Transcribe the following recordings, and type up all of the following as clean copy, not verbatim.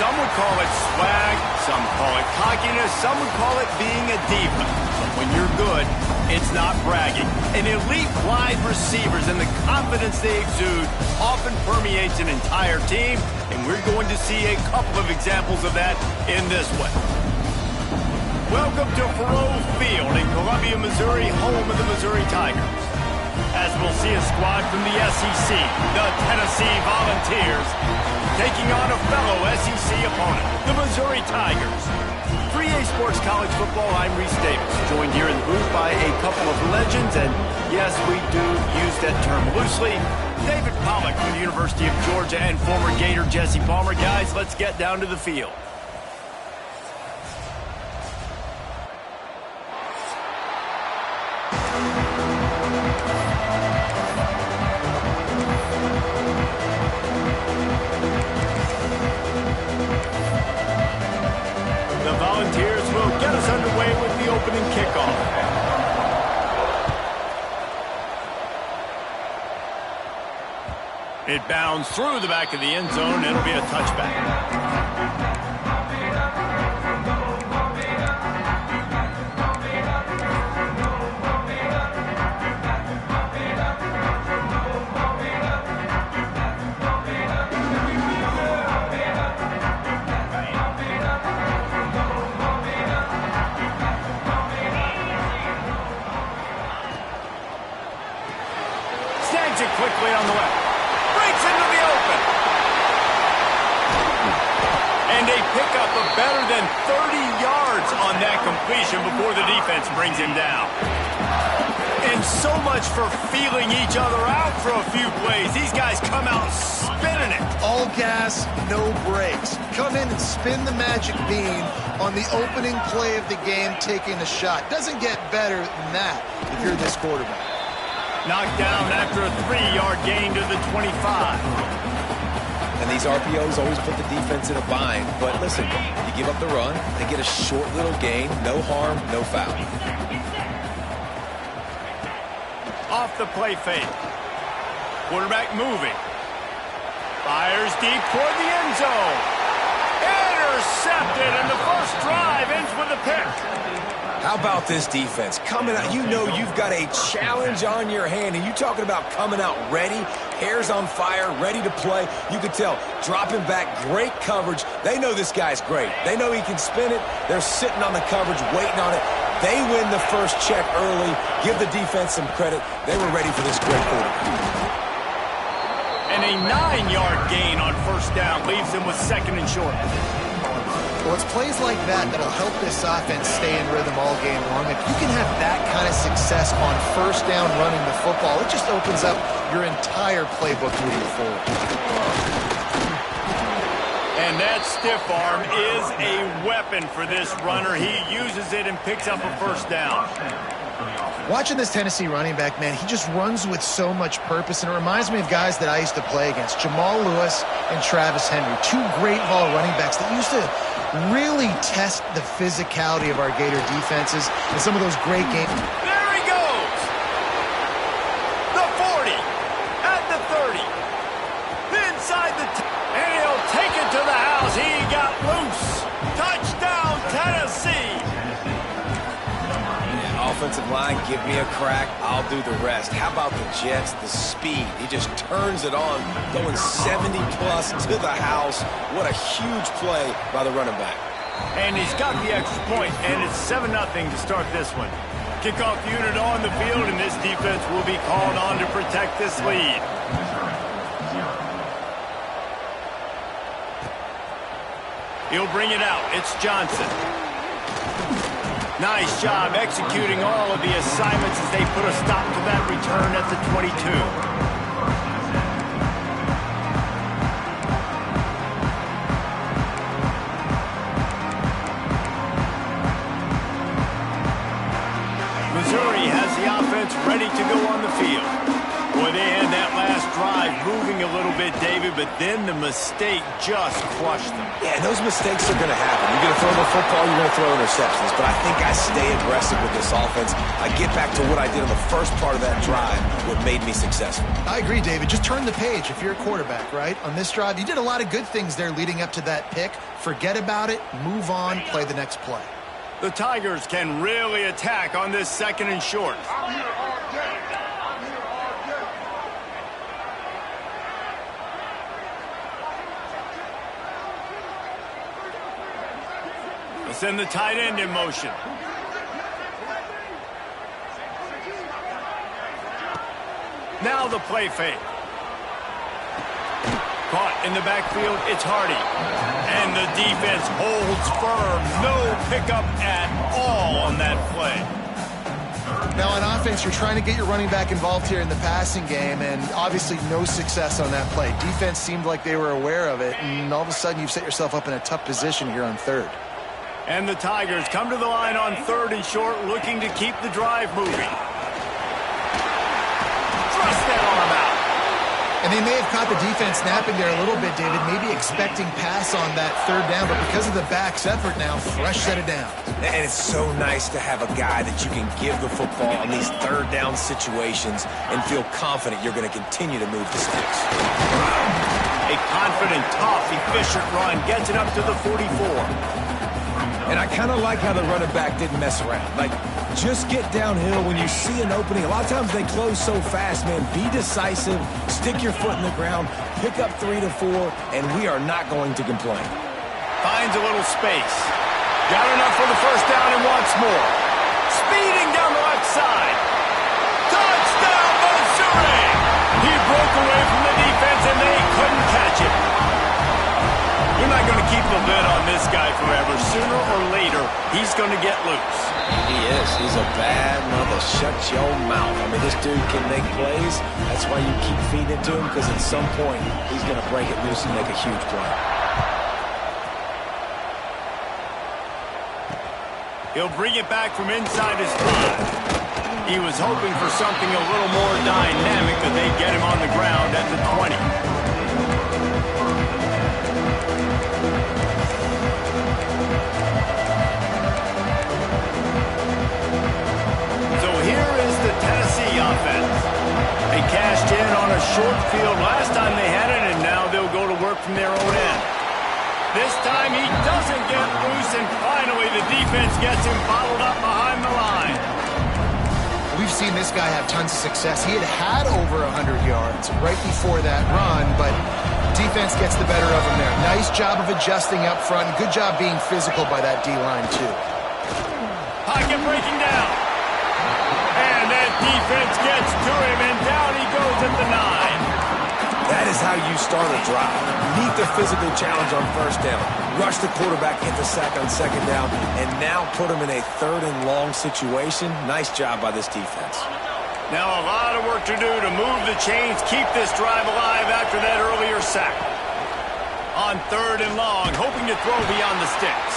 Some would call it swag, some call it cockiness, some would call it being a diva. But when you're good, it's not bragging. An elite wide receivers and the confidence they exude often permeates an entire team, and we're going to see a couple of examples of that in this one. Welcome to Faurot Field in Columbia, Missouri, home of the Missouri Tigers. As we'll see a squad from the SEC, the Tennessee Volunteers, taking on a fellow SEC opponent, the Missouri Tigers. 3A Sports College Football, I'm Reese Davis, joined here in the booth by a couple of legends, and yes, we do use that term loosely. David Pollack from the University of Georgia and former Gator Jesse Palmer. Guys, let's get down to the field. It bounds through the back of the end zone. It'll be a touchback. Snags it quickly on the left. Into the open. And a pickup of better than 30 yards on that completion before the defense brings him down. And so much for feeling each other out for a few plays. These guys come out spinning it. All gas, no brakes. Come in and spin the magic bean on the opening play of the game, taking a shot. Doesn't get better than that if you're this quarterback. Knocked down after a 3-yard gain to the 25. And these RPOs always put the defense in a bind. But listen, you give up the run, they get a short little gain, no harm, no foul. Off the play fake. Quarterback moving. Fires deep toward the end zone. Intercepted, and the first drive ends with a pick. How about this defense? Coming out, you know you've got a challenge on your hand, and you talking about coming out ready, hairs on fire, ready to play. You could tell, dropping back, great coverage. They know this guy's great. They know he can spin it. They're sitting on the coverage, waiting on it. They win the first check early. Give the defense some credit. They were ready for this great quarterback. And a 9-yard gain on first down leaves them with second and short. Well, it's plays like that that'll help this offense stay in rhythm all game long. If you can have that kind of success on first down running the football, it just opens up your entire playbook moving forward. And that stiff arm is a weapon for this runner. He uses it and picks up a first down. Watching this Tennessee running back, man, he just runs with so much purpose, and it reminds me of guys that I used to play against, Jamal Lewis and Travis Henry, two great ball running backs that used to really test the physicality of our Gator defenses in some of those great games. There he goes! The 40, at the 30, inside the and he'll take it to the house. He got loose. Touchdown, Tennessee! Offensive line, give me a crack, I'll do the rest. How about the Jets, the speed? He just turns it on, going 70-plus to the house. What a huge play by the running back. And he's got the extra point, and it's 7-0 to start this one. Kickoff unit on the field, and this defense will be called on to protect this lead. He'll bring it out. It's Johnson. Nice job executing all of the assignments as they put a stop to that return at the 22. Missouri has the offense ready to go on the field. Boy, they had that last drive moving a little bit, David. David, but then the mistake just crushed them. Yeah, and those mistakes are going to happen. You're going to throw the football, you're going to throw interceptions. But I think I stay aggressive with this offense. I get back to what I did on the first part of that drive, what made me successful. I agree, David. Just turn the page if you're a quarterback, right? On this drive, you did a lot of good things there leading up to that pick. Forget about it, move on, play the next play. The Tigers can really attack on this 2nd and short. Let's send the tight end in motion. Now the play fake. Caught in the backfield, it's Hardy. And the defense holds firm. No pickup at all on that play. Now on offense, you're trying to get your running back involved here in the passing game, and obviously no success on that play. Defense seemed like they were aware of it, and all of a sudden you've set yourself up in a tough position here on 3rd. And the Tigers come to the line on 3rd and short, looking to keep the drive moving. Thrust that arm out. And they may have caught the defense napping there a little bit, David, maybe expecting pass on that 3rd down, but because of the back's effort now, fresh set of downs. And it's so nice to have a guy that you can give the football on these 3rd down situations and feel confident you're going to continue to move the sticks. A confident, tough, efficient run gets it up to the 44. And I kind of like how the running back didn't mess around. Like, just get downhill when you see an opening. A lot of times they close so fast, man. Be decisive, stick your foot in the ground, pick up 3 to 4, and we are not going to complain. Finds a little space. Got enough for the 1st down and wants more. Speeding down the left side. Touchdown, Missouri! He broke away from the defense and they couldn't catch it. You're not going to keep the lid on this guy forever. Sooner or later, he's going to get loose. He is. He's a bad mother. Shut your mouth. I mean, this dude can make plays. That's why you keep feeding it to him, because at some point, he's going to break it loose and make a huge play. He'll bring it back from inside his 5. He was hoping for something a little more dynamic, but they get him on the ground at the 20. Offense. They cashed in on a short field last time they had it, and now they'll go to work from their own end. This time he doesn't get loose, and finally the defense gets him bottled up behind the line. We've seen this guy have tons of success. He had over 100 yards right before that run, but defense gets the better of him there. Nice job of adjusting up front. Good job being physical by that D-line, too. Pocket breaking down. And that defense gets to him, and down he goes at the 9. That is how you start a drive. Meet the physical challenge on 1st down. Rush the quarterback, hit the sack on 2nd down, and now put him in a 3rd and long situation. Nice job by this defense. Now a lot of work to do to move the chains, keep this drive alive after that earlier sack. On 3rd and long, hoping to throw beyond the sticks.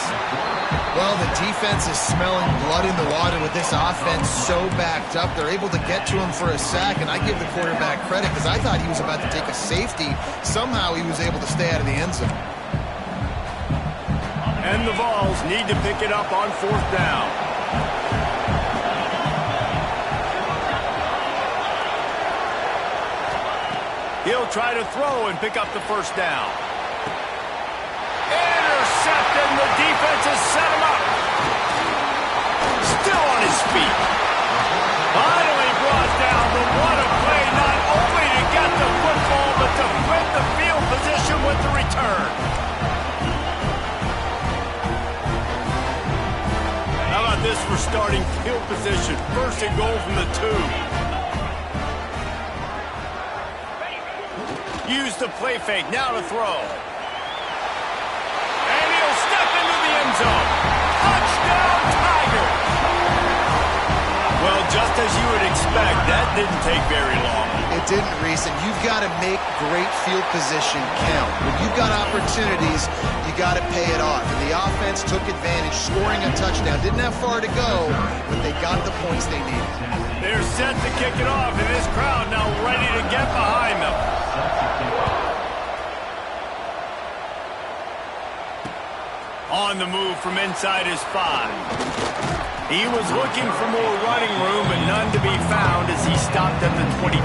Well, the defense is smelling blood in the water with this offense so backed up. They're able to get to him for a sack, and I give the quarterback credit because I thought he was about to take a safety. Somehow he was able to stay out of the end zone. And the Vols need to pick it up on 4th down. He'll try to throw and pick up the 1st down. Intercepted, and the defense has set him up. Still on his feet. Finally brought down, but what a play, not only to get the football, but to flip the field position with the return. How about this for starting field position? 1st and goal from the 2. Use the play fake, now to throw. And he'll step into the end zone. Touchdown, Tigers! Well, just as you would expect, that didn't take very long. It didn't, Reese, and you've got to make great field position count. When you've got opportunities, you got to pay it off. And the offense took advantage, scoring a touchdown. Didn't have far to go, but they got the points they needed. They're set to kick it off, and this crowd now ready to get behind them. On the move from inside his 5. He was looking for more running room, but none to be found as he stopped at the 23.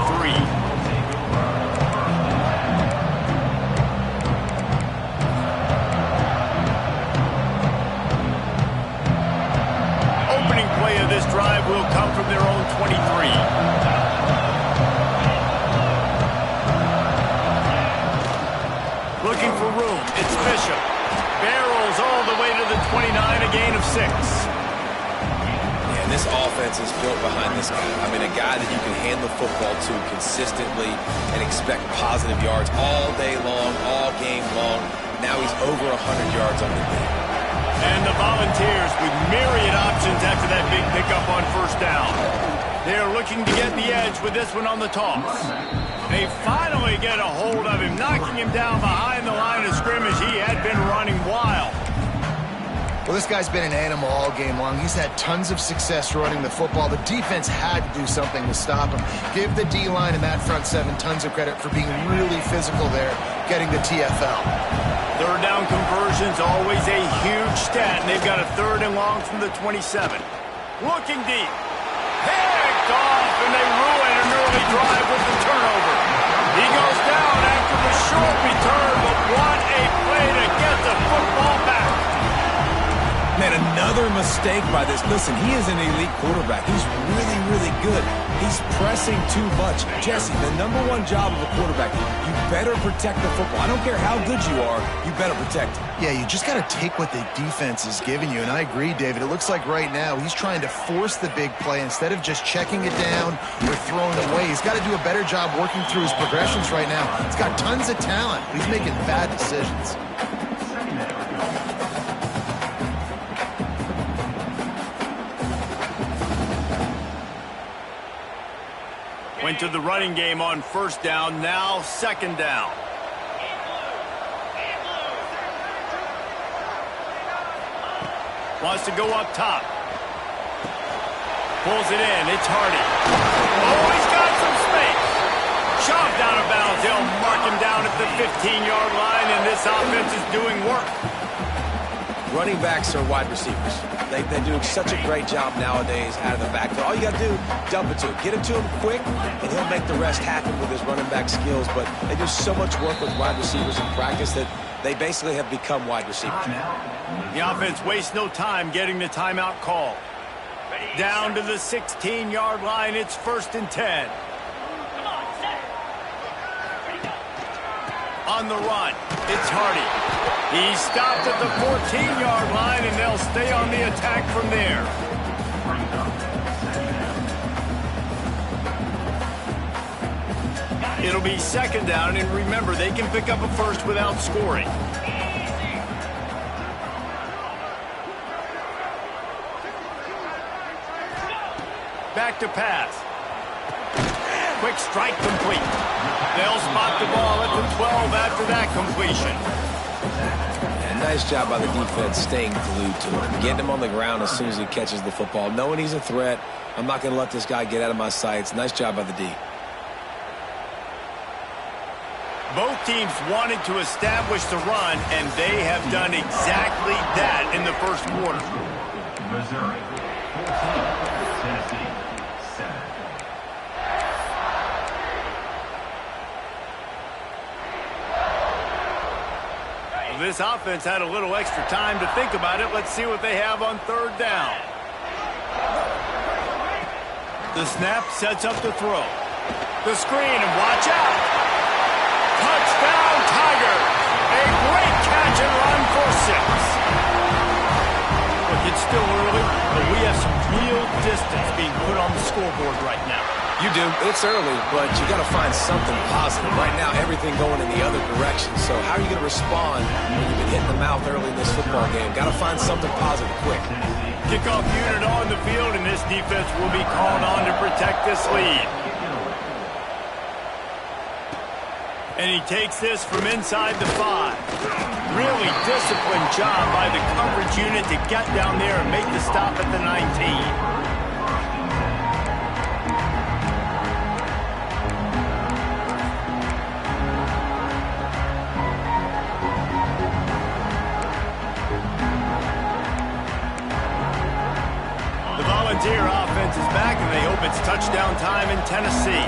Opening play of this drive will come from their own 23. Looking for room. It's Bishop. Barrels all the way to the 29, a gain of 6. And this offense is built behind this guy. I mean, a guy that you can hand the football to consistently and expect positive yards all day long, all game long. Now he's over 100 yards on the day. And the Volunteers with myriad options after that big pickup on first down. They're looking to get the edge with this one on the toss. They finally get a hold of him, knocking him down behind the line of scrimmage. He had been running wild. Well, this guy's been an animal all game long. He's had tons of success running the football. The defense had to do something to stop him. Give the D-line and that front 7 tons of credit for being really physical there, getting the TFL. Third down conversion's always a huge stat, and they've got a 3rd and long from the 27. Looking deep. Picked off, and they ruin an early drive with the turnover. He goes down after the short return, but what a play to get the football back. Man, another mistake by this. Listen, he is an elite quarterback. He's really, really good. He's pressing too much. Jesse, the #1 job of a quarterback, you better protect the football. I don't care how good you are, you better protect it. Yeah, you just got to take what the defense is giving you, and I agree, David. It looks like right now he's trying to force the big play instead of just checking it down or throwing it away. He's got to do a better job working through his progressions right now. He's got tons of talent, but he's making bad decisions. Went to the running game on first down, now 2nd down. Wants to go up top. Pulls it in, it's Hardy. Oh, he's got some space. Shoved out of bounds, they'll mark him down at the 15-yard line, and this offense is doing work. Running backs are wide receivers. They do such a great job nowadays out of the backfield. All you got to do, dump it to him. Get it to him quick, and he'll make the rest happen with his running back skills. But they do so much work with wide receivers in practice that they basically have become wide receivers. The offense wastes no time getting the timeout call. Down to the 16-yard line, it's 1st and 10. On the run, it's Hardy. He stopped at the 14-yard line, and they'll stay on the attack from there. It'll be 2nd down, and remember, they can pick up a first without scoring. Back to pass. Quick strike complete. They'll spot the ball at the 12 after that completion. And nice job by the defense staying glued to him. Getting him on the ground as soon as he catches the football. Knowing he's a threat. I'm not going to let this guy get out of my sights. Nice job by the D. Both teams wanted to establish the run, and they have done exactly that in the first quarter. Missouri, 14, Tennessee, 7. This offense had a little extra time to think about it. Let's see what they have on 3rd down. The snap sets up the throw. The screen, and watch out. Touchdown, Tigers. A great catch and run for 6. Look, it's still early, but we have some real distance being put on the scoreboard right now. You do. It's early, but you got to find something positive. Right now, everything going in the other direction. So how are you going to respond when you've been hitting the mouth early in this football game? Got to find something positive quick. Kickoff unit on the field, and this defense will be called on to protect this lead. And he takes this from inside the 5. Really disciplined job by the coverage unit to get down there and make the stop at the 19. It's touchdown time in Tennessee.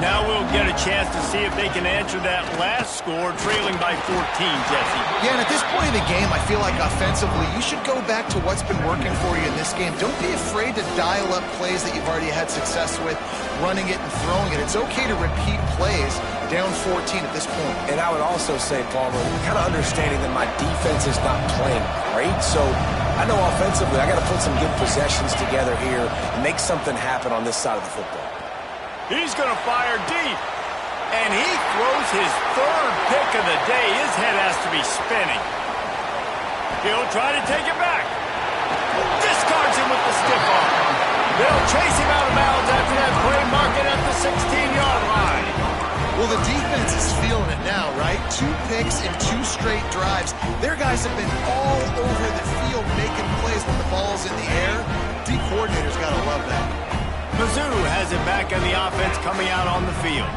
Now we'll get a chance to see if they can answer that last score, trailing by 14, Jesse. Yeah, and at this point of the game, I feel like offensively, you should go back to what's been working for you in this game. Don't be afraid to dial up plays that you've already had success with, running it and throwing it. It's okay to repeat plays down 14 at this point. And I would also say, Palmer, kind of understanding that my defense is not playing great, so I know offensively I got to put some good possessions together here and make something happen on this side of the football. He's going to fire deep. And he throws his third pick of the day. His head has to be spinning. He'll try to take it back. Discards him with the stiff arm. They'll chase him out of bounds after that play, marking at the 16-yard line. Well, the defense is feeling it now, right? 2 picks in 2 straight drives. Their guys have been all over the field making plays when the ball's in the air. D coordinators got to love that. Mizzou has it back on the offense coming out on the field.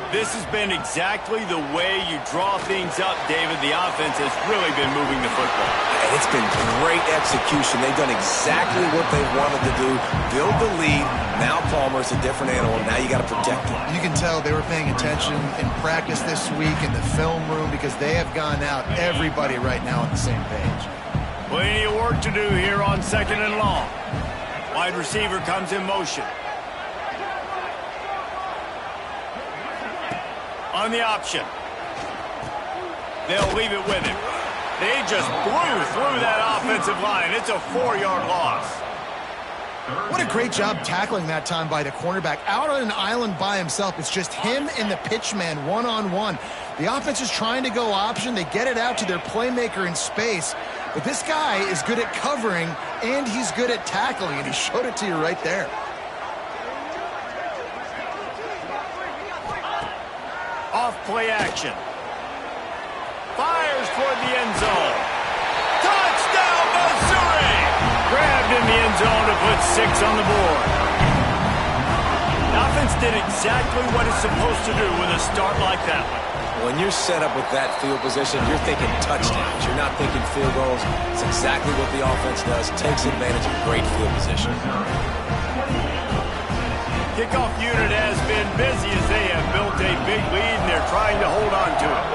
This has been exactly the way you draw things up, David. The offense has really been moving the football. And it's been great execution. They've done exactly what they wanted to do, build the lead. Now Palmer's a different animal. Now you got to protect him. You can tell they were paying attention in practice this week in the film room because they have gone out, everybody right now on the same page. Plenty of work to do here on 2nd and long. Wide receiver comes in motion. On the option. They'll leave it with him. They just blew through that offensive line. It's a 4-yard loss. What a great job tackling that time by the cornerback. Out on an island by himself. It's just him and the pitchman one-on-one. The offense is trying to go option. They get it out to their playmaker in space. But this guy is good at covering, and he's good at tackling, and he showed it to you right there. Off play action. Fires toward the end zone. Touchdown, Missouri! Grabbed in the end zone to put 6 on the board. The offense did exactly what it's supposed to do with a start like that one. When you're set up with that field position, you're thinking touchdowns. You're not thinking field goals. It's exactly what the offense does. Takes advantage of great field position. Kickoff unit has been busy as they have built a big lead, and they're trying to hold on to it.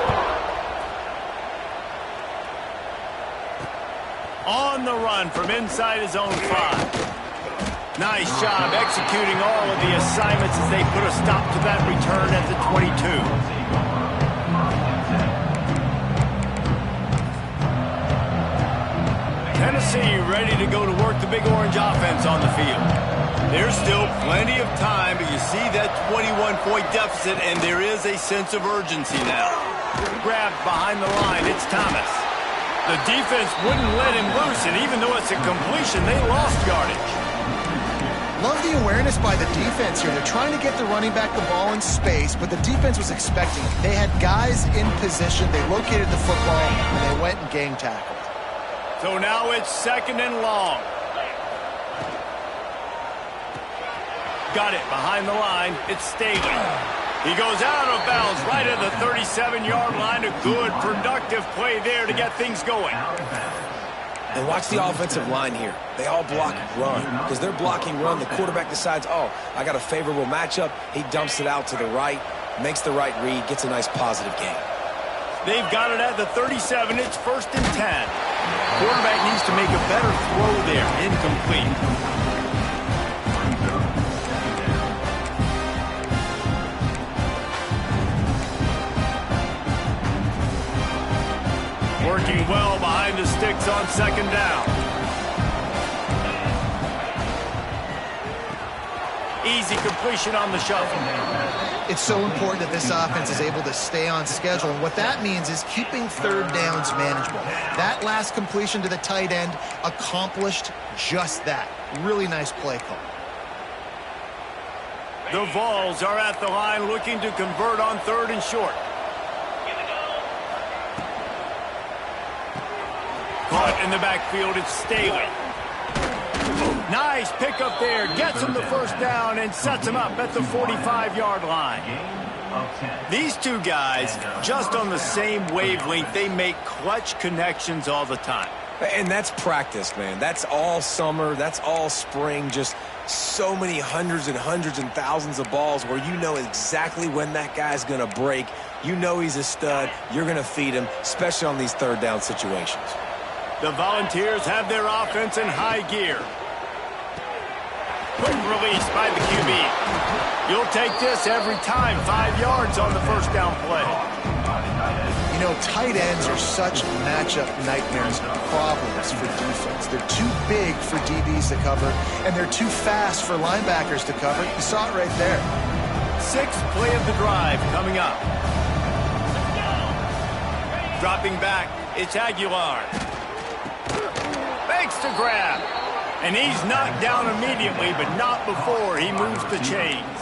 On the run from inside his own 5. Nice job executing all of the assignments as they put a stop to that return at the 22. Tennessee ready to go to work the Big Orange offense on the field. There's still plenty of time, but you see that 21-point deficit, and there is a sense of urgency now. Grabbed behind the line, it's Thomas. The defense wouldn't let him loose, and even though it's a completion, they lost yardage. Love the awareness by the defense here. They're trying to get the running back the ball in space, but the defense was expecting it. They had guys in position. They located the football, and they went and gang tackled. So now it's 2nd and long. Got it behind the line. It's Staley. He goes out of bounds right at the 37-yard line. A good, productive play there to get things going. And watch the offensive line here. They all block run. Because they're blocking run, the quarterback decides, oh, I got a favorable matchup. He dumps it out to the right, makes the right read, gets a nice positive gain. They've got it at the 37. It's 1st and 10. Quarterback needs to make a better throw there. Incomplete. Working well behind the sticks on 2nd down. Easy completion on the shuffle. It's so important that this offense is able to stay on schedule, and what that means is keeping 3rd downs manageable. That last completion to the tight end accomplished just that. Really nice play call. The Vols are at the line looking to convert on 3rd and short. Caught in the backfield, it's Staley. Nice pickup there, gets him the 1st down and sets him up at the 45-yard line. These two guys, just on the same wavelength, they make clutch connections all the time. And that's practice, man. That's all summer. That's all spring. Just so many hundreds and hundreds and thousands of balls where you know exactly when that guy's going to break. You know he's a stud. You're going to feed him, especially on these third down situations. The Volunteers have their offense in high gear. Quick release by the QB. You'll take this every time. 5 yards on the first down play. You know, tight ends are such matchup nightmares and problems for defense. They're too big for DBs to cover, and they're too fast for linebackers to cover. You saw it right there. Sixth play of the drive coming up. Dropping back, it's Aguilar. Makes the grab. And he's knocked down immediately, but not before he moves the chains.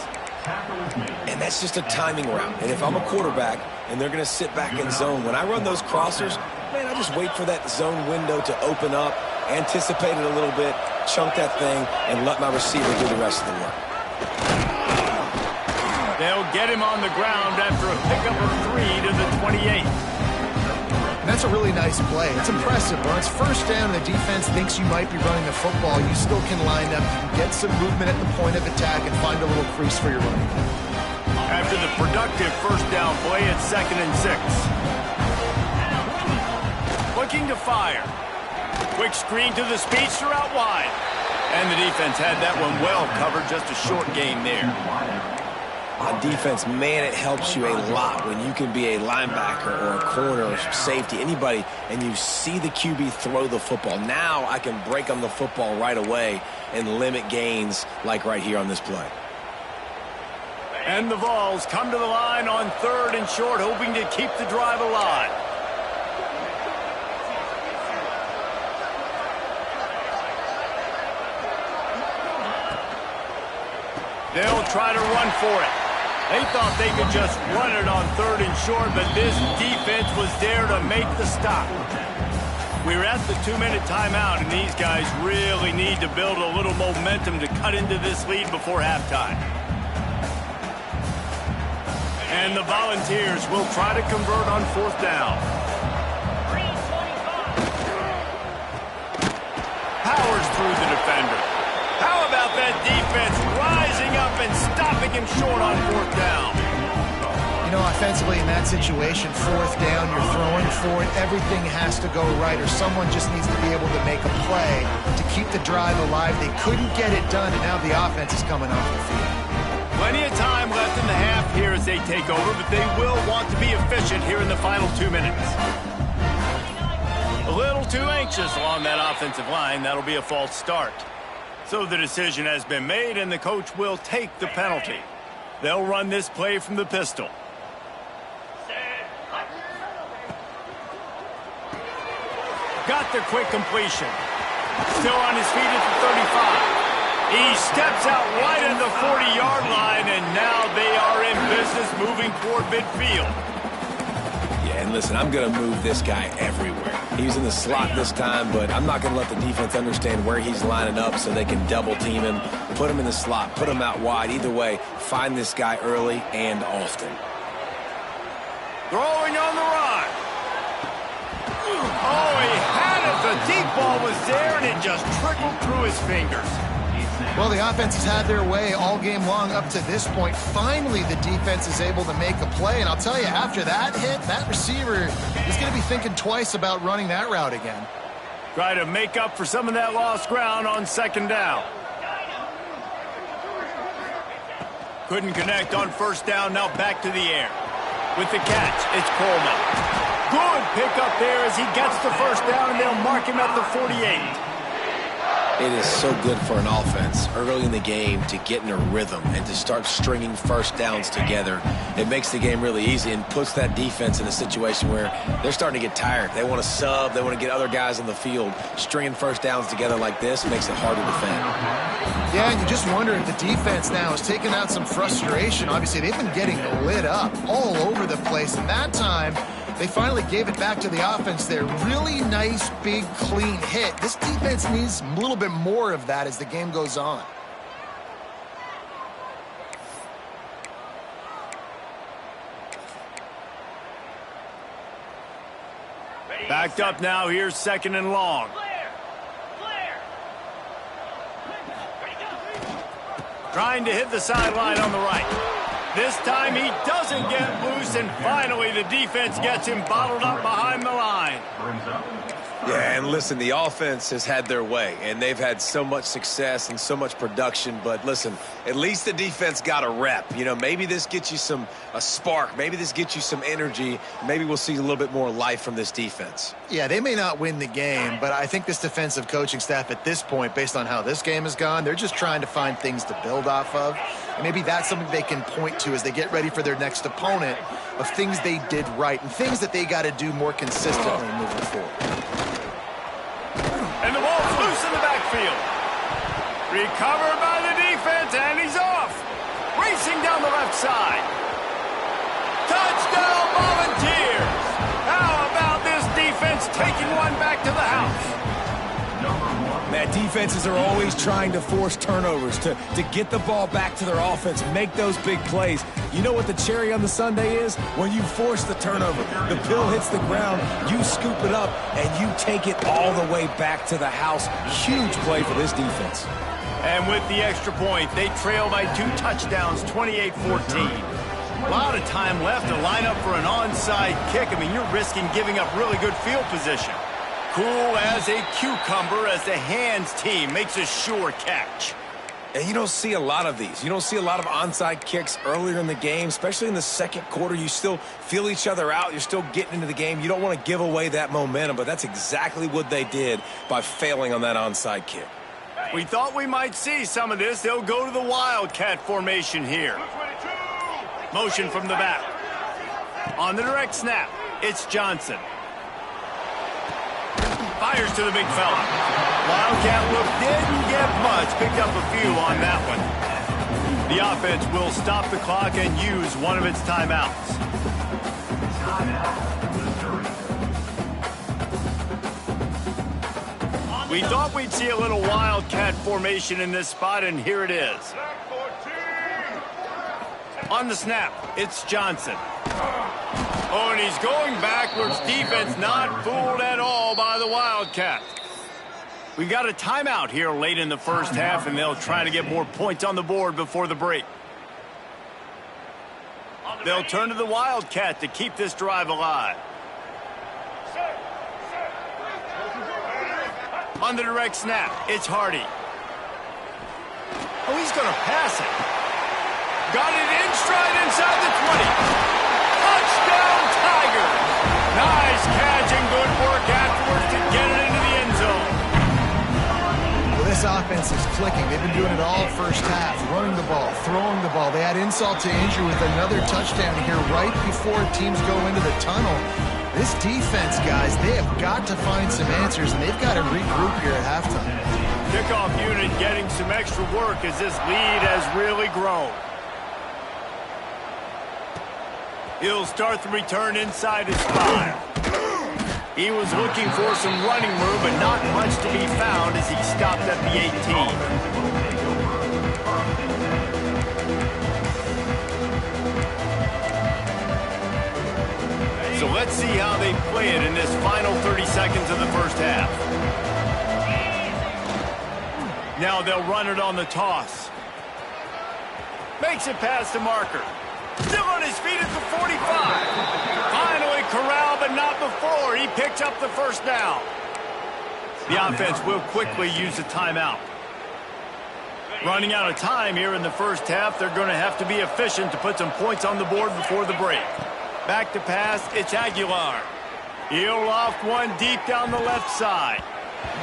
And that's just a timing route. And if I'm a quarterback and they're going to sit back in zone, when I run those crossers, man, I just wait for that zone window to open up, anticipate it a little bit, chunk that thing, and let my receiver do the rest of the work. They'll get him on the ground after a pickup of 3 to the 28. That's a really nice play. It's impressive. When it's first down and the defense thinks you might be running the football, you still can line up, you can get some movement at the point of attack and find a little crease for your running back. After the productive first down play, it's 2nd and 6. Looking to fire. Quick screen to the speedster out wide. And the defense had that one well covered, just a short gain there. On defense, man, it helps you a lot when you can be a linebacker or a corner or safety, anybody, and you see the QB throw the football. Now I can break on the football right away and limit gains like right here on this play. And the Vols come to the line on 3rd and short, hoping to keep the drive alive. They'll try to run for it. They thought they could just run it on 3rd and short, but this defense was there to make the stop. We're at the 2-minute timeout, and these guys really need to build a little momentum to cut into this lead before halftime. And the Volunteers will try to convert on 4th down. Powers through the defender. How about that defense rising up and stopping him short on 4th down? You know, offensively in that situation, 4th down, you're throwing for it, everything has to go right, or someone just needs to be able to make a play to keep the drive alive. They couldn't get it done, and now the offense is coming off the field. Plenty of time left in the half here as they take over, but they will want to be efficient here in the final 2 minutes. A little too anxious along that offensive line. That'll be a false start. So the decision has been made, and the coach will take the penalty. They'll run this play from the pistol. Got the quick completion. Still on his feet at the 35. He steps out right at the 40-yard line, and now they are in business moving toward midfield. Yeah, and listen, I'm going to move this guy everywhere. He's in the slot this time, but I'm not going to let the defense understand where he's lining up so they can double team him, put him in the slot, put him out wide. Either way, find this guy early and often. Throwing on the run. Oh, he had it. The deep ball was there, and it just trickled through his fingers. Well, the offense has had their way all game long up to this point. Finally, the defense is able to make a play, and I'll tell you, after that hit, that receiver is going to be thinking twice about running that route again. Try to make up for some of that lost ground on 2nd down. Couldn't connect on 1st down, now back to the air. With the catch, it's Coleman. Good pickup there as he gets the 1st down, and they'll mark him at the 48. It is so good for an offense early in the game to get in a rhythm and to start stringing 1st downs together. It makes the game really easy and puts that defense in a situation where they're starting to get tired. They want to sub. They want to get other guys on the field. Stringing 1st downs together like this makes it hard to defend. Yeah, and you just wonder if the defense now is taking out some frustration. Obviously, they've been getting lit up all over the place, and that time they finally gave it back to the offense there. Really nice, big, clean hit. This defense needs a little bit more of that as the game goes on. Backed up now, here's 2nd and long. Trying to hit the sideline on the right. This time he doesn't get loose, and finally the defense gets him bottled up behind the line. Yeah, and listen, the offense has had their way, and they've had so much success and so much production. But listen, at least the defense got a rep. You know, maybe this gets you a spark. Maybe this gets you some energy. Maybe we'll see a little bit more life from this defense. Yeah, they may not win the game, but I think this defensive coaching staff at this point, based on how this game has gone, they're just trying to find things to build off of. And maybe that's something they can point to as they get ready for their next opponent, of things they did right and things that they got to do more consistently moving forward. And the ball's loose in the backfield. Recovered by the defense, and he's off. Racing down the left side. Touchdown, Volunteers. How about this defense taking one back to the house? Man, defenses are always trying to force turnovers to get the ball back to their offense, make those big plays. You know what the cherry on the sundae is? When you force the turnover, the pill hits the ground, you scoop it up, and you take it all the way back to the house. Huge play for this defense. And with the extra point, they trail by 2 touchdowns, 28-14. A lot of time left to line up for an onside kick. I mean, you're risking giving up really good field position. Cool as a cucumber as the hands team makes a sure catch. And you don't see a lot of these. You don't see a lot of onside kicks earlier in the game, especially in the second quarter. You still feel each other out. You're still getting into the game. You don't want to give away that momentum, but that's exactly what they did by failing on that onside kick. We thought we might see some of this. They'll go to the Wildcat formation here. Motion from the back. On the direct snap, it's Johnson. Fires to the big fella. Wildcat look didn't get much. Picked up a few on that one. The offense will stop the clock and use one of its timeouts. We thought we'd see a little Wildcat formation in this spot, and here it is. On the snap, it's Johnson. Oh, and he's going backwards. Defense not fooled at all by the Wildcat. We got a timeout here late in the first half, and they'll try to get more points on the board before the break. They'll turn to the Wildcat to keep this drive alive. On the direct snap, it's Hardy. Oh, he's going to pass it. Got it in stride inside the 20. Touchdown, Tigers! Nice catch and good work afterwards to get it into the end zone. Well, this offense is clicking. They've been doing it all first half, running the ball, throwing the ball. They add insult to injury with another touchdown here right before teams go into the tunnel. This defense, guys, they have got to find some answers, and they've got to regroup here at halftime. Kickoff unit getting some extra work as this lead has really grown. He'll start the return inside his 5. He was looking for some running room, but not much to be found as he stopped at the 18. So let's see how they play it in this final 30 seconds of the first half. Now they'll run it on the toss. Makes it past the marker. Still on his feet at the 45. Finally corralled, but not before. He picked up the first down. The offense will quickly use a timeout. Running out of time here in the first half. They're going to have to be efficient to put some points on the board before the break. Back to pass, it's Aguilar. He'll loft one deep down the left side.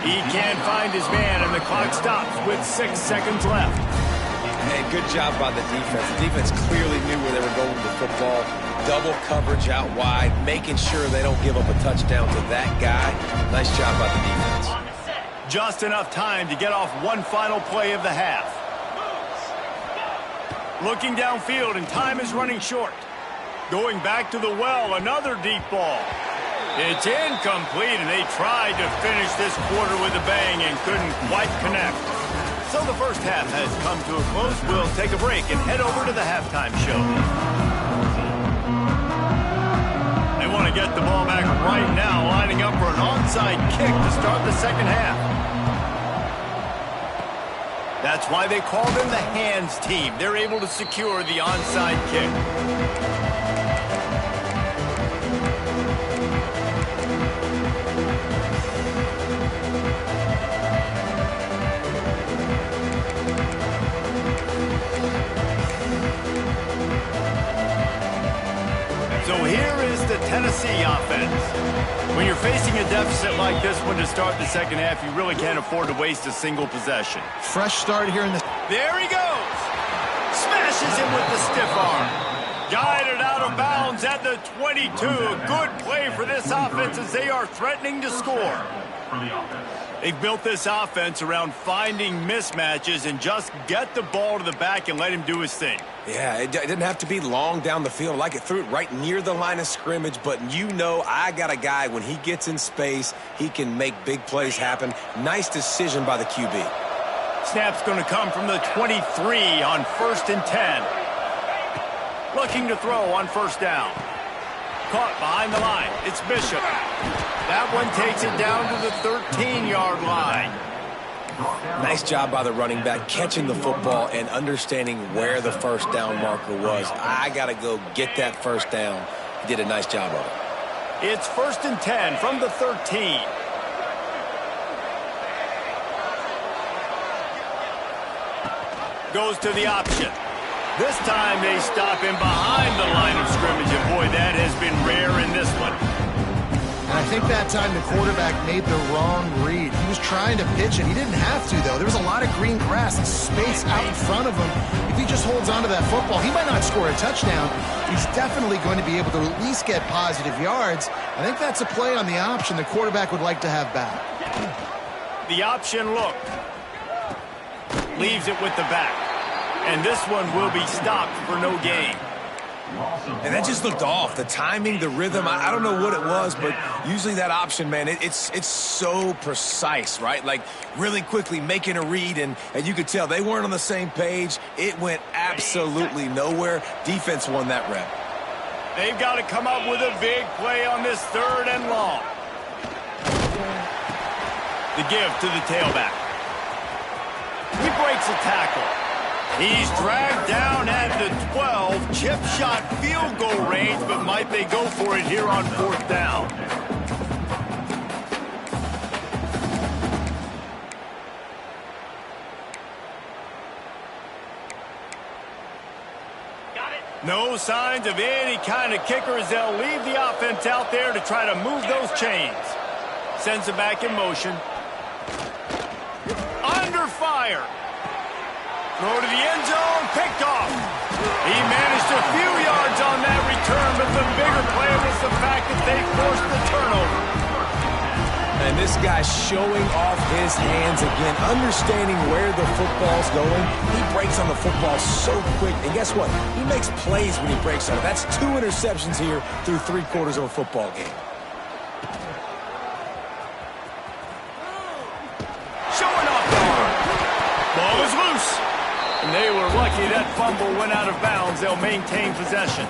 He can't find his man, and the clock stops with 6 seconds left. Hey, good job by the defense. The defense clearly knew where they were going with the football. Double coverage out wide, making sure they don't give up a touchdown to that guy. Nice job by the defense. Just enough time to get off one final play of the half. Looking downfield, and time is running short. Going back to the well, another deep ball. It's incomplete, and they tried to finish this quarter with a bang and couldn't quite connect. So the first half has come to a close. We'll take a break and head over to the halftime show. They want to get the ball back right now. lining up for an onside kick to start the second half. That's why they call them the hands team. They're able to secure the onside kick. So here is the Tennessee offense. When you're facing a deficit like this one to start the second half, you really can't afford to waste a single possession. Fresh start here in the... There he goes. Smashes him with the stiff arm. Guided out of bounds at the 22. A good play for this offense as they are threatening to score. They've built this offense around finding mismatches and just get the ball to the back and let him do his thing. Yeah, it didn't have to be long down the field. Like it threw it right near the line of scrimmage, but you know I got a guy, when he gets in space, he can make big plays happen. Nice decision by the QB. Snap's going to come from the 23 on 1st and 10. Looking to throw on first down. Caught behind the line. It's Bishop. That one takes it down to the 13-yard line. Nice job by the running back catching the football and understanding where the first down marker was. I got to go get that first down. He did a nice job of it. It's 1st and 10 from the 13. Goes to the option. This time they stop him behind the line of scrimmage, and boy, that has been rare in this one. And I think that time the quarterback made the wrong read. He was trying to pitch it. He didn't have to, though. There was a lot of green grass and space out in front of him. If he just holds on to that football, he might not score a touchdown. He's definitely going to be able to at least get positive yards. I think that's a play on the option the quarterback would like to have back. The option look. Leaves it with the back. And this one will be stopped for no gain. And that just looked off. The timing, the rhythm, I don't know what it was, but usually that option, man, it's so precise, right? Like really quickly making a read, and you could tell they weren't on the same page. It went absolutely nowhere. Defense won that rep. They've got to come up with a big play on this 3rd and long. The give to the tailback. He breaks a tackle. He's dragged down at the 12. Chip shot field goal range, but might they go for it here on 4th down? No signs of any kind of kickers. They'll leave the offense out there to try to move those chains. Sends it back in motion. Under fire. Throw to the end zone, picked off. He managed a few yards on that return, but the bigger play was the fact that they forced the turnover. And this guy's showing off his hands again, understanding where the football's going. He breaks on the football so quick, and guess what? He makes plays when he breaks on it. That's 2 interceptions here through 3/4 of a football game. Showing off the arm. Ball is loose. And they were lucky that fumble went out of bounds. They'll maintain possession.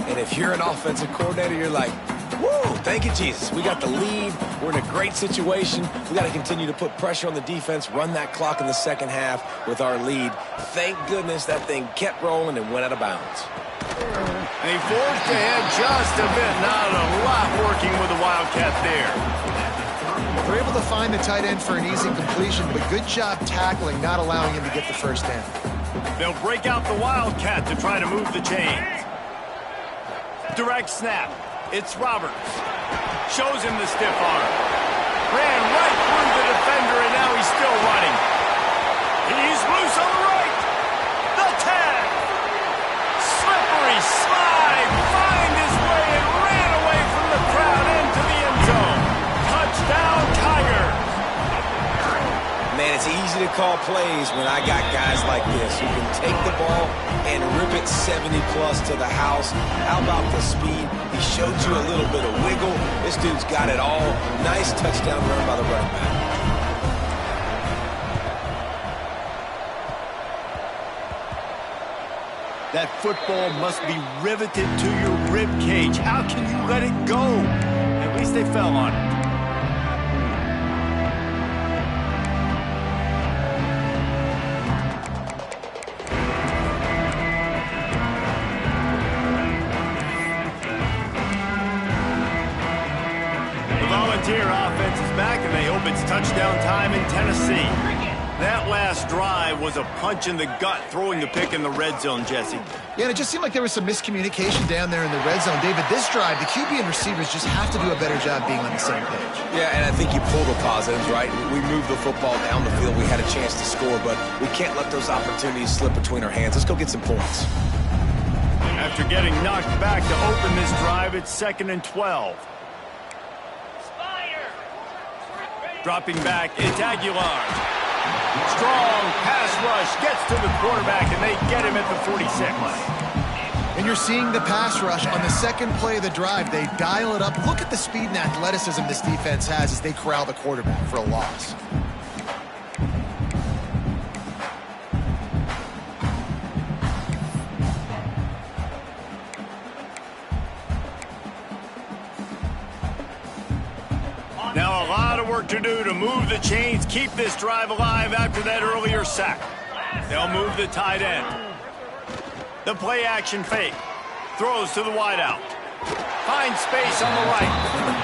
And if you're an offensive coordinator, you're like, woo, thank you, Jesus. We got the lead. We're in a great situation. We got to continue to put pressure on the defense, run that clock in the second half with our lead. Thank goodness that thing kept rolling and went out of bounds. They forced ahead just a bit. Not a lot working with the Wildcat there. They're able to find the tight end for an easy completion, but good job tackling, not allowing him to get the first down. They'll break out the Wildcat to try to move the chains. Direct snap. It's Roberts. Shows him the stiff arm. Ran right through the defender, and now he's still running. He's loose on the right. The tag. Slippery slide. Find his way and ran away from the crowd into the end zone. Touchdown, Tigers. Man, it's easy to call plays when I got guys like this who can take the ball and rip it 70-plus to the house. How about the speed? He showed you a little bit of wiggle. This dude's got it all. Nice touchdown run by the running back. That football must be riveted to your rib cage. How can you let it go? At least they fell on it. The Volunteer offense is back, and they hope it's touchdown time in Tennessee. That last drive was a punch in the gut, throwing the pick in the red zone, Jesse. Yeah, and it just seemed like there was some miscommunication down there in the red zone. David, this drive, the QB and receivers just have to do a better job being on the same page. Yeah, and I think you pull the positives, right? We moved the football down the field. We had a chance to score, but we can't let those opportunities slip between our hands. Let's go get some points. After getting knocked back to open this drive, it's 2nd and 12. Dropping back, it's Aguilar. Strong pass rush gets to the quarterback, and they get him at the 46. And you're seeing the pass rush on the second play of the drive. They dial it up. Look at the speed and athleticism this defense has as they corral the quarterback for a loss. Now a lot of work to do to move the chains, keep this drive alive after that earlier sack. They'll move the tight end. The play action fake. Throws to the wideout. Finds space on the right.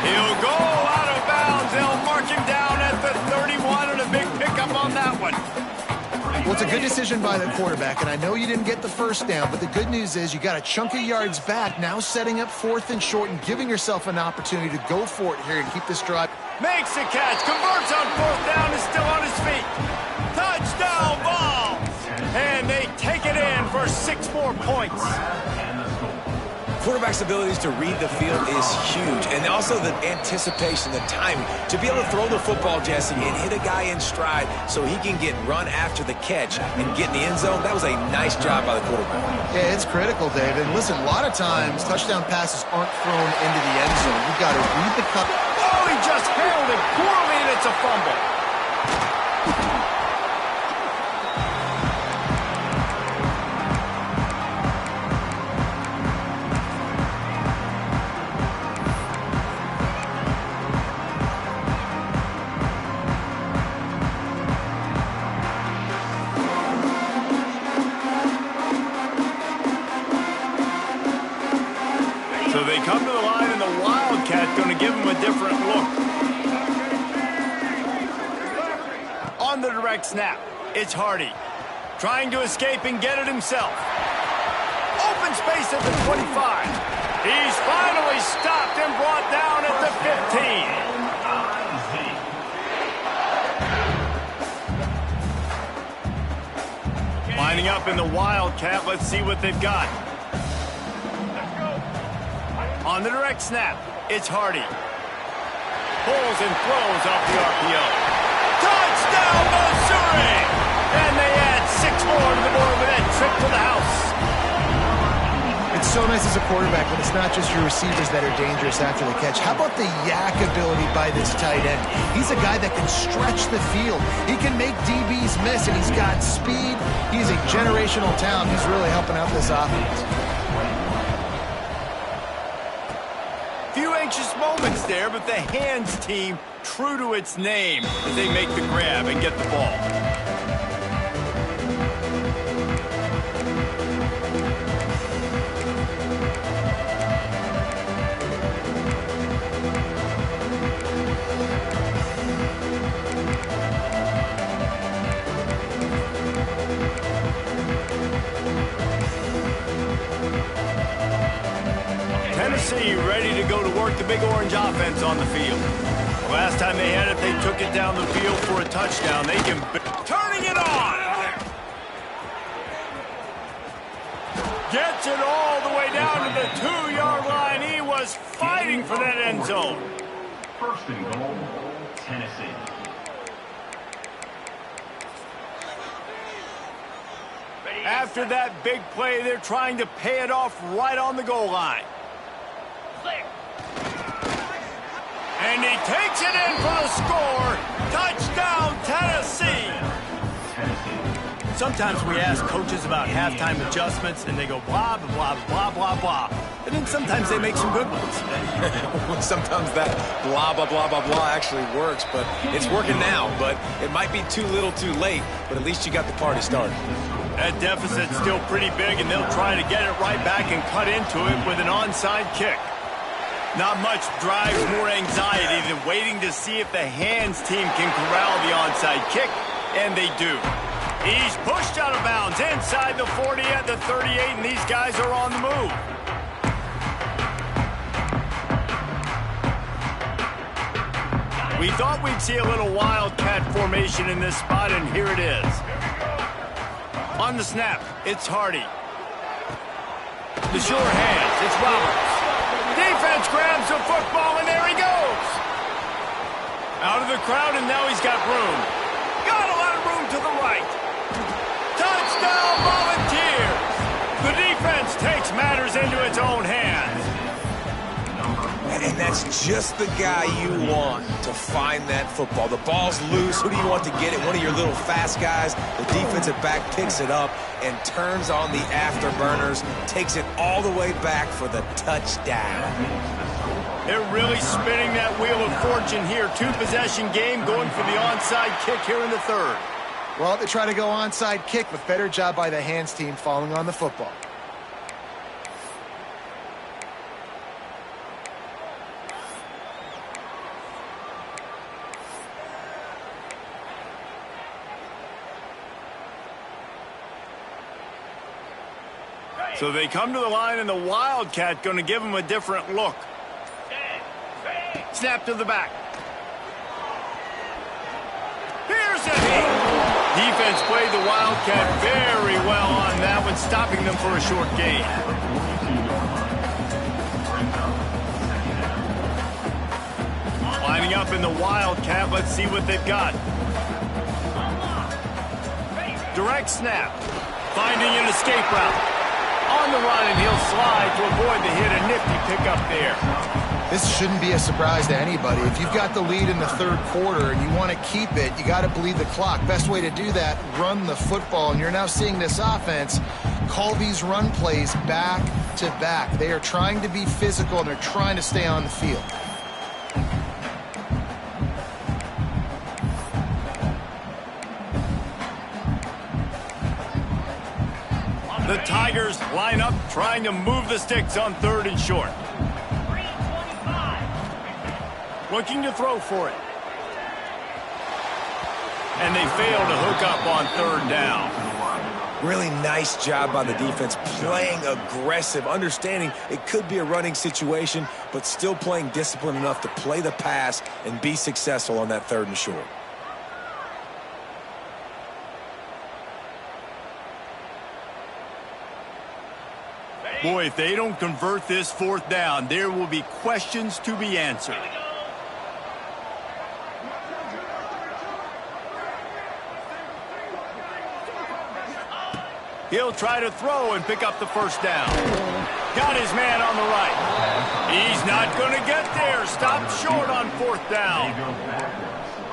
He'll go out of bounds. They'll mark him down at the 31, and a big pickup on that one. Well, it's a good decision by the quarterback, and I know you didn't get the first down, but the good news is you got a chunk of yards back, now setting up 4th and short and giving yourself an opportunity to go for it here and keep this drive. Makes the catch, converts on 4th down, is still on his feet. Touchdown ball! And they take it in for 6 more points. Quarterback's abilities to read the field is huge, and also the anticipation, the timing. To be able to throw the football, Jesse, and hit a guy in stride so he can get run after the catch and get in the end zone, that was a nice job by the quarterback. Yeah, it's critical, David. Listen, a lot of times touchdown passes aren't thrown into the end zone. You've got to read the cut. Oh, he just handled it poorly, and it's a fumble. So they come to the line, and the Wildcat going to give them a different look. On the direct snap, it's Hardy. Trying to escape and get it himself. Open space at the 25. He's finally stopped and brought down at the 15. Lining up in the Wildcat, let's see what they've got. On the direct snap, it's Hardy. Pulls and throws off the RPO. Touchdown, Missouri! And they add 6 more to the board with that trip to the house. It's so nice as a quarterback when it's not just your receivers that are dangerous after the catch. How about the yak ability by this tight end? He's a guy that can stretch the field. He can make DBs miss, and he's got speed. He's a generational talent. He's really helping out this offense. Few anxious moments there, but the hands team true to its name as they make the grab and get the ball. Tennessee ready to go to work the big orange offense on the field. Last time they had it, they took it down the field for a touchdown. They can... Turning it on! Gets it all the way down to the 2-yard line. He was fighting for that end zone. 1st and goal, Tennessee. After that big play, they're trying to pay it off right on the goal line. And he takes it in for the score. Touchdown, Tennessee. Sometimes we ask coaches about halftime adjustments, and they go blah, blah, blah, blah, blah. And then sometimes they make some good ones. Sometimes that blah, blah, blah, blah, blah actually works, but it's working now. But it might be too little too late, but at least you got the party started. That deficit's still pretty big, and they'll try to get it right back and cut into it with an onside kick. Not much drives more anxiety than waiting to see if the hands team can corral the onside kick, and they do. He's pushed out of bounds inside the 40 at the 38, and these guys are on the move. We thought we'd see a little wildcat formation in this spot, and here it is. On the snap, it's Hardy. The sure hands, it's Roberts. Defense grabs the football, and there he goes. Out of the crowd, and now he's got room. Got a lot of room to the right. Touchdown, Volunteers! The defense takes matters into its own hands. And that's just the guy you want to find that football. The ball's loose. Who do you want to get it? One of your little fast guys. The defensive back picks it up and turns on the afterburners, takes it all the way back for the touchdown. They're really spinning that wheel of fortune here. Two-possession game going for the onside kick here in the third. Well, they try to go onside kick, but better job by the hands team falling on the football. So they come to the line, and the Wildcat going to give them a different look. Snap to the back. Here's a hit. Defense played the Wildcat very well on that one, stopping them for a short gain. Lining up in the Wildcat, let's see what they've got. Direct snap. Finding an escape route. On the run, and he'll slide to avoid the hit. A nifty pickup there. This shouldn't be a surprise to anybody. If you've got the lead in the third quarter and you want to keep it, you got to bleed the clock. Best way to do that, run the football. And you're now seeing this offense call these run plays back to back. They are trying to be physical, and they're trying to stay on the field. The Tigers line up, trying to move the sticks on third and short. Looking to throw for it. And they fail to hook up on third down. Really nice job by the defense, playing aggressive, understanding it could be a running situation, but still playing disciplined enough to play the pass and be successful on that third and short. Boy, if they don't convert this fourth down, there will be questions to be answered. He'll try to throw and pick up the first down. Got his man on the right. He's not going to get there. Stopped short on fourth down.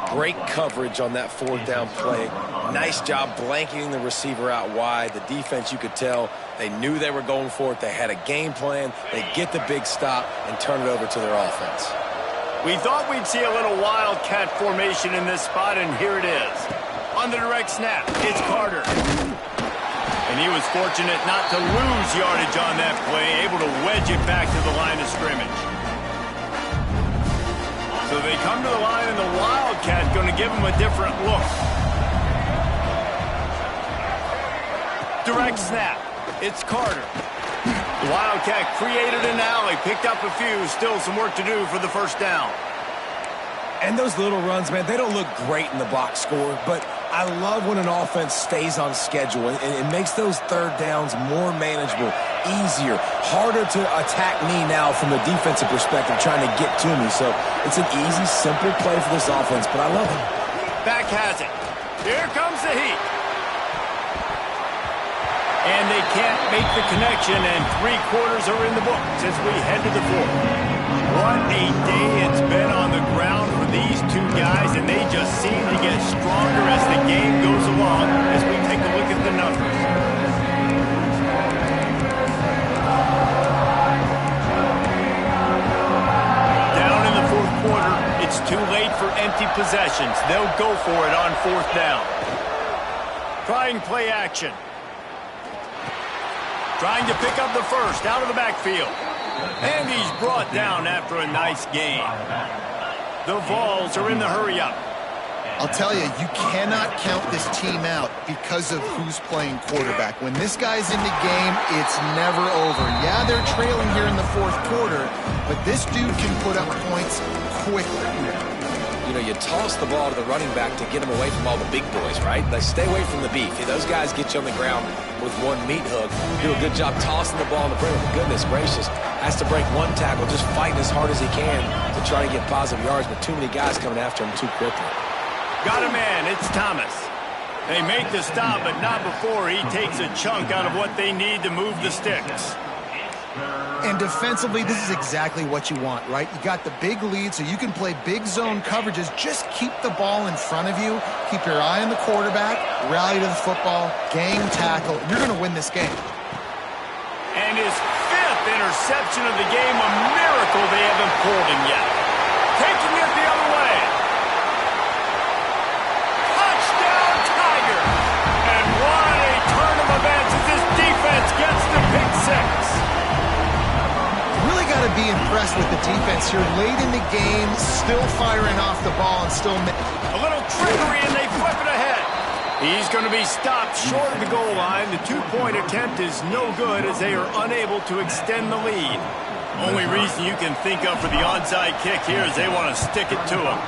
Great coverage on that fourth down play. Nice job blanketing the receiver out wide. The defense, you could tell, they knew they were going for it. They had a game plan. They get the big stop and turn it over to their offense. We thought we'd see a little wildcat formation in this spot, and here it is. On the direct snap, it's Carter. And he was fortunate not to lose yardage on that play, able to wedge it back to the line of scrimmage. So they come to the line, and the Wildcat going to give them a different look. Direct snap. It's Carter. The Wildcat created an alley, picked up a few, still some work to do for the first down. And those little runs, man, they don't look great in the box score, but I love when an offense stays on schedule, and it makes those third downs more manageable, easier, harder to attack me now from the defensive perspective, trying to get to me. So it's an easy, simple play for this offense, but I love it. Back has it. Here comes the heat. And they can't make the connection, and 3 quarters are in the books as we head to the fourth. What a day it's been on the ground for these two guys, and they just seem to get stronger as the game goes along as we take a look at It's too late for empty possessions. They'll go for it on 4th down. Trying play action. Trying to pick up the first out of the backfield. And he's brought down after a nice gain. The Vols are in the hurry-up. I'll tell you, you cannot count this team out because of who's playing quarterback. When this guy's in the game, it's never over. Yeah, they're trailing here in the 4th quarter, but this dude can put up points quickly. You know, you toss the ball to the running back to get him away from all the big boys, right? Like, stay away from the beef. Those guys get you on the ground with one meat hook. Do a good job tossing the ball in the perimeter. Goodness gracious. Has to break one tackle, just fighting as hard as he can to try to get positive yards, but too many guys coming after him too quickly. Got a man. It's Thomas. They make the stop, but not before he takes a chunk out of what they need to move the sticks. And defensively, this is exactly what you want, right? You got the big lead, so you can play big zone coverages. Just keep the ball in front of you. Keep your eye on the quarterback. Rally to the football. Gang tackle. You're going to win this game. And his 5th interception of the game, a miracle they haven't pulled him yet. Taking it the other way. Touchdown, Tiger! And what a turn of events as this defense gets the pick 6. Really got to be impressed with the defense here. Late in the game, still firing off the ball and still... A little trickery and they flip it ahead. He's going to be stopped short of the goal line. The 2-point attempt is no good as they are unable to extend the lead. Only reason you can think of for the onside kick here is they want to stick it to him.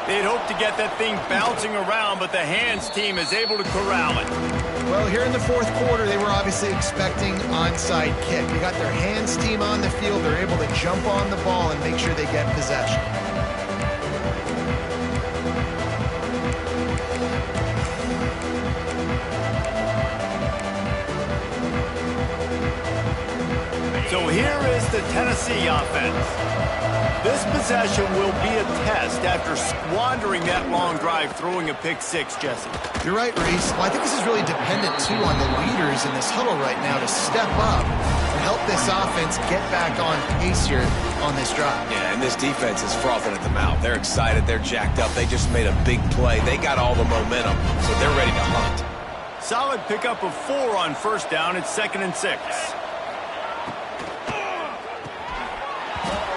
They'd hope to get that thing bouncing around, but the hands team is able to corral it. Well, here in the 4th quarter, they were obviously expecting onside kick. They got their hands team on the field. They're able to jump on the ball and make sure they get possession. So here is the Tennessee offense. This possession will be a test after squandering that long drive throwing a pick 6, Jesse. You're right, Reese. Well, I think this is really dependent, too, on the leaders in this huddle right now to step up and help this offense get back on pace here on this drive. Yeah, and this defense is frothing at the mouth. They're excited. They're jacked up. They just made a big play. They got all the momentum, so they're ready to hunt. Solid pickup of 4 on 1st down. It's 2nd and 6.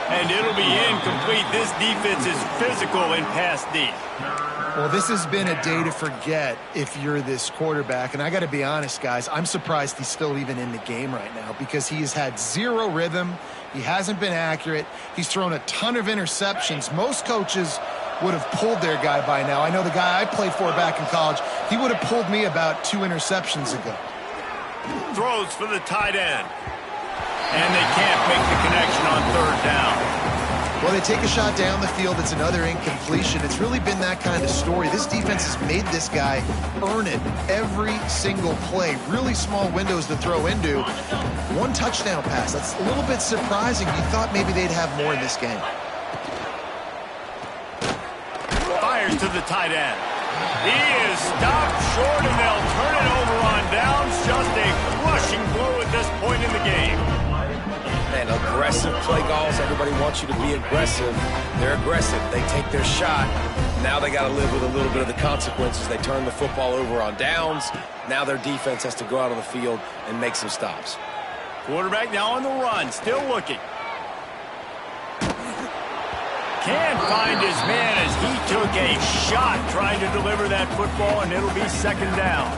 And it'll be incomplete. This defense is physical in pass deep. Well, this has been a day to forget if you're this quarterback. And I got to be honest, guys, I'm surprised he's still even in the game right now because he has had 0 rhythm. He hasn't been accurate. He's thrown a ton of interceptions. Most coaches would have pulled their guy by now. I know the guy I played for back in college, he would have pulled me about 2 interceptions ago. Throws for the tight end. And they can't make the connection on 3rd down. Well, they take a shot down the field. It's another incompletion. It's really been that kind of story. This defense has made this guy earn it every single play. Really small windows to throw into. 1 touchdown pass. That's a little bit surprising. You thought maybe they'd have more in this game. Fires to the tight end. He is stopped short, and they'll turn it over on downs. Just a crushing blow at this point in the game. And aggressive play calls. Everybody wants you to be aggressive. They're aggressive. They take their shot. Now they got to live with a little bit of the consequences. They turn the football over on downs. Now their defense has to go out on the field and make some stops. Quarterback now on the run, still looking. Can't find his man as he took a shot trying to deliver that football, and it'll be 2nd down.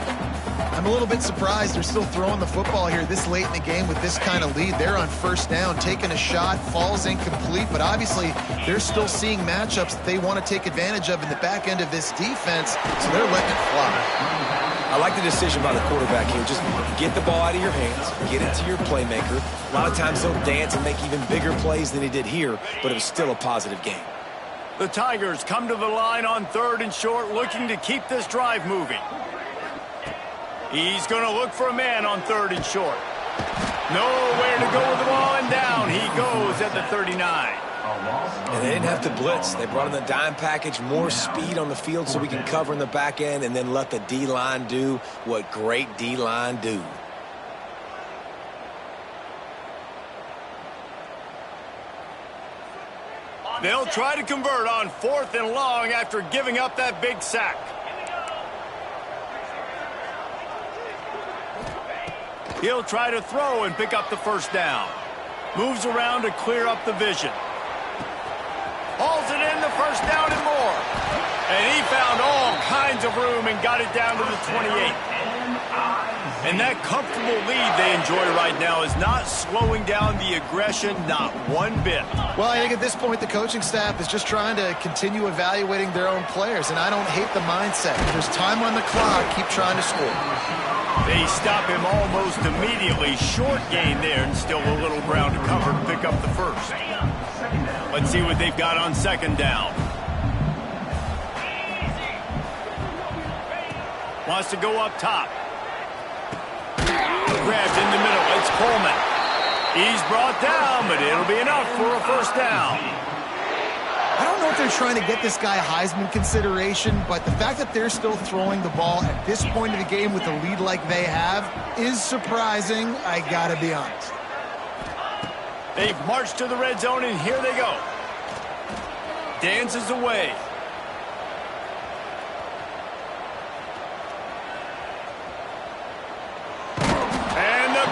I'm a little bit surprised they're still throwing the football here this late in the game with this kind of lead. They're on 1st down, taking a shot, falls incomplete, but obviously they're still seeing matchups that they want to take advantage of in the back end of this defense, so they're letting it fly. I like the decision by the quarterback here. Just get the ball out of your hands, get it to your playmaker. A lot of times he'll dance and make even bigger plays than he did here, but it was still a positive game. The Tigers come to the line on 3rd and short, looking to keep this drive moving. He's going to look for a man on 3rd and short. Nowhere to go with the ball, and down he goes at the 39. And they didn't have to blitz. They brought in the dime package, more speed on the field so we can cover in the back end and then let the D-line do what great D-line do. They'll try to convert on 4th and long after giving up that big sack. He'll try to throw and pick up the first down. Moves around to clear up the vision. Hauls it in, the first down and more. And he found all kinds of room and got it down to the 28. And that comfortable lead they enjoy right now is not slowing down the aggression, not one bit. Well, I think at this point the coaching staff is just trying to continue evaluating their own players, and I don't hate the mindset. If there's time on the clock, keep trying to score. They stop him almost immediately. Short gain there, and still a little ground to cover to pick up the first. Let's see what they've got on 2nd down. Wants to go up top. Grabbed in the middle. It's Coleman. He's brought down, but it'll be enough for a first down. I don't know if they're trying to get this guy Heisman consideration, but the fact that they're still throwing the ball at this point of the game with a lead like they have is surprising, I gotta be honest. They've marched to the red zone, and here they go. Dances away.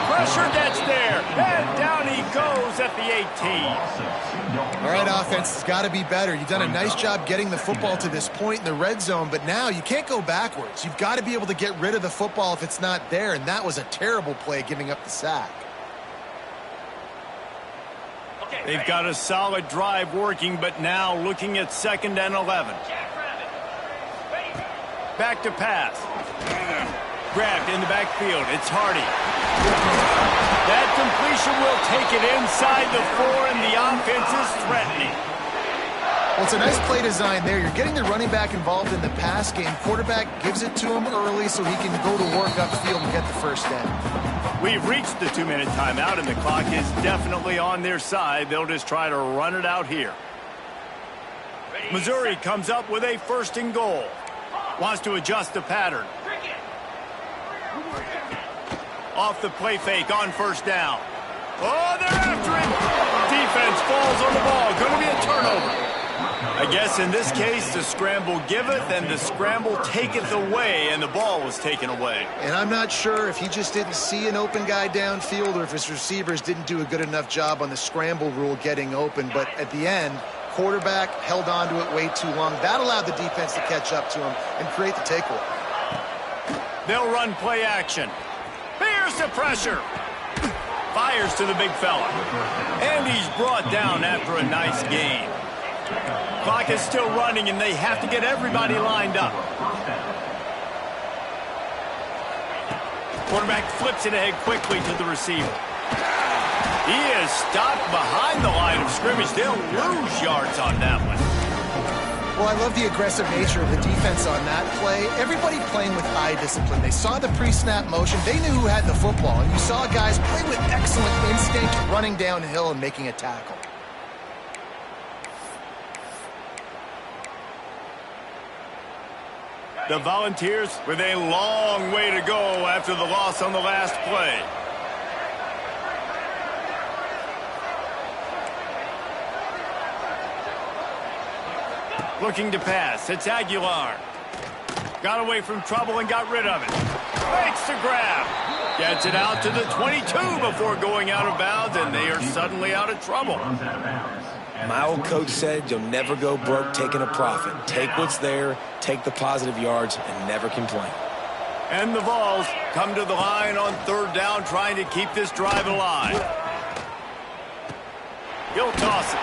Pressure gets there, and down he goes at the 18. All right, offense has got to be better. You've done a nice job getting the football to this point in the red zone, but now you can't go backwards. You've got to be able to get rid of the football if it's not there, and that was a terrible play giving up the sack. They've got a solid drive working, but now looking at 2nd and 11. Back to pass. Grabbed in the backfield. It's Hardy. That completion will take it inside the 4, and the offense is threatening. Well, it's a nice play design there. You're getting the running back involved in the pass game. Quarterback gives it to him early so he can go to work upfield and get the first down. We've reached the 2-minute timeout, and the clock is definitely on their side. They'll just try to run it out here. Missouri comes up with a 1st and goal. Wants to adjust the pattern. Off the play fake on 1st down. Oh, they're after him. Defense falls on the ball. Going to be a turnover. I guess in this case, the scramble giveth and the scramble taketh away, and the ball was taken away. And I'm not sure if he just didn't see an open guy downfield or if his receivers didn't do a good enough job on the scramble rule getting open. But at the end, quarterback held on to it way too long. That allowed the defense to catch up to him and create the takeaway. They'll run play action. Here's the pressure. Fires to the big fella. And he's brought down after a nice gain. Clock is still running, and they have to get everybody lined up. Quarterback flips it ahead quickly to the receiver. He is stopped behind the line of scrimmage. They'll lose yards on that one. Well, I love the aggressive nature of the defense on that play. Everybody playing with eye discipline. They saw the pre-snap motion. They knew who had the football. And you saw guys play with excellent instinct, running downhill and making a tackle. The Volunteers with a long way to go after the loss on the last play. Looking to pass. It's Aguilar. Got away from trouble and got rid of it. Makes the grab. Gets it out to the 22 before going out of bounds, and they are suddenly out of trouble. My old coach said you'll never go broke taking a profit. Take what's there, take the positive yards, and never complain. And the Vols come to the line on 3rd down, trying to keep this drive alive. He'll toss it.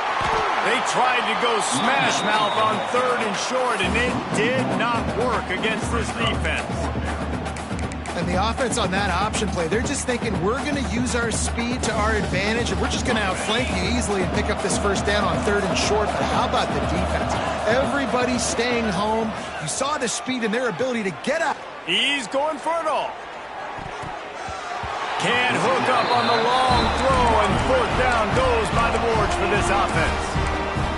They tried to go smash mouth on 3rd and short, and it did not work against this defense. And the offense on that option play, they're just thinking, we're going to use our speed to our advantage, and we're just going to outflank you easily and pick up this first down on 3rd and short. But how about the defense? Everybody staying home. You saw the speed and their ability to get up. He's going for it all. Can't hook up on the long throw, and 4th down goes by the boards for this offense.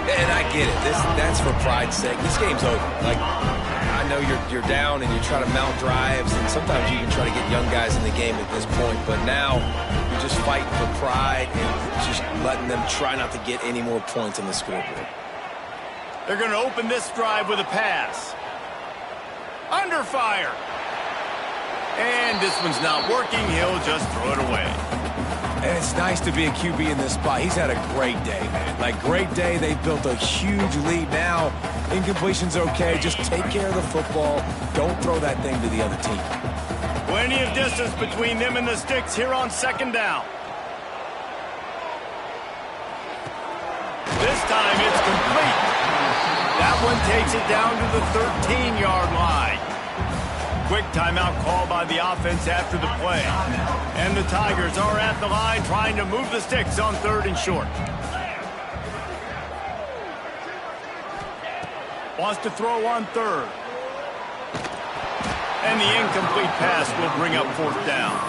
And I get it. That's for pride's sake. This game's over. I know you're down and you try to mount drives, and sometimes you can try to get young guys in the game at this point, but now you're just fighting for pride and just letting them try not to get any more points on the scoreboard. They're going to open this drive with a pass. Under fire. And this one's not working. He'll just throw it away. And it's nice to be a QB in this spot. He's had a great day, man. Like, great day. They've built a huge lead now. Incompletion's okay. Just take care of the football. Don't throw that thing to the other team. Plenty of distance between them and the sticks here on second down. This time it's complete. That one takes it down to the 13-yard line. Quick timeout call by the offense after the play. And the Tigers are at the line trying to move the sticks on 3rd and short. Wants to throw on 3rd. And the incomplete pass will bring up 4th down.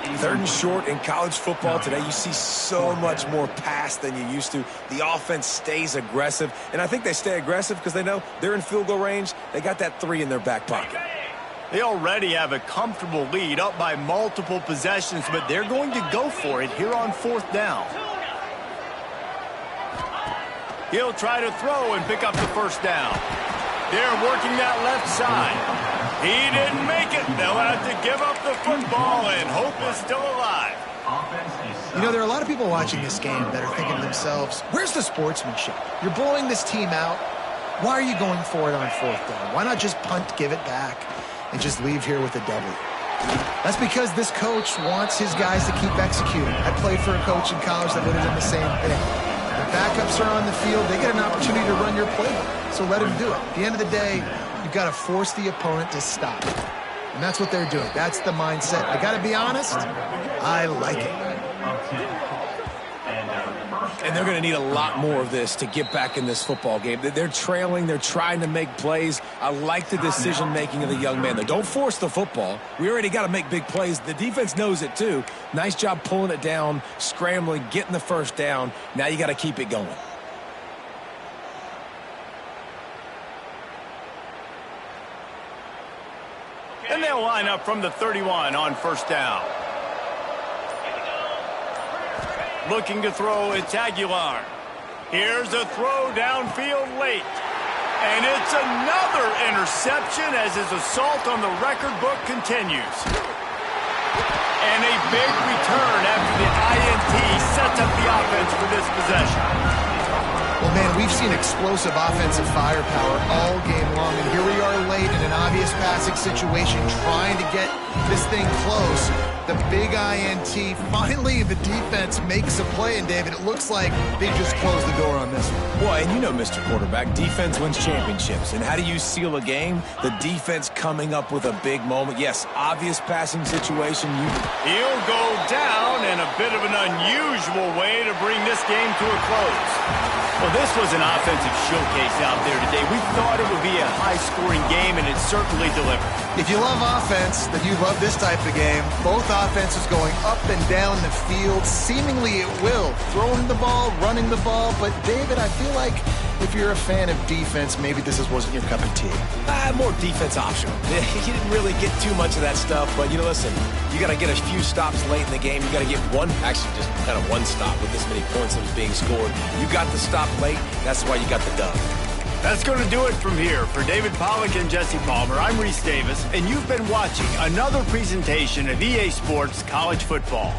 3rd and short in college football today, you see so much more pass than you used to. The offense stays aggressive, and I think they stay aggressive because they know they're in field goal range. They got that 3 in their back pocket. They already have a comfortable lead up by multiple possessions, but they're going to go for it here on 4th down. He'll try to throw and pick up the 1st down. They're working that left side. He didn't make it. They'll have to give up the football, and hope is still alive. You know, there are a lot of people watching this game that are thinking to themselves, where's the sportsmanship? You're blowing this team out. Why are you going for it on 4th down? Why not just punt, give it back, and just leave here with a W? That's because this coach wants his guys to keep executing. I played for a coach in college that would have done the same thing. The backups are on the field. They get an opportunity to run your playbook, so let them do it. At the end of the day, you've got to force the opponent to stop. And that's what they're doing. That's the mindset. I got to be honest, I like it. And they're going to need a lot more of this to get back in this football game. They're trailing. They're trying to make plays. I like the decision-making of the young man. Don't force the football. We already got to make big plays. The defense knows it, too. Nice job pulling it down, scrambling, getting the 1st down. Now you got to keep it going. And they'll line up from the 31 on 1st down. Looking to throw, it's Aguilar. Here's a throw downfield late. And it's another interception as his assault on the record book continues. And a big return after the INT sets up the offense for this possession. Well, man, we've seen explosive offensive firepower all game long, and here we are late in an obvious passing situation trying to get this thing close. The big INT, finally the defense makes a play, and David, it looks like they just closed the door on this one. Well, and you know, Mr. Quarterback, defense wins championships. And how do you seal a game? The defense coming up with a big moment. Yes, obvious passing situation. He'll go down in a bit of an unusual way to bring this game to a close. Well, this was an offensive showcase out there today. We thought it would be a high-scoring game, and it certainly delivered. If you love offense, then you love this type of game. Both offenses going up and down the field. Seemingly it will. Throwing the ball, running the ball. But, David, I feel like if you're a fan of defense, maybe this wasn't your cup of tea. More defense optional. He didn't really get too much of that stuff. But, you know, listen, you got to get a few stops late in the game. You got to get actually just kind of one stop with this many points that was being scored. You got the stop late. That's why you got the dub. That's going to do it from here. For David Pollack and Jesse Palmer, I'm Reese Davis, and you've been watching another presentation of EA Sports College Football.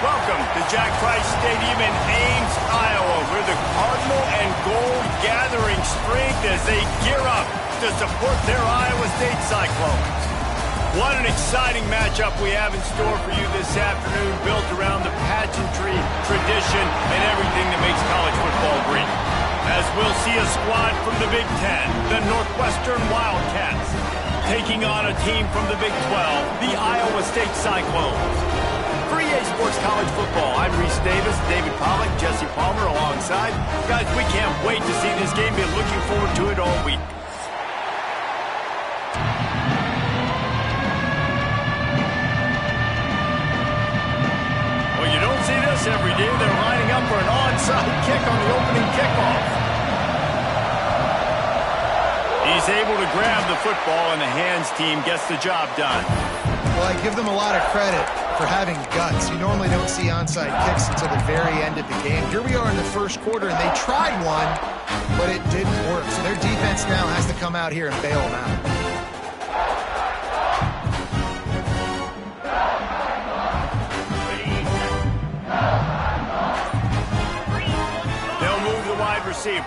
Welcome to Jack Trice Stadium in Ames, Iowa, where the Cardinal and Gold gathering strength as they gear up to support their Iowa State Cyclones. What an exciting matchup we have in store for you this afternoon, built around the pageantry, tradition, and everything that makes college football great. As we'll see a squad from the Big Ten, the Northwestern Wildcats, taking on a team from the Big 12, the Iowa State Cyclones. For EA Sports College Football, I'm Reese Davis, David Pollack, Jesse Palmer alongside. Guys, we can't wait to see this game. Been looking forward to it all week. Well, you don't see this every day. They're lining up for an onside kick on the opening kickoff. He's able to grab the football, and the hands team gets the job done. Well, I give them a lot of credit for having guts. You normally don't see onside kicks until the very end of the game. Here we are in the first quarter, and they tried one, but it didn't work. So their defense now has to come out here and bail them out. They'll move the wide receiver.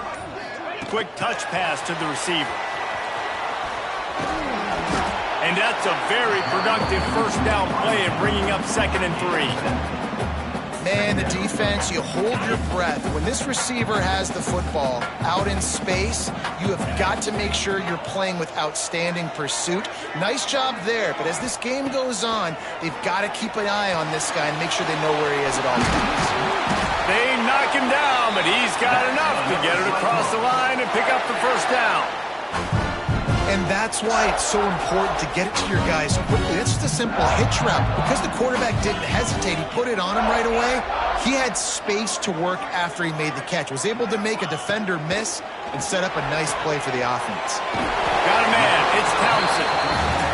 Quick touch pass to the receiver. And that's a very productive first down play in bringing up 2nd and 3. Man, the defense, you hold your breath. When this receiver has the football out in space, you have got to make sure you're playing with outstanding pursuit. Nice job there, but as this game goes on, they've got to keep an eye on this guy and make sure they know where he is at all times. They knock him down, but he's got enough to get it across the line and pick up the first down. And that's why it's so important to get it to your guys quickly. That's just a simple hitch route. Because the quarterback didn't hesitate, he put it on him right away. He had space to work after he made the catch. Was able to make a defender miss and set up a nice play for the offense. Got a man. It's Townsend.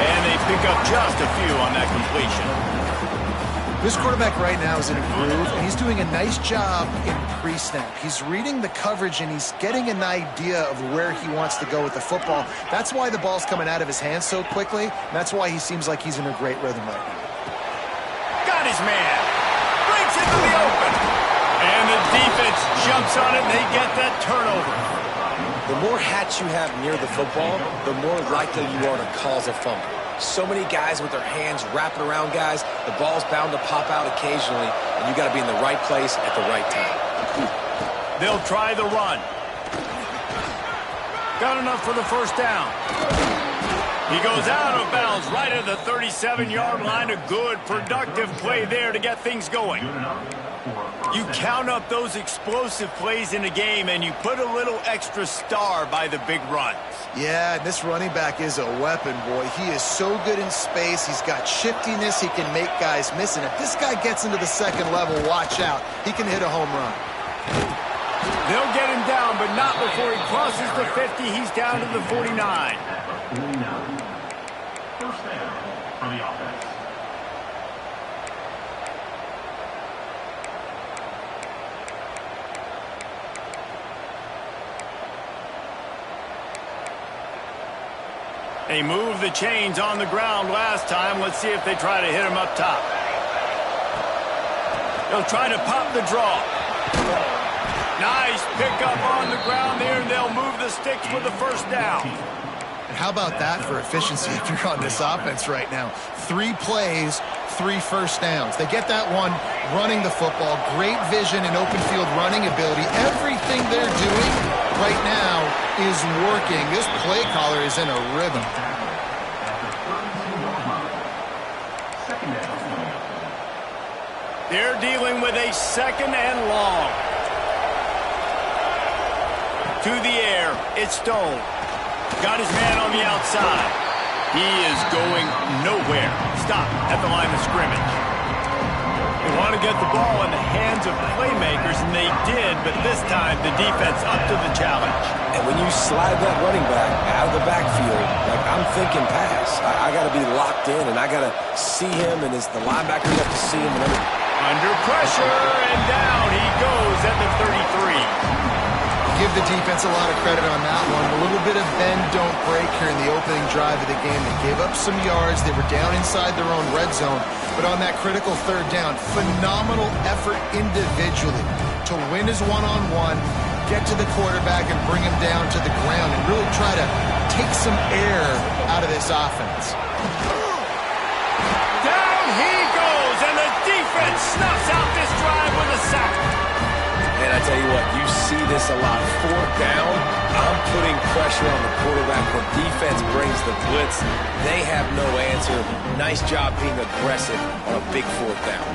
And they pick up just a few on that completion. This quarterback right now is in a groove, and he's doing a nice job in pre-snap. He's reading the coverage, and he's getting an idea of where he wants to go with the football. That's why the ball's coming out of his hands so quickly, and that's why he seems like he's in a great rhythm right now. Got his man. Breaks into the open. And the defense jumps on it, and they get that turnover. The more hats you have near the football, the more likely you are to cause a fumble. So many guys with their hands wrapping around guys, the ball's bound to pop out occasionally, and you got to be in the right place at the right time. They'll try the run. Got enough for the first down. He goes out of bounds right at the 37-yard line. A good, productive play there to get things going. You count up those explosive plays in a game, and you put a little extra star by the big runs. Yeah, this running back is a weapon, boy. He is so good in space. He's got shiftiness. He can make guys miss. And if this guy gets into the second level, watch out. He can hit a home run. They'll get him down, but not before he crosses the 50. He's down to the 49. First down for the offense. They moved the chains on the ground last time. Let's see if they try to hit him up top. They'll try to pop the draw. Nice pickup on the ground there, and they'll move the sticks for the first down. And how about that for efficiency if you're on this offense right now? 3 plays, 3 first downs. They get that one running the football. Great vision and open field running ability. Everything they're doing right now is working. This play caller is in a rhythm. They're dealing with a 2nd and long. To the air, it's Stone. Got his man on the outside. He is going nowhere. Stop at the line of scrimmage. They want to get the ball in the hands of playmakers, and they did, but this time the defense up to the challenge. And when you slide that running back out of the backfield, like I'm thinking pass, I got to be locked in, and I got to see him, and as the linebacker, you have to see him. And under pressure, and down he goes at the 33. give the defense a lot of credit on that one. A little bit of bend, don't break here in the opening drive of the game. They gave up some yards. They were down inside their own red zone. But on that critical third down, phenomenal effort individually to win his one-on-one, get to the quarterback and bring him down to the ground and really try to take some air out of this offense. Down he goes, and the defense snuffs out this drive with a sack. And I tell you what, you see this a lot. Fourth down, I'm putting pressure on the quarterback. When defense brings the blitz, they have no answer. Nice job being aggressive on a big fourth down.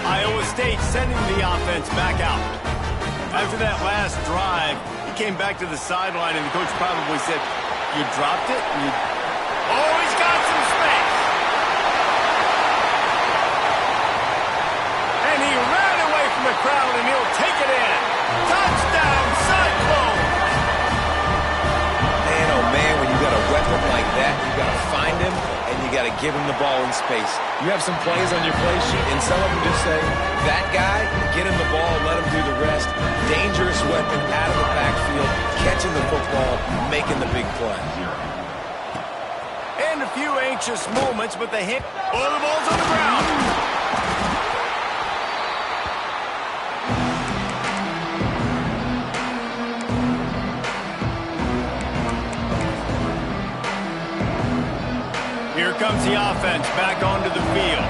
Iowa State sending the offense back out. After that last drive, he came back to the sideline, and the coach probably said, "You dropped it?" Oh, he's got some space. And he ran away from the crowd, and he'll take it in. Touchdown, Cyclones! Man, oh man, when you got a weapon like that, you got to find him, and you got to give him the ball in space. You have some plays on your play sheet, and some of them just say, that guy, get him the ball, let him do the rest. Dangerous weapon out of the backfield, catching the football, making the big play. And a few anxious moments, but the hit. Oh, the ball's on the ground. Here comes the offense back onto the field.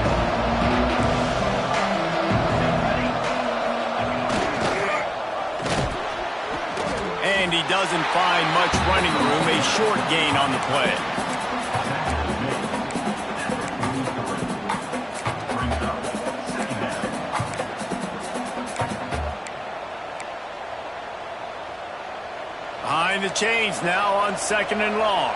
And he doesn't find much running room, a short gain on the play. Behind the chains now on 2nd and long.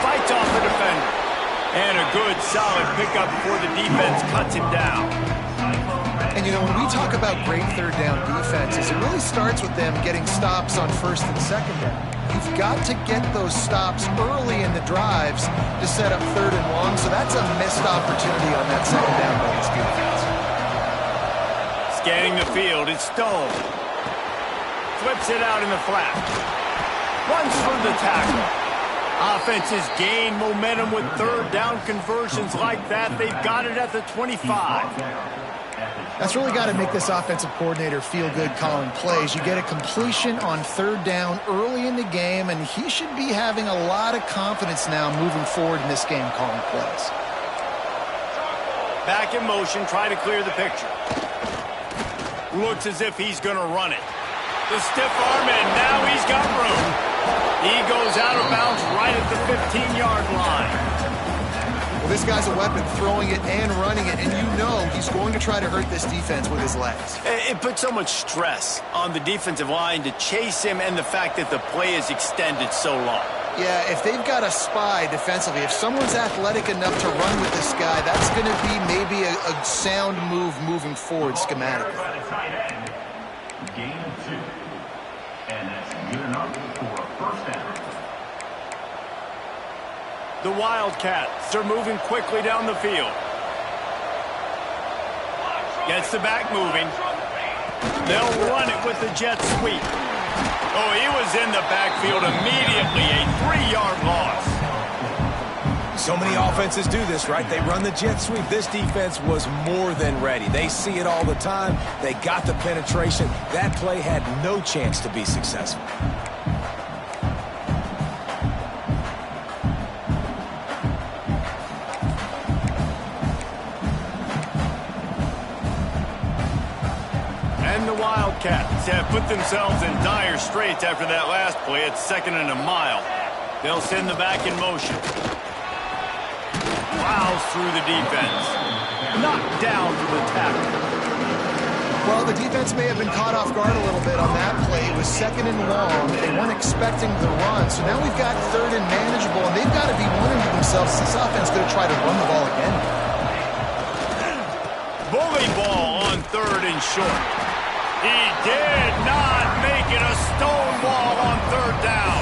Fights off the defender. And a good, solid pickup before the defense cuts him down. And, you know, when we talk about great third down defenses, it really starts with them getting stops on 1st and 2nd down. You've got to get those stops early in the drives to set up 3rd and long, so that's a missed opportunity on that 2nd down by this defense. Scanning the field, it's Stone. Flips it out in the flat. Runs through the tackle. Offenses gain momentum with 3rd down conversions like that. They've got it at the 25. That's really got to make this offensive coordinator feel good calling plays. You get a completion on 3rd down early in the game, and he should be having a lot of confidence now moving forward in this game calling plays. Back in motion, try to clear the picture. Looks as if he's going to run it. The stiff arm, and now he's got room. He goes out of bounds right at the 15-yard line. Well, this guy's a weapon, throwing it and running it, and you know he's going to try to hurt this defense with his legs. It puts so much stress on the defensive line to chase him, and the fact that the play is extended so long. Yeah, if they've got a spy defensively, if someone's athletic enough to run with this guy, that's going to be maybe a sound move moving forward schematically. Gain of 2. And that's good enough for a first down. The Wildcats are moving quickly down the field. Gets the back moving. They'll run it with the jet sweep. Oh, he was in the backfield immediately. A 3-yard loss. So many offenses do this, right? They run the jet sweep. This defense was more than ready. They see it all the time. They got the penetration. That play had no chance to be successful. And the Wildcats have put themselves in dire straits after that last play. It's 2nd and a mile. They'll send the back in motion. Plows through the defense. Knocked down to the tackle. Well, the defense may have been caught off guard a little bit on that play. It was 2nd and long. They weren't expecting the run. So now we've got 3rd and manageable, and they've got to be wondering to themselves, is this offense going to try to run the ball again? Bully ball on 3rd and short. He did not make it. A stone ball on 3rd down.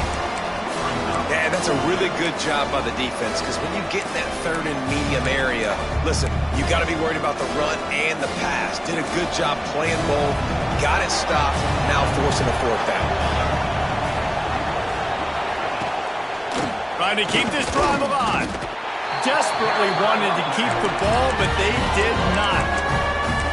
Yeah, that's a really good job by the defense, because when you get in that third and medium area, listen, you got to be worried about the run and the pass. Did a good job playing both, got it stopped, now forcing a fourth down. Trying to keep this drive alive. Desperately wanted to keep the ball, but they did not.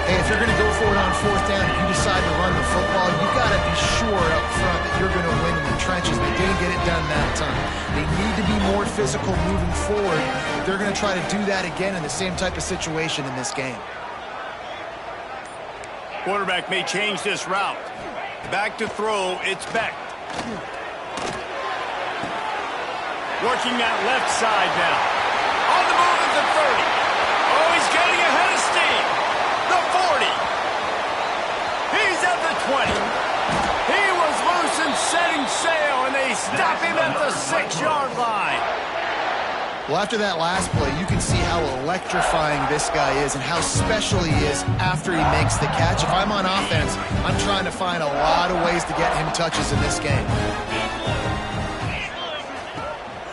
Hey, if you're going to go for it on fourth down, if you decide to run the football, you got to be sure up front that you're going to win in the trenches. They didn't get it done that time. They need to be more physical moving forward. They're going to try to do that again in the same type of situation in this game. Quarterback may change this route. Back to throw, it's Beck. Working that left side now. On the move at the 30. Oh, he's getting ahead of steam. The 40. He's at the 20. He was loose and setting sail, and they stop him at the 6-yard line. Well, after that last play, you can see how electrifying this guy is and how special he is after he makes the catch. If I'm on offense, I'm trying to find a lot of ways to get him touches in this game.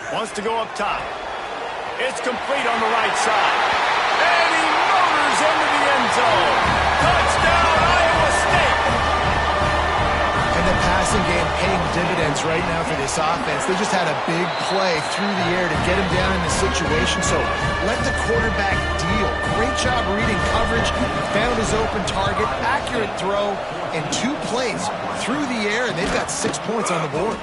Wants to go up top. It's complete on the right side. And he motors into the end zone. Touchdown, Iowa State. And the passing game paying dividends right now for this offense. They just had a big play through the air to get him down in the situation. So let the quarterback deal. Great job reading coverage. Found his open target. Accurate throw. And 2 plays through the air. And they've got 6 points on the board.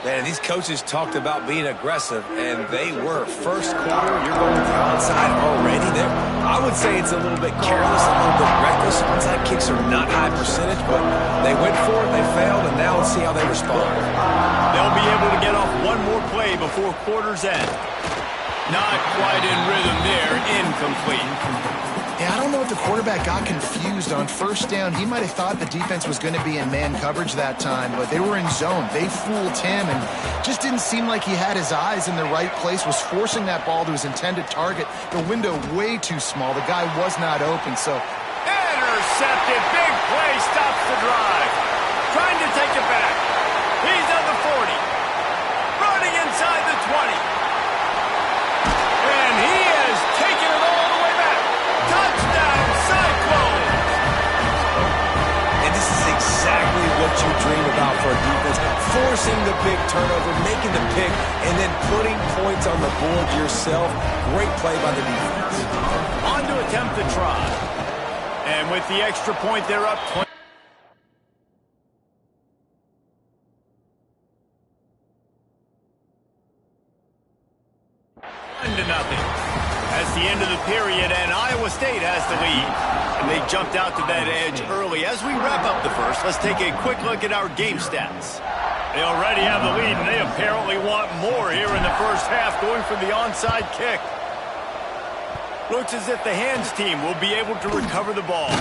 Man, these coaches talked about being aggressive, and they were. First quarter, you're going to the onside already there. I would say it's a little bit careless, a little bit reckless. Onside kicks are not high percentage, but they went for it, they failed, and now let's see how they respond. They'll be able to get off one more play before quarter's end. Not quite in rhythm there. Incomplete. Yeah, I don't know if the quarterback got confused on first down. He might have thought the defense was going to be in man coverage that time, but they were in zone. They fooled him and just didn't seem like he had his eyes in the right place, was forcing that ball to his intended target. The window way too small. The guy was not open, so... Intercepted. Big play stops the drive. Trying to take it back. He's at the 40. Running inside the 20. And he has taken it all the way back. Touchdown, Cyclones! And this is exactly what you dream about for a defense. Forcing the big turnover, making the pick, and then putting points on the board yourself. Great play by the defense. On to attempt the try. And with the extra point, they're up 20. To nothing. That's the end of the period, and Iowa State has the lead. And they jumped out to that edge early. As we wrap up the first, let's take a quick look at our game stats. They already have the lead, and they apparently want more here in the first half, going for the onside kick. Looks as if the hands team will be able to recover the ball.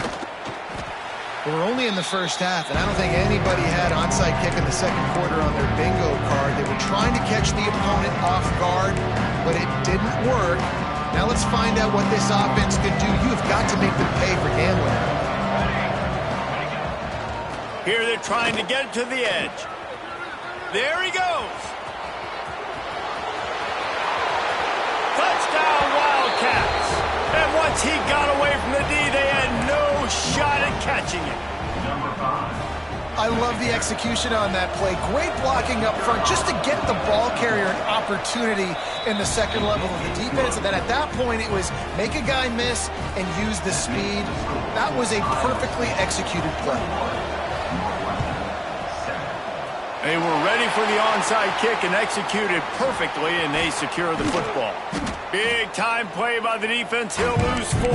We're only in the first half, and I don't think anybody had onside kick in the second quarter on their bingo card. They were trying to catch the opponent off guard, but it didn't work. Now let's find out what this offense could do. You have got to make them pay for gambling. Here they're trying to get to the edge. There he goes. Touchdown, Wildcats. And once he got away from the D, they had no shot at catching it. Number 5. I love the execution on that play. Great blocking up front just to get the ball carrier an opportunity in the second level of the defense. And then at that point, it was make a guy miss and use the speed. That was a perfectly executed play. They were ready for the onside kick and executed perfectly, and they secure the football. Big time play by the defense. He'll lose 4.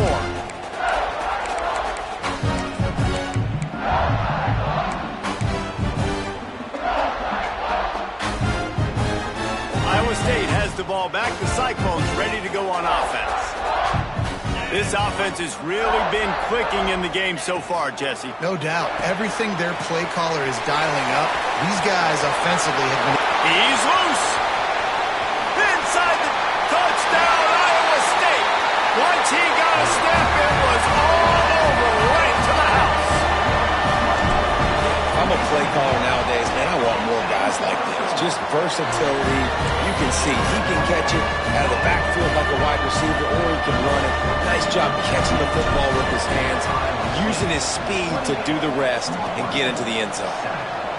Iowa State has the ball back. The Cyclones ready to go on offense. This offense has really been clicking in the game so far, Jesse. No doubt. Everything their play caller is dialing up, these guys offensively have been... He's loose. Inside the touchdown, Iowa State. Once he got a snap, it was all over, right to the house. I'm a play caller nowadays, man. I want more guys guys like this. Just versatility. You can see he can catch it out of the backfield like a wide receiver, or he can run it. Nice job catching the football with his hands, using his speed to do the rest and get into the end zone.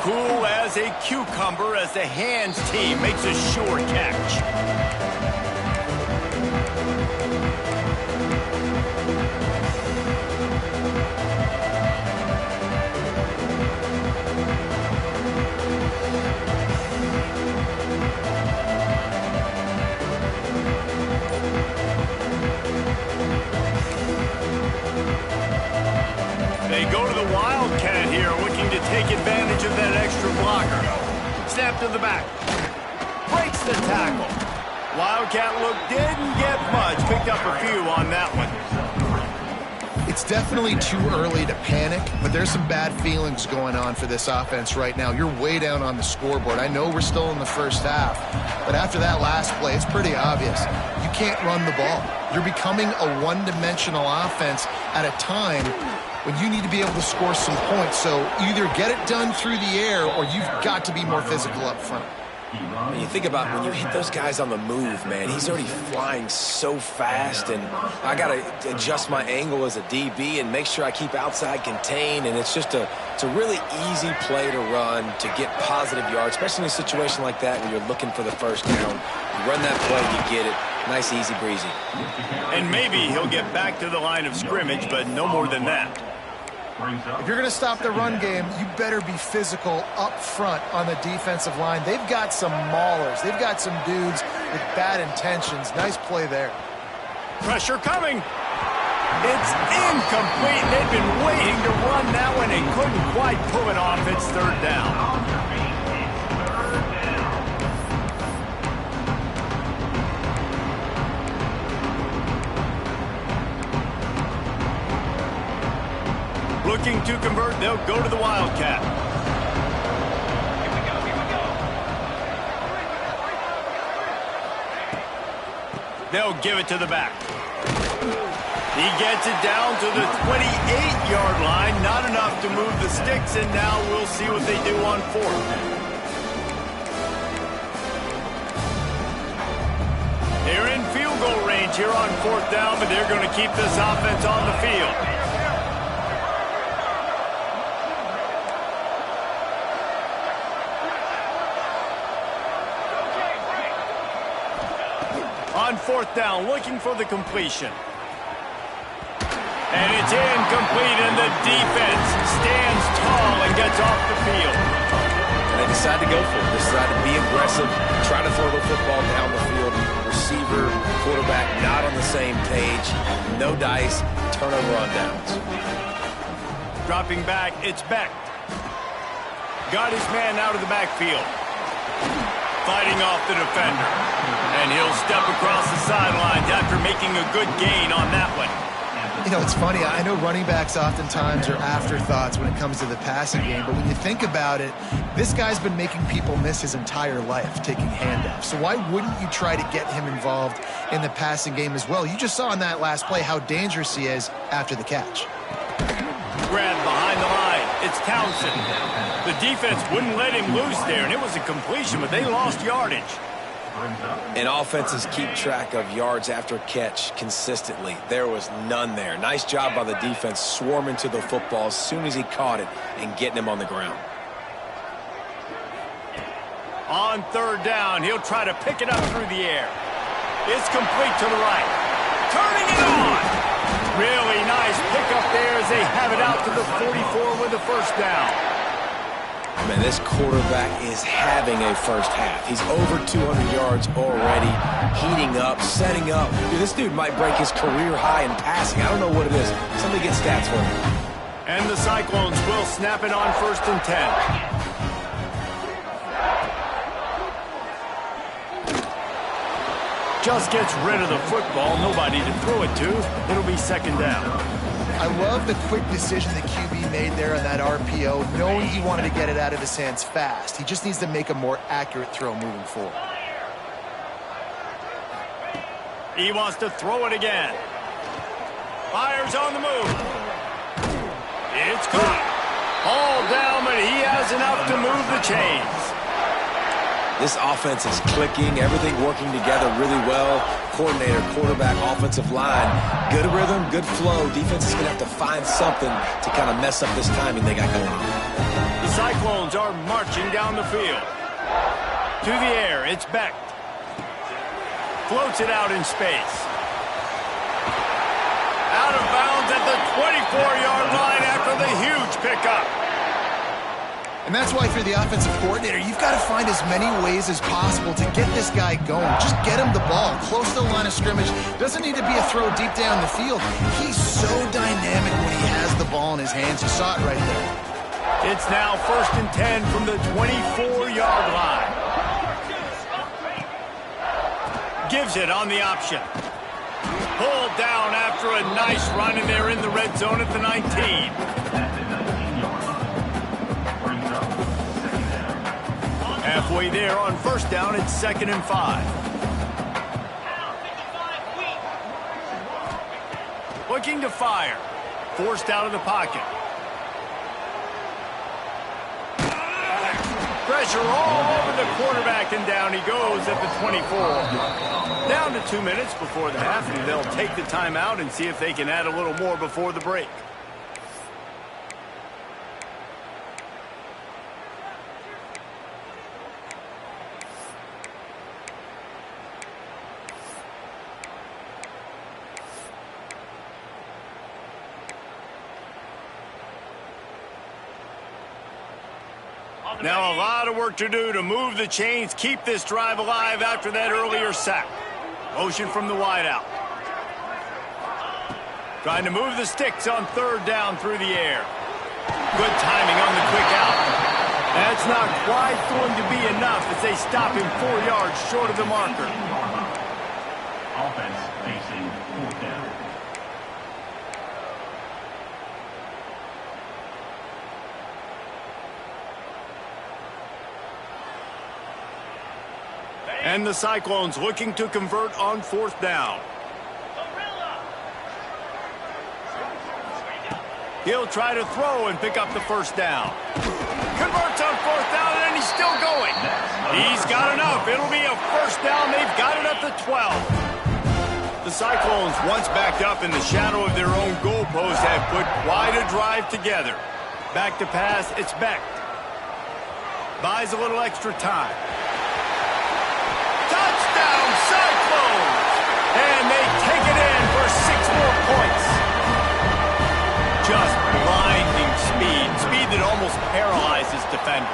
Cool as a cucumber as the hands team makes a sure catch. They go to the Wildcat here, looking to take advantage of that extra blocker. Snap to the back. Breaks the tackle. Wildcat look didn't get much. Picked up a few on that one. It's definitely too early to panic, but there's some bad feelings going on for this offense right now. You're way down on the scoreboard. I know we're still in the first half, but after that last play, it's pretty obvious. You can't run the ball. You're becoming a one-dimensional offense at a time when you need to be able to score some points. So either get it done through the air or you've got to be more physical up front. And you think about when you hit those guys on the move, man, he's already flying so fast, and I got to adjust my angle as a DB and make sure I keep outside contained, and it's a really easy play to run to get positive yards, especially in a situation like that where you're looking for the first down. You run that play, you get it. Nice, easy breezy. And maybe he'll get back to the line of scrimmage, but no more than that. If you're going to stop the run game, you better be physical up front on the defensive line. They've got some maulers. They've got some dudes with bad intentions. Nice play there. Pressure coming. It's incomplete. They've been waiting to run that one and couldn't quite pull it off. It's third down. Looking to convert, they'll go to the Wildcat. They'll give it to the back. He gets it down to the 28-yard line. Not enough to move the sticks, and now we'll see what they do on fourth. They're in field goal range here on fourth down, but they're going to keep this offense on the field. On fourth down, looking for the completion. And it's incomplete, and the defense stands tall and gets off the field. And they decide to go for it. They decide to be aggressive, try to throw the football down the field. Receiver, quarterback, not on the same page. No dice, turnover on downs. Dropping back, it's Beck. Got his man out of the backfield. Fighting off the defender. And he'll step across the sidelines after making a good gain on that one. You know, it's funny. I know running backs oftentimes are afterthoughts when it comes to the passing game, but when you think about it, this guy's been making people miss his entire life taking handoffs. So why wouldn't you try to get him involved in the passing game as well? You just saw in that last play how dangerous he is after the catch. Grab behind the line. It's Townsend. The defense wouldn't let him loose there, and it was a completion, but they lost yardage. And offenses keep track of yards after catch consistently. There was none there. Nice job by the defense swarming to the football as soon as he caught it and getting him on the ground. On third down, he'll try to pick it up through the air. It's complete to the right. Turning it on. Really nice pickup there as they have it out to the 44 with the first down. Man, this quarterback is having a first half. He's over 200 yards already, heating up, setting up. Dude, this dude might break his career high in passing. I don't know what it is. Somebody get stats for him. And the Cyclones will snap it on 1st and 10. Just gets rid of the football. Nobody to throw it to. It'll be second down. I love the quick decision the QB made there on that RPO, knowing he wanted to get it out of his hands fast. He just needs to make a more accurate throw moving forward. He wants to throw it again. Fires on the move. It's caught. All down, but he has enough to move the chains. This offense is clicking, everything working together really well. Coordinator, quarterback, offensive line, good rhythm, good flow. Defense is going to have to find something to kind of mess up this timing they got going on. The Cyclones are marching down the field. To the air, it's Beck. Floats it out in space. Out of bounds at the 24-yard line after the huge pickup. And that's why if you're the offensive coordinator, you've got to find as many ways as possible to get this guy going. Just get him the ball close to the line of scrimmage. Doesn't need to be a throw deep down the field. He's so dynamic when he has the ball in his hands. You saw it right there. It's now 1st and 10 from the 24-yard line. Gives it on the option. Pulled down after a nice run, and they're in the red zone at the 19. Halfway there on 1st down, it's 2nd and 5. Looking to fire. Forced out of the pocket. Pressure all over the quarterback, and down he goes at the 24. Down to 2 minutes before the half, and they'll take the timeout and see if they can add a little more before the break. Now a lot of work to do to move the chains, keep this drive alive after that earlier sack. Motion from the wideout. Trying to move the sticks on 3rd down through the air. Good timing on the quick out. That's not quite going to be enough as they stop him 4 yards short of the marker. Offense facing 4th down. And the Cyclones looking to convert on 4th down. He'll try to throw and pick up the 1st down. Converts on 4th down, and he's still going. He's got enough. It'll be a 1st down. They've got it at the 12. The Cyclones, once backed up in the shadow of their own goalpost, have put quite a drive together. Back to pass, it's Beck. Buys a little extra time. Touchdown, Cyclones! And they take it in for 6 more points. Just blinding speed. Speed that almost paralyzes defenders.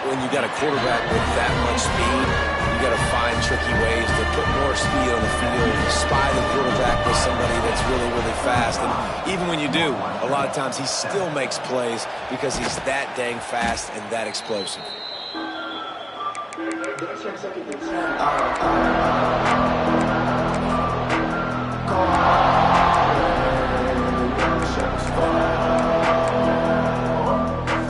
When you got a quarterback with that much speed, you got to find tricky ways to put more speed on the field, spy the quarterback with somebody that's really, really fast. And even when you do, a lot of times he still makes plays because he's that dang fast and that explosive.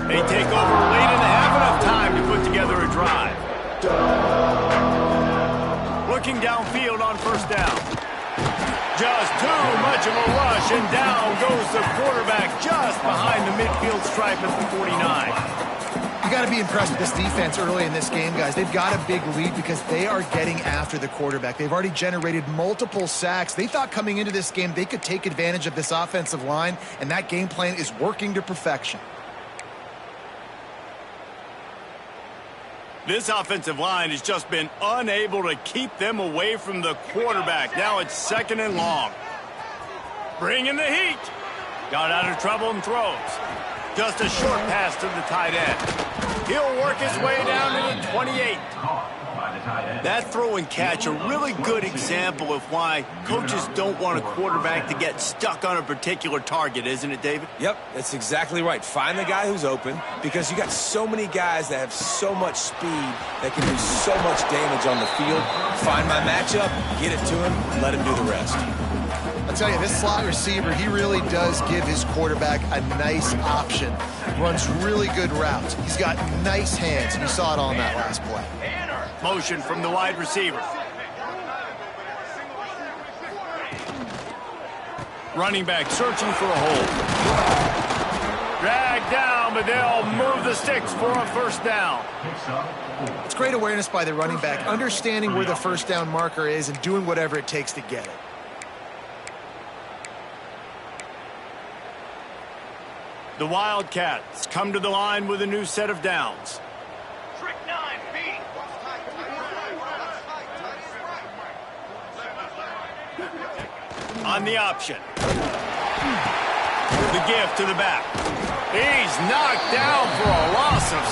They take over late in the half, enough time to put together a drive. Looking downfield on 1st down. Just too much of a rush, and down goes the quarterback just behind the midfield stripe at the 49. You got to be impressed with this defense early in this game, guys. They've got a big lead because they are getting after the quarterback. They've already generated multiple sacks. They thought coming into this game they could take advantage of this offensive line, and that game plan is working to perfection. This offensive line has just been unable to keep them away from the quarterback. Now it's 2nd and long. Bringing the heat. Got out of trouble and throws. Just a short pass to the tight end. He'll work his way down to the 28. That throw and catch, a really good example of why coaches don't want a quarterback to get stuck on a particular target, isn't it, David? Yep, that's exactly right. Find the guy who's open because you got so many guys that have so much speed that can do so much damage on the field. Find my matchup, get it to him, let him do the rest. I'll tell you, this slot receiver, he really does give his quarterback a nice option. Runs really good routes. He's got nice hands, and you saw it all in that last play. Motion from the wide receiver. Running back searching for a hole. Dragged down, but they'll move the sticks for a first down. It's great awareness by the running back, understanding where the first down marker is and doing whatever it takes to get it. The Wildcats come to the line with a new set of downs. On the option. The give to the back. He's knocked down for a loss of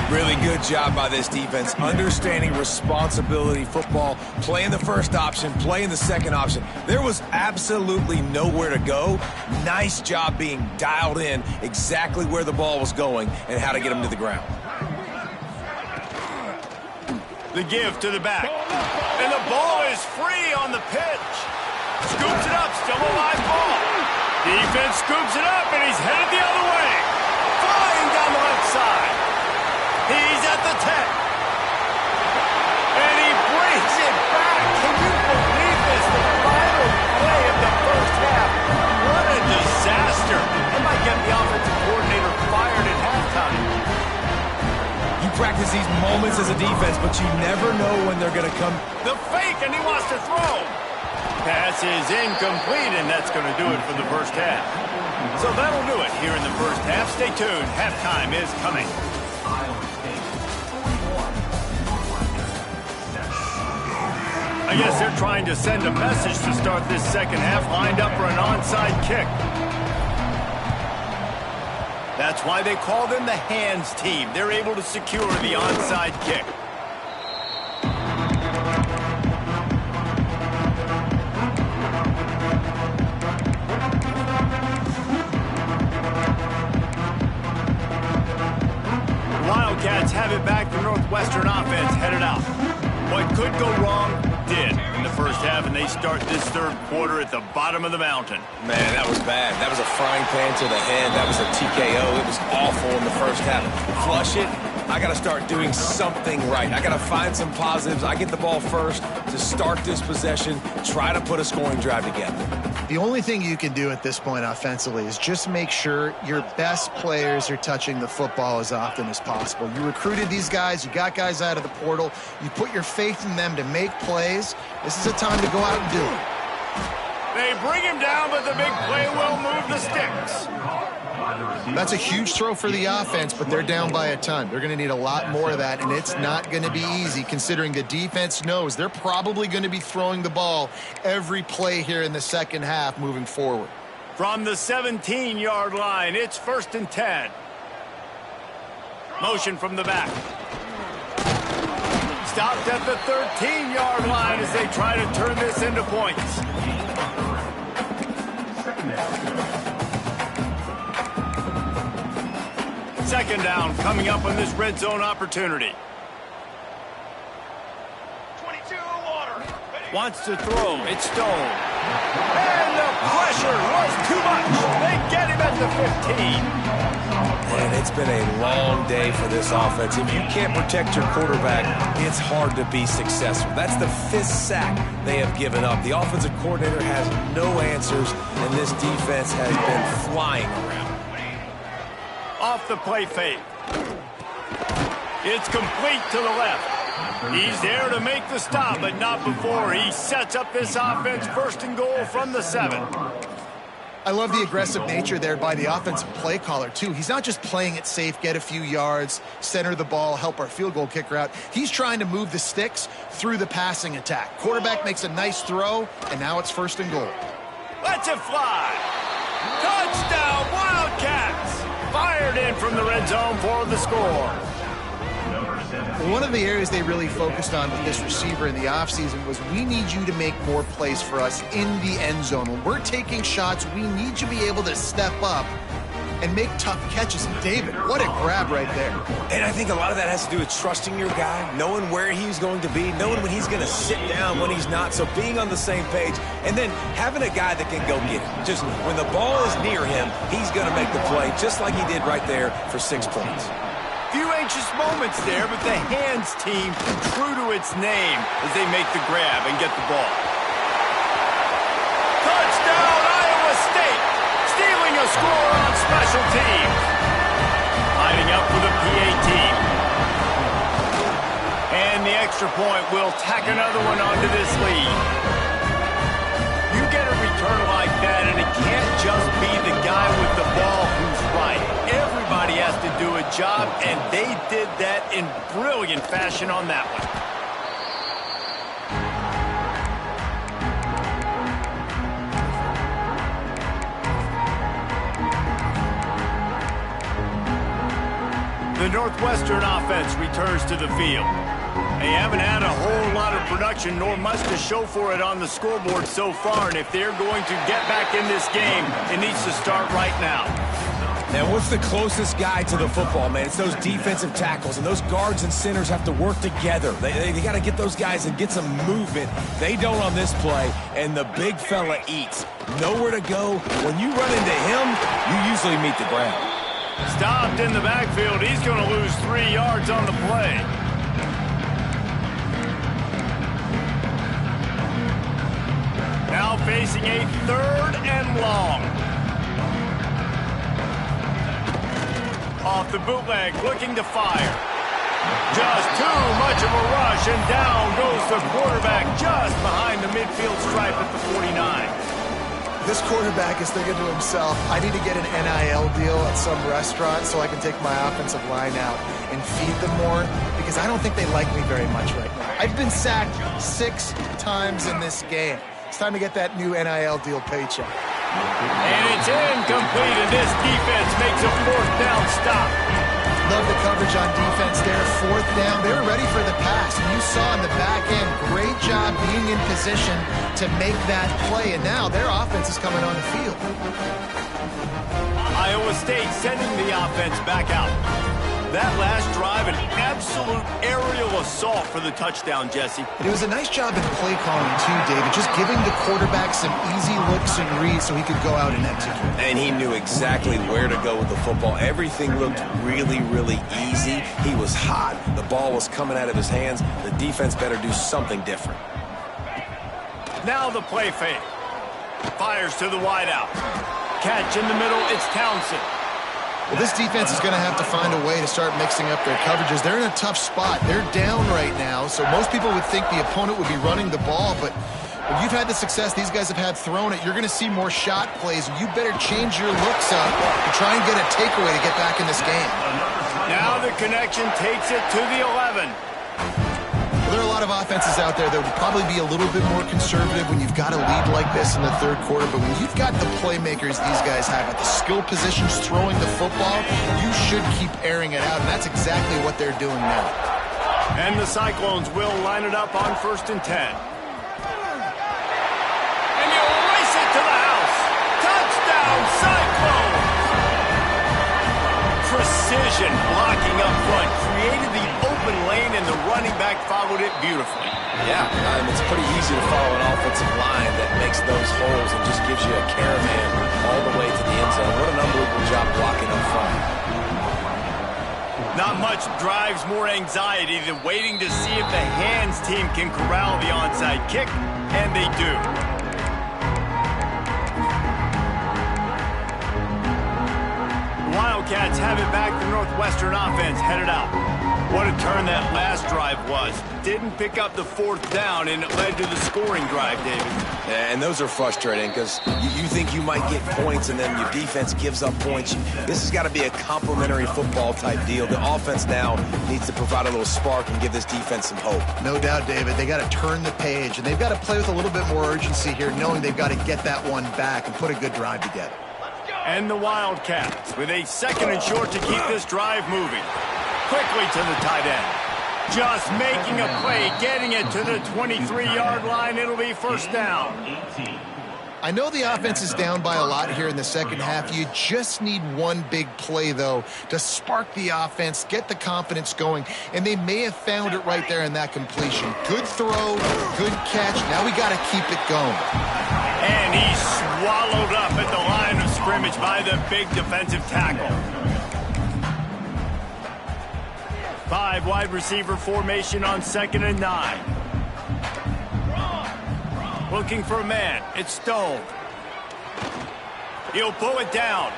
7. Really good job by this defense, understanding responsibility football, playing the first option, playing the second option. There was absolutely nowhere to go. Nice job being dialed in exactly where the ball was going and how to get him to the ground. The give to the back. And the ball is free on the pitch. Scoops it up, still a live ball. Defense scoops it up, and he's headed the other way. Flying down the left side. He's at the 10. And he brings it back. Can you believe this? The final play of the first half. What a disaster. It might get the offensive coordinator fired at halftime. You practice these moments as a defense, but you never know when they're going to come. The fake, and he wants to throw. Pass is incomplete, and that's going to do it for the first half. So that'll do it here in the first half. Stay tuned. Halftime is coming. I guess they're trying to send a message to start this second half, lined up for an onside kick. That's why they call them the hands team. They're able to secure the onside kick. The Wildcats have it back. The Northwestern offense headed out. What could go wrong did in the first half, and they start this third quarter at the bottom of the mountain. Man, that was bad. That was a frying pan to the head. That was a TKO. It was awful in the first half. Flush it. I got to start doing something right. I got to find some positives. I get the ball first to start this possession, try to put a scoring drive together. The only thing you can do at this point offensively is just make sure your best players are touching the football as often as possible. You recruited these guys. You got guys out of the portal. You put your faith in them to make plays. This is a time to go out and do it. They bring him down, but the big play will move the sticks. That's a huge throw for the offense, but they're down by a ton. They're going to need a lot more of that, and it's not going to be easy considering the defense knows they're probably going to be throwing the ball every play here in the second half moving forward. From the 17-yard line, it's 1st and 10. Motion from the back. Stopped at the 13-yard line as they try to turn this into points. Second down coming up on this red zone opportunity. 22 water. Wants to throw. It's Stone. And the pressure was too much. They get him at the 15. And it's been a long day for this offense. If you can't protect your quarterback, it's hard to be successful. That's the 5th sack they have given up. The offensive coordinator has no answers, and this defense has been flying around. Off the play fake. It's complete to the left. He's there to make the stop, but not before. He sets up this offense 1st and goal from the 7. I love the aggressive nature there by the offensive play caller, too. He's not just playing it safe, get a few yards, center the ball, help our field goal kicker out. He's trying to move the sticks through the passing attack. Quarterback makes a nice throw, and now it's 1st and goal. Lets it fly. Touchdown, Wildcats. Fired in from the red zone for the score. One of the areas they really focused on with this receiver in the offseason was we need you to make more plays for us in the end zone. When we're taking shots, we need you to be able to step up and make tough catches. And David, what a grab right there. And I think a lot of that has to do with trusting your guy, knowing where he's going to be, knowing when he's going to sit down, when he's not. So being on the same page, and then having a guy that can go get it. Just when the ball is near him, he's going to make the play, just like he did right there for 6 points. Few anxious moments there, but the hands team true to its name as they make the grab and get the ball. Touchdown, Iowa State! Stealing a a score on special teams. Lining up for the PAT. And the extra point will tack another one onto this lead. You get a return like that, and it can't just be the guy with the ball who's right. Everybody has to do a job, and they did that in brilliant fashion on that one. The Northwestern offense returns to the field. They haven't had a whole lot of production nor much to show for it on the scoreboard so far, and if they're going to get back in this game, it needs to start right now. And what's the closest guy to the football, man? It's those defensive tackles, and those guards and centers have to work together. They got to get those guys and get some movement. They don't on this play, and the big fella eats. Nowhere to go. When you run into him, you usually meet the ground. Stopped in the backfield. He's going to lose 3 yards on the play. Now facing a 3rd and long. Off the bootleg, looking to fire. Just too much of a rush, and down goes the quarterback just behind the midfield stripe at the 49. This quarterback is thinking to himself, I need to get an NIL deal at some restaurant so I can take my offensive line out and feed them more, because I don't think they like me very much right now. I've been sacked 6 times in this game. It's time to get that new NIL deal paycheck. And it's incomplete, and this defense makes a 4th down stop. Love the coverage on defense there. 4th down. They were ready for the pass. And you saw in the back end, great job being in position to make that play. And now their offense is coming on the field. Iowa State sending the offense back out. That last drive, an absolute aerial assault for the touchdown, Jesse. It was a nice job in play calling, too, David. Just giving the quarterback some easy looks and reads so he could go out and execute. And he knew exactly where to go with the football. Everything looked really, really easy. He was hot. The ball was coming out of his hands. The defense better do something different. Now the play fake. Fires to the wideout. Catch in the middle, it's Townsend. Well, this defense is going to have to find a way to start mixing up their coverages. They're in a tough spot. They're down right now, so most people would think the opponent would be running the ball, but when you've had the success these guys have had throwing it, you're going to see more shot plays. You better change your looks up to try and get a takeaway to get back in this game. Now the connection takes it to the 11. There are a lot of offenses out there that would probably be a little bit more conservative when you've got a lead like this in the 3rd quarter, but when you've got the playmakers these guys have at the skill positions throwing the football, you should keep airing it out, and that's exactly what they're doing now. And the Cyclones will line it up on 1st and 10. And you race it to the house. Touchdown, Cyclones! Precision blocking up front created the open lane, and the running back followed it beautifully. Yeah, it's pretty easy to follow an offensive line that makes those holes and just gives you a caravan all the way to the end zone. What an unbelievable job blocking up front. Not much drives more anxiety than waiting to see if the hands team can corral the onside kick, and they do. Wildcats have it back. The Northwestern offense headed out. What a turn that last drive was. Didn't pick up the 4th down, and it led to the scoring drive, David. Yeah, and those are frustrating because you think you might get points, and then your defense gives up points. This has got to be a complementary football type deal. The offense now needs to provide a little spark and give this defense some hope. No doubt, David. They got to turn the page, and they've got to play with a little bit more urgency here, knowing they've got to get that one back and put a good drive together. And the Wildcats with a 2nd and short to keep this drive moving. Quickly to the tight end. Just making a play, getting it to the 23-yard line. It'll be 1st down. I know the offense is down by a lot here in the 2nd half. You just need one big play, though, to spark the offense, get the confidence going, and they may have found it right there in that completion. Good throw, good catch. Now we got to keep it going. And he's swallowed up at the line of scrimmage by the big defensive tackle. 5 wide receiver formation on 2nd and 9. Looking for a man. It's Stone. He'll pull it down.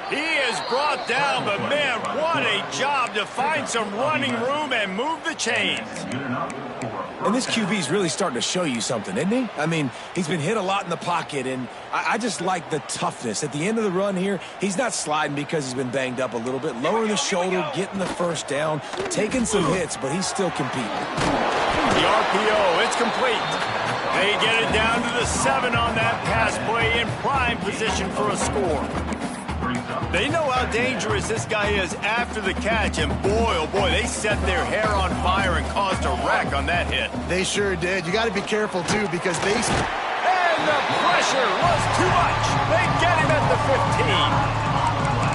He is brought down, but man, what a job to find some running room and move the chains. And this QB's really starting to show you something, isn't he? I mean, he's been hit a lot in the pocket, and I just like the toughness. At the end of the run here, he's not sliding because he's been banged up a little bit. Lowering the shoulder, getting the first down, taking some hits, but he's still competing. The RPO, it's complete. They get it down to the 7 on that pass play in prime position for a score. They know how dangerous this guy is after the catch, and boy, oh boy, they set their hair on fire and caused a wreck on that hit. They sure did. You got to be careful, too, because they... And the pressure was too much. They get him at the 15.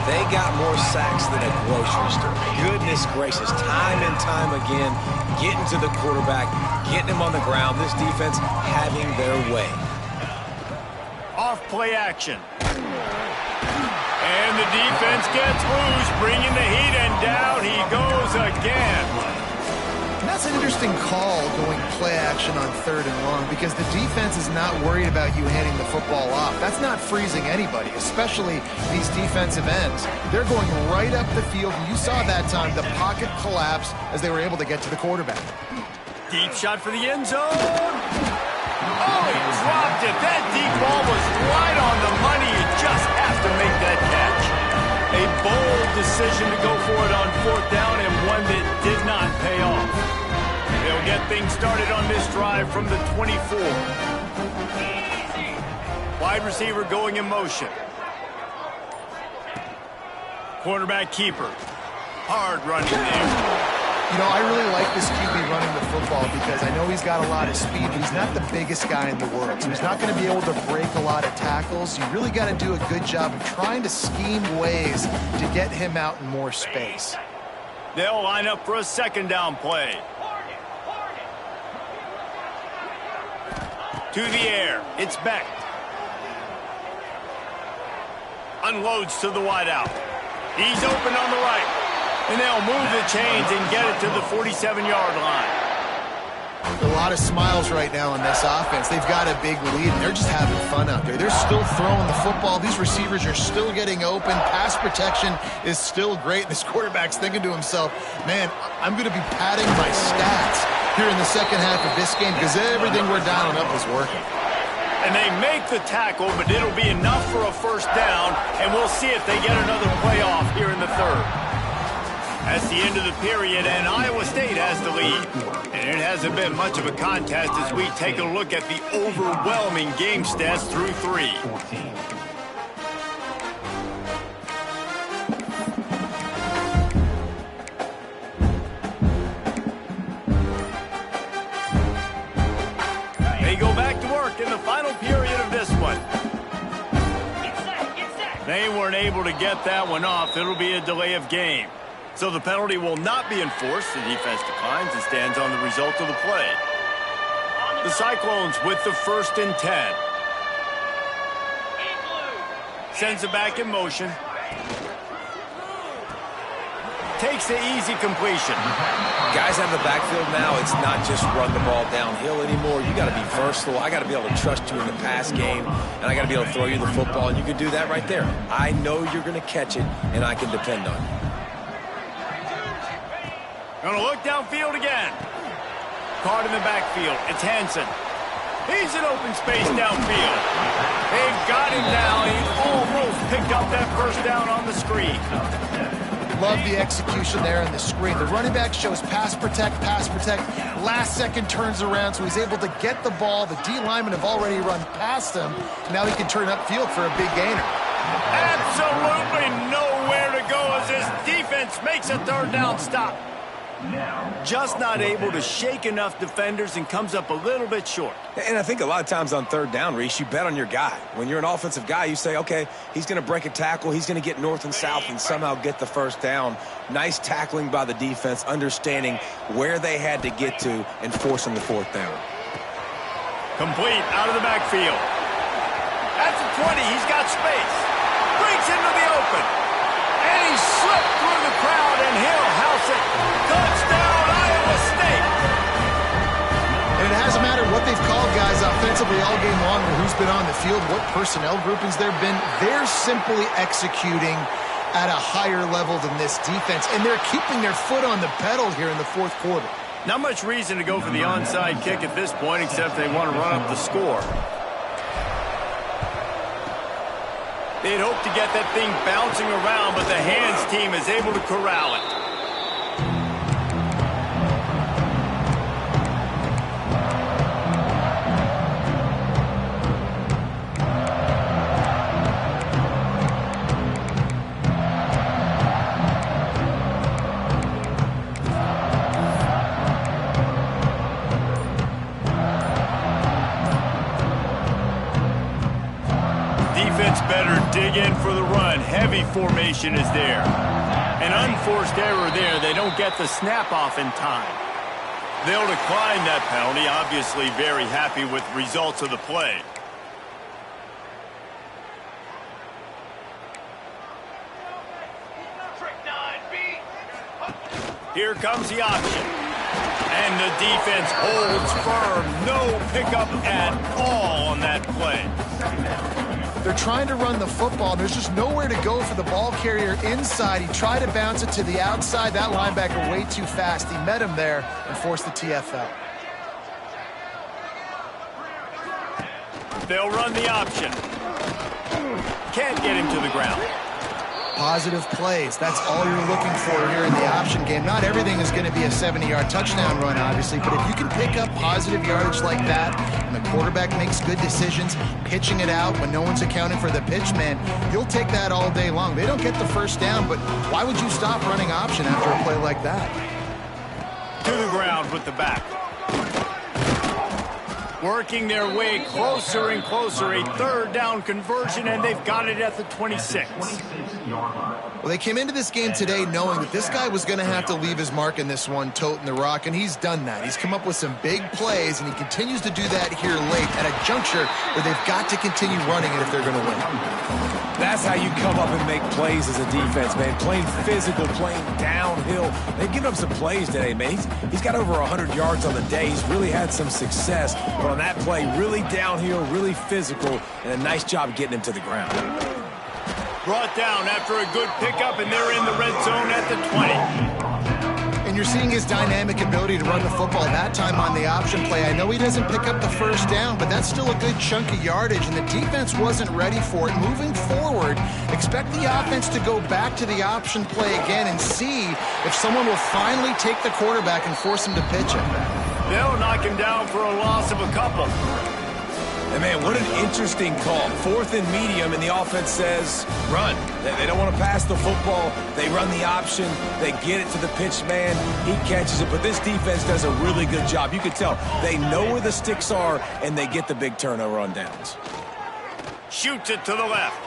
They got more sacks than a grocery store. Goodness gracious, time and time again, getting to the quarterback, getting him on the ground. This defense having their way. Off play action. And the defense gets loose, bringing the heat, and down he goes again. And that's an interesting call, going play action on 3rd and long, because the defense is not worried about you handing the football off. That's not freezing anybody, especially these defensive ends. They're going right up the field, and you saw that time the pocket collapse as they were able to get to the quarterback. Deep shot for the end zone. Oh, he dropped it. That deep ball was right on the money. You just have to make that catch. A bold decision to go for it on 4th down, and one that did not pay off. They'll get things started on this drive from the 24. Wide receiver going in motion. Quarterback keeper. Hard running there. You know, I really like this QB running the football because I know he's got a lot of speed, but he's not the biggest guy in the world. So he's not going to be able to break a lot of tackles. You really got to do a good job of trying to scheme ways to get him out in more space. They'll line up for a 2nd down play. To the air. It's Beck. Unloads to the wideout. He's open on the right. And they'll move the chains and get it to the 47-yard line. A lot of smiles right now on this offense. They've got a big lead, and they're just having fun out there. They're still throwing the football. These receivers are still getting open. Pass protection is still great. This quarterback's thinking to himself, man, I'm going to be padding my stats here in the second half of this game because everything we're dialing up is working. And they make the tackle, but it'll be enough for a 1st down, and we'll see if they get another play off here in the 3rd. That's the end of the period, and Iowa State has the lead. And it hasn't been much of a contest as we take a look at the overwhelming game stats through 3. They go back to work in the final period of this one. They weren't able to get that one off. It'll be a delay of game. So the penalty will not be enforced. The defense declines and stands on the result of the play. The Cyclones with the 1st and 10. Sends it back in motion. Takes the easy completion. Guys out of the backfield now, it's not just run the ball downhill anymore. You got to be versatile. I got to be able to trust you in the pass game, and I got to be able to throw you the football, and you can do that right there. I know you're going to catch it, and I can depend on you. Gonna look downfield again. Caught in the backfield. It's Hansen. He's in open space downfield. They've got him now. He almost picked up that 1st down on the screen. Love the execution there on the screen. The running back shows pass protect, last second turns around, so he's able to get the ball. The D linemen have already run past him. Now he can turn upfield for a big gainer. Absolutely nowhere to go as this defense makes a 3rd down stop. Just not able to shake enough defenders and comes up a little bit short. And I think a lot of times on 3rd down, Reese, you bet on your guy. When you're an offensive guy, you say, okay, he's going to break a tackle, he's going to get north and south and somehow get the 1st down. Nice tackling by the defense, understanding where they had to get to and forcing the 4th down. Complete out of the backfield. At the 20, he's got space. Breaks into the open. And he slipped through the crowd, and he'll house it. Touchdown, Iowa State. And it hasn't mattered what they've called, guys, offensively. defensively all game long, who's been on the field, what personnel groupings there have been. They're simply executing at a higher level than this defense, and they're keeping their foot on the pedal here in the fourth quarter. Not much reason to go for the onside kick at this point, except they want to run up the score. They'd hope to get that thing bouncing around, but the hands team is able to corral it. Defense better dig in for the run. Heavy formation is there. An unforced error there. They don't get the snap off in time. They'll decline that penalty. Obviously very happy with the results of the play. Here comes the option. And the defense holds firm. No pickup at all on that play. They're trying to run the football. There's just nowhere to go for the ball carrier inside. He tried to bounce it to the outside. That linebacker way too fast. He met him there and forced the TFL. They'll run the option. Can't get him to the ground. Positive plays. That's all you're looking for here in the option game. Not everything is going to be a 70-yard touchdown run, obviously, but if you can pick up positive yardage like that and the quarterback makes good decisions, pitching it out when no one's accounting for the pitch man, you'll take that all day long. They don't get the first down, but why would you stop running option after a play like that? To the ground with the back. Working their way closer and closer. A third down conversion, and they've got it at the 26. Well, they came into this game today knowing that this guy was going to have to leave his mark in this one, toting the rock, and he's done that. He's come up with some big plays, and he continues to do that here late at a juncture where they've got to continue running it if they're going to win. That's how you come up and make plays as a defense, man. Playing physical, playing downhill. They've given up some plays today, man. He's got over 100 yards on the day. He's really had some success. But on that play, really downhill, really physical, and a nice job getting him to the ground. Brought down after a good pickup, and they're in the red zone at the 20. And you're seeing his dynamic ability to run the football that time on the option play. I know he doesn't pick up the first down, but that's still a good chunk of yardage, and the defense wasn't ready for it. Moving forward, expect the offense to go back to the option play again and see if someone will finally take the quarterback and force him to pitch it. They'll knock him down for a loss of a couple. And man, what an interesting call. 4th and medium, and the offense says, run. They don't want to pass the football. They run the option. They get it to the pitch man. He catches it, but this defense does a really good job. You can tell they know where the sticks are, and they get the big turnover on downs. Shoots it to the left.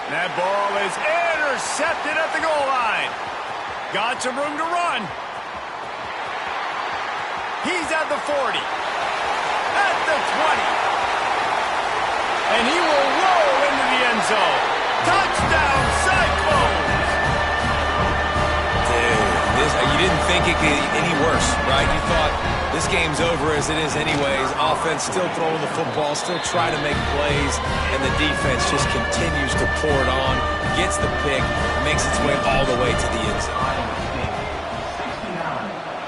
That ball is intercepted at the goal line. Got some room to run. He's at the 40. At the 20. And he will roll into the end zone. Touchdown, Cyclones! Dude, you didn't think it could get any worse, right? You thought this game's over as it is anyways. Offense still throwing the football, still trying to make plays, and the defense just continues to pour it on, gets the pick, makes its way all the way to the end zone.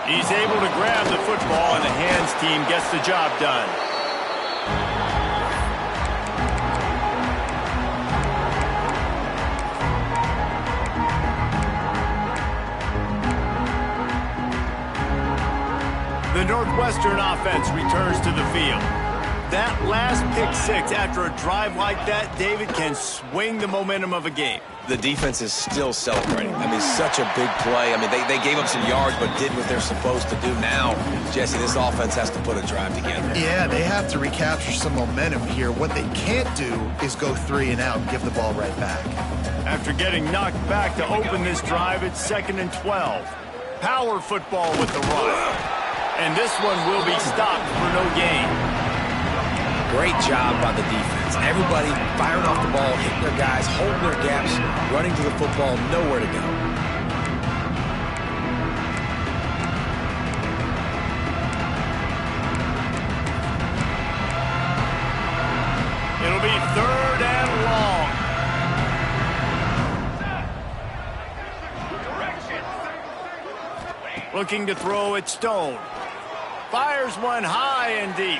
He's able to grab the football, and the hands team gets the job done. The Northwestern offense returns to the field. That last pick six after a drive like that, David, can swing the momentum of a game. The defense is still celebrating. I mean, such a big play. I mean, they gave up some yards but did what they're supposed to do. Now, Jesse, this offense has to put a drive together. Yeah, they have to recapture some momentum here. What they can't do is go 3 and out and give the ball right back. After getting knocked back to open this drive, it's 2nd and 12. Power football with the run. And this one will be stopped for no gain. Great job by the defense. Everybody firing off the ball, hitting their guys, holding their gaps, running to the football, nowhere to go. Looking to throw it Stone. Fires one high and deep.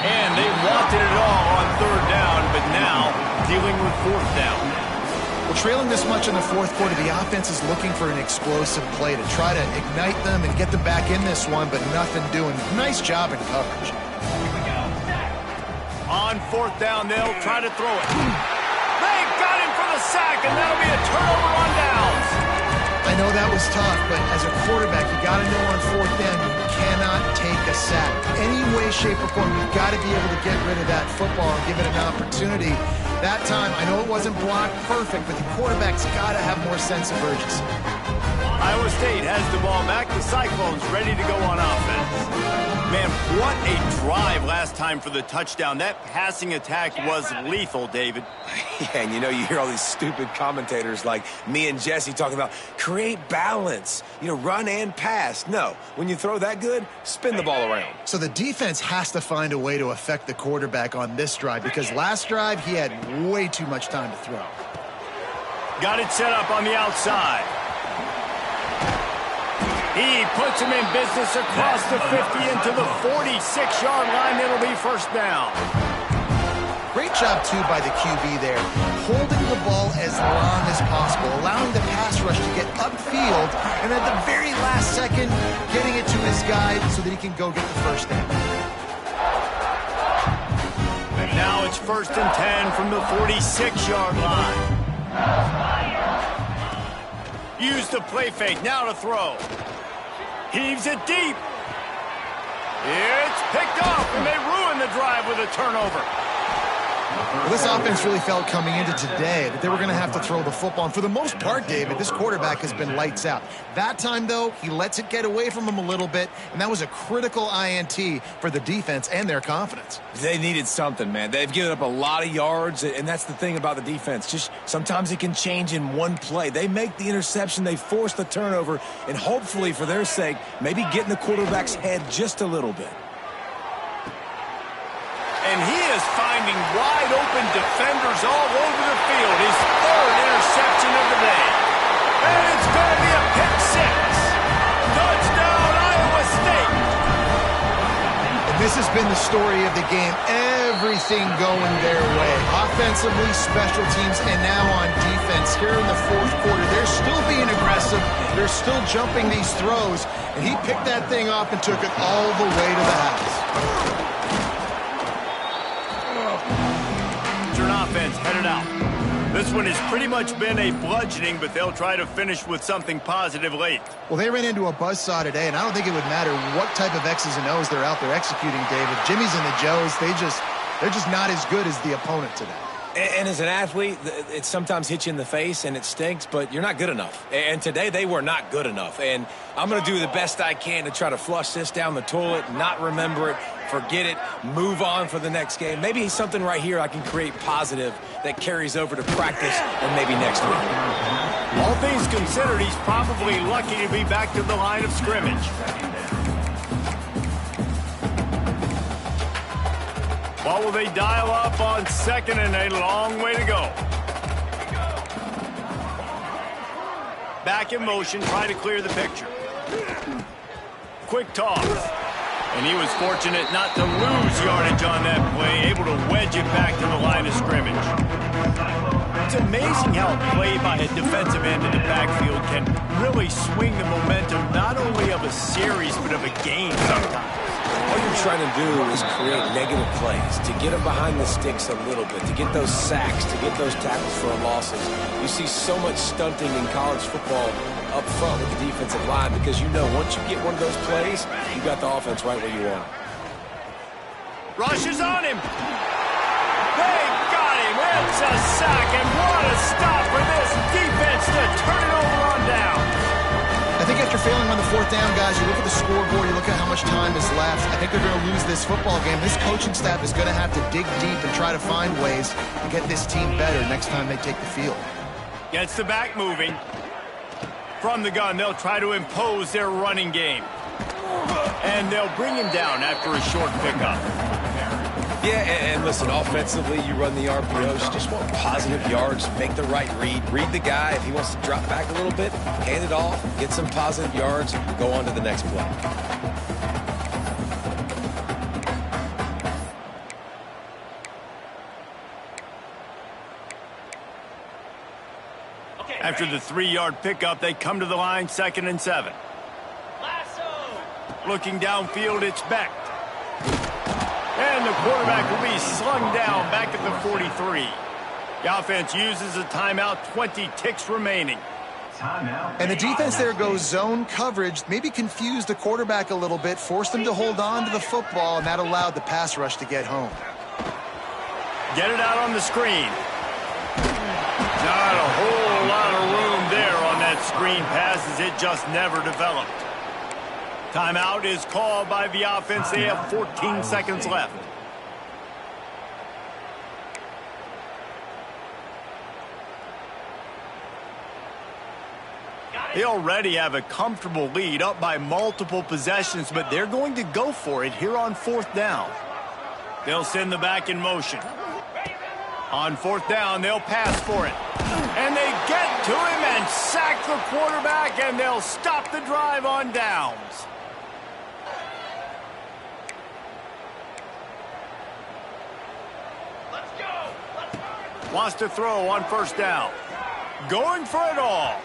And they wanted it all on third down, but now dealing with fourth down. Well, trailing this much in the fourth quarter, the offense is looking for an explosive play to try to ignite them and get them back in this one, but nothing doing. Nice job in coverage. On fourth down, they'll try to throw it. They got him for the sack, and that'll be a turnover on downs. I know that was tough, but as a quarterback, you got to know on fourth down you cannot take a sack. Any way, shape, or form, you've got to be able to get rid of that football and give it an opportunity. That time, I know it wasn't blocked perfect, but the quarterback's got to have more sense of urgency. Iowa State has the ball back. The Cyclones ready to go on offense. Man, what a drive last time for the touchdown. That passing attack was lethal, David. Yeah, and you know, you hear all these stupid commentators like me and Jesse talking about create balance, you know, run and pass. No, when you throw that good, spin the ball around. So the defense has to find a way to affect the quarterback on this drive because last drive he had way too much time to throw. Got it set up on the outside. He puts him in business across the 50 into the 46-yard line. It'll be first down. Great job, too, by the QB there. Holding the ball as long as possible, allowing the pass rush to get upfield, and at the very last second, getting it to his guy so that he can go get the first down. And now it's first and 10 from the 46-yard line. Use the play fake. Now to throw. Heaves it deep. It's picked off, and they ruin the drive with a turnover. Well, this offense really felt coming into today that they were going to have to throw the football. And for the most part, David, this quarterback has been lights out. That time, though, he lets it get away from him a little bit, and that was a critical INT for the defense and their confidence. They needed something, man. They've given up a lot of yards, and that's the thing about the defense. Just sometimes it can change in one play. They make the interception, they force the turnover, and hopefully, for their sake, maybe get in the quarterback's head just a little bit. And he is finding wide-open defenders all over the field. His third interception of the day. And it's going to be a pick six. Touchdown, Iowa State. And this has been the story of the game. Everything going their way. Offensively, special teams, and now on defense. Here in the fourth quarter, they're still being aggressive. They're still jumping these throws. And he picked that thing up and took it all the way to the house. Offense headed out. This one has pretty much been a bludgeoning, but they'll try to finish with something positive late. Well, they ran into a buzzsaw today, and I don't think it would matter what type of X's and O's they're out there executing, David. Jimmy's and the Joes, they're just not as good as the opponent today. And as an athlete, it sometimes hits you in the face and it stinks, but you're not good enough. And today they were not good enough. And I'm going to do the best I can to try to flush this down the toilet, not remember it, forget it, move on for the next game. Maybe something right here I can create positive that carries over to practice and maybe next week. All things considered, he's probably lucky to be back to the line of scrimmage. What will they dial up on second and a long way to go? Back in motion, try to clear the picture. Quick toss. And he was fortunate not to lose yardage on that play, able to wedge it back to the line of scrimmage. It's amazing how a play by a defensive end in the backfield can really swing the momentum not only of a series but of a game sometimes. All you're trying to do is create negative plays, to get them behind the sticks a little bit, to get those sacks, to get those tackles for losses. You see so much stunting in college football up front with the defensive line because you know once you get one of those plays, you got the offense right where you want. Rush is on him. They got him. It's a sack, and what a stop for this defense to turn it over on down. I think after failing on the fourth down, guys, you look at the scoreboard, you look at how much time is left. I think they're going to lose this football game. This coaching staff is going to have to dig deep and try to find ways to get this team better next time they take the field. Gets the back moving. From the gun, they'll try to impose their running game. And they'll bring him down after a short pickup. Yeah, and listen, offensively, you run the RPOs. You just want positive yards, make the right read the guy. If he wants to drop back a little bit, hand it off, get some positive yards, go on to the next play. After the 3-yard pickup, they come to the line, 2nd and 7. Looking downfield, it's Beck. And the quarterback will be slung down back at the 43. The offense uses a timeout, 20 ticks remaining. And the defense there goes zone coverage, maybe confused the quarterback a little bit, forced him to hold on to the football, and that allowed the pass rush to get home. Get it out on the screen. Not a whole lot of room there on that screen pass as it just never developed. Timeout is called by the offense. They have 14 seconds left. They already have a comfortable lead, up by multiple possessions, but they're going to go for it here on 4th down. They'll send the back in motion. On 4th down, they'll pass for it. And they get to him and sack the quarterback, and they'll stop the drive on downs. Wants to throw on 1st down. Going for it all.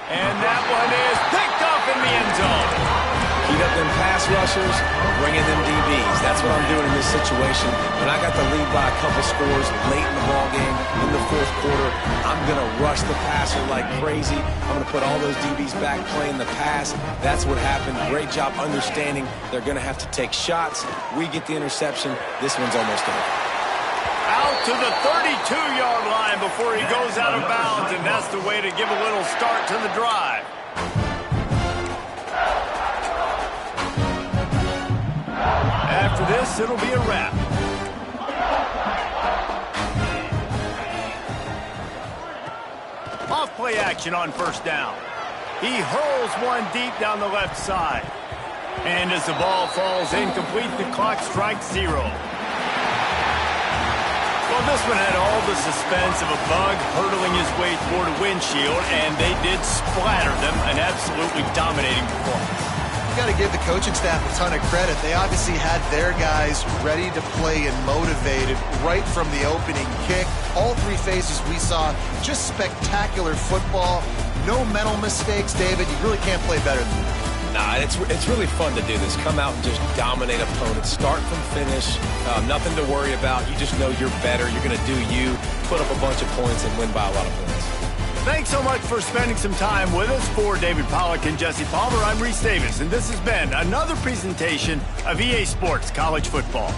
And that one is picked up in the end zone. Heat up them pass rushers, bring in them DBs. That's what I'm doing in this situation. When I got the lead by a couple scores late in the ballgame, in the 4th quarter, I'm going to rush the passer like crazy. I'm going to put all those DBs back playing the pass. That's what happened. Great job understanding they're going to have to take shots. We get the interception. This one's almost over. Out to the 32-yard line before he goes out of bounds, and that's the way to give a little start to the drive. After this, it'll be a wrap. Off play action on 1st down. He hurls one deep down the left side. And as the ball falls incomplete, the clock strikes 0. Well, this one had all the suspense of a bug hurtling his way toward a windshield, and they did splatter them, an absolutely dominating performance. You got to give the coaching staff a ton of credit. They obviously had their guys ready to play and motivated right from the opening kick. All 3 phases we saw, just spectacular football. No mental mistakes, David. You really can't play better than that. Nah, it's really fun to do this. Come out and just dominate opponents. Start from finish. Nothing to worry about. You just know you're better. You're going to do you, put up a bunch of points, and win by a lot of points. Thanks so much for spending some time with us. For David Pollack and Jesse Palmer, I'm Reese Davis, and this has been another presentation of EA Sports College Football.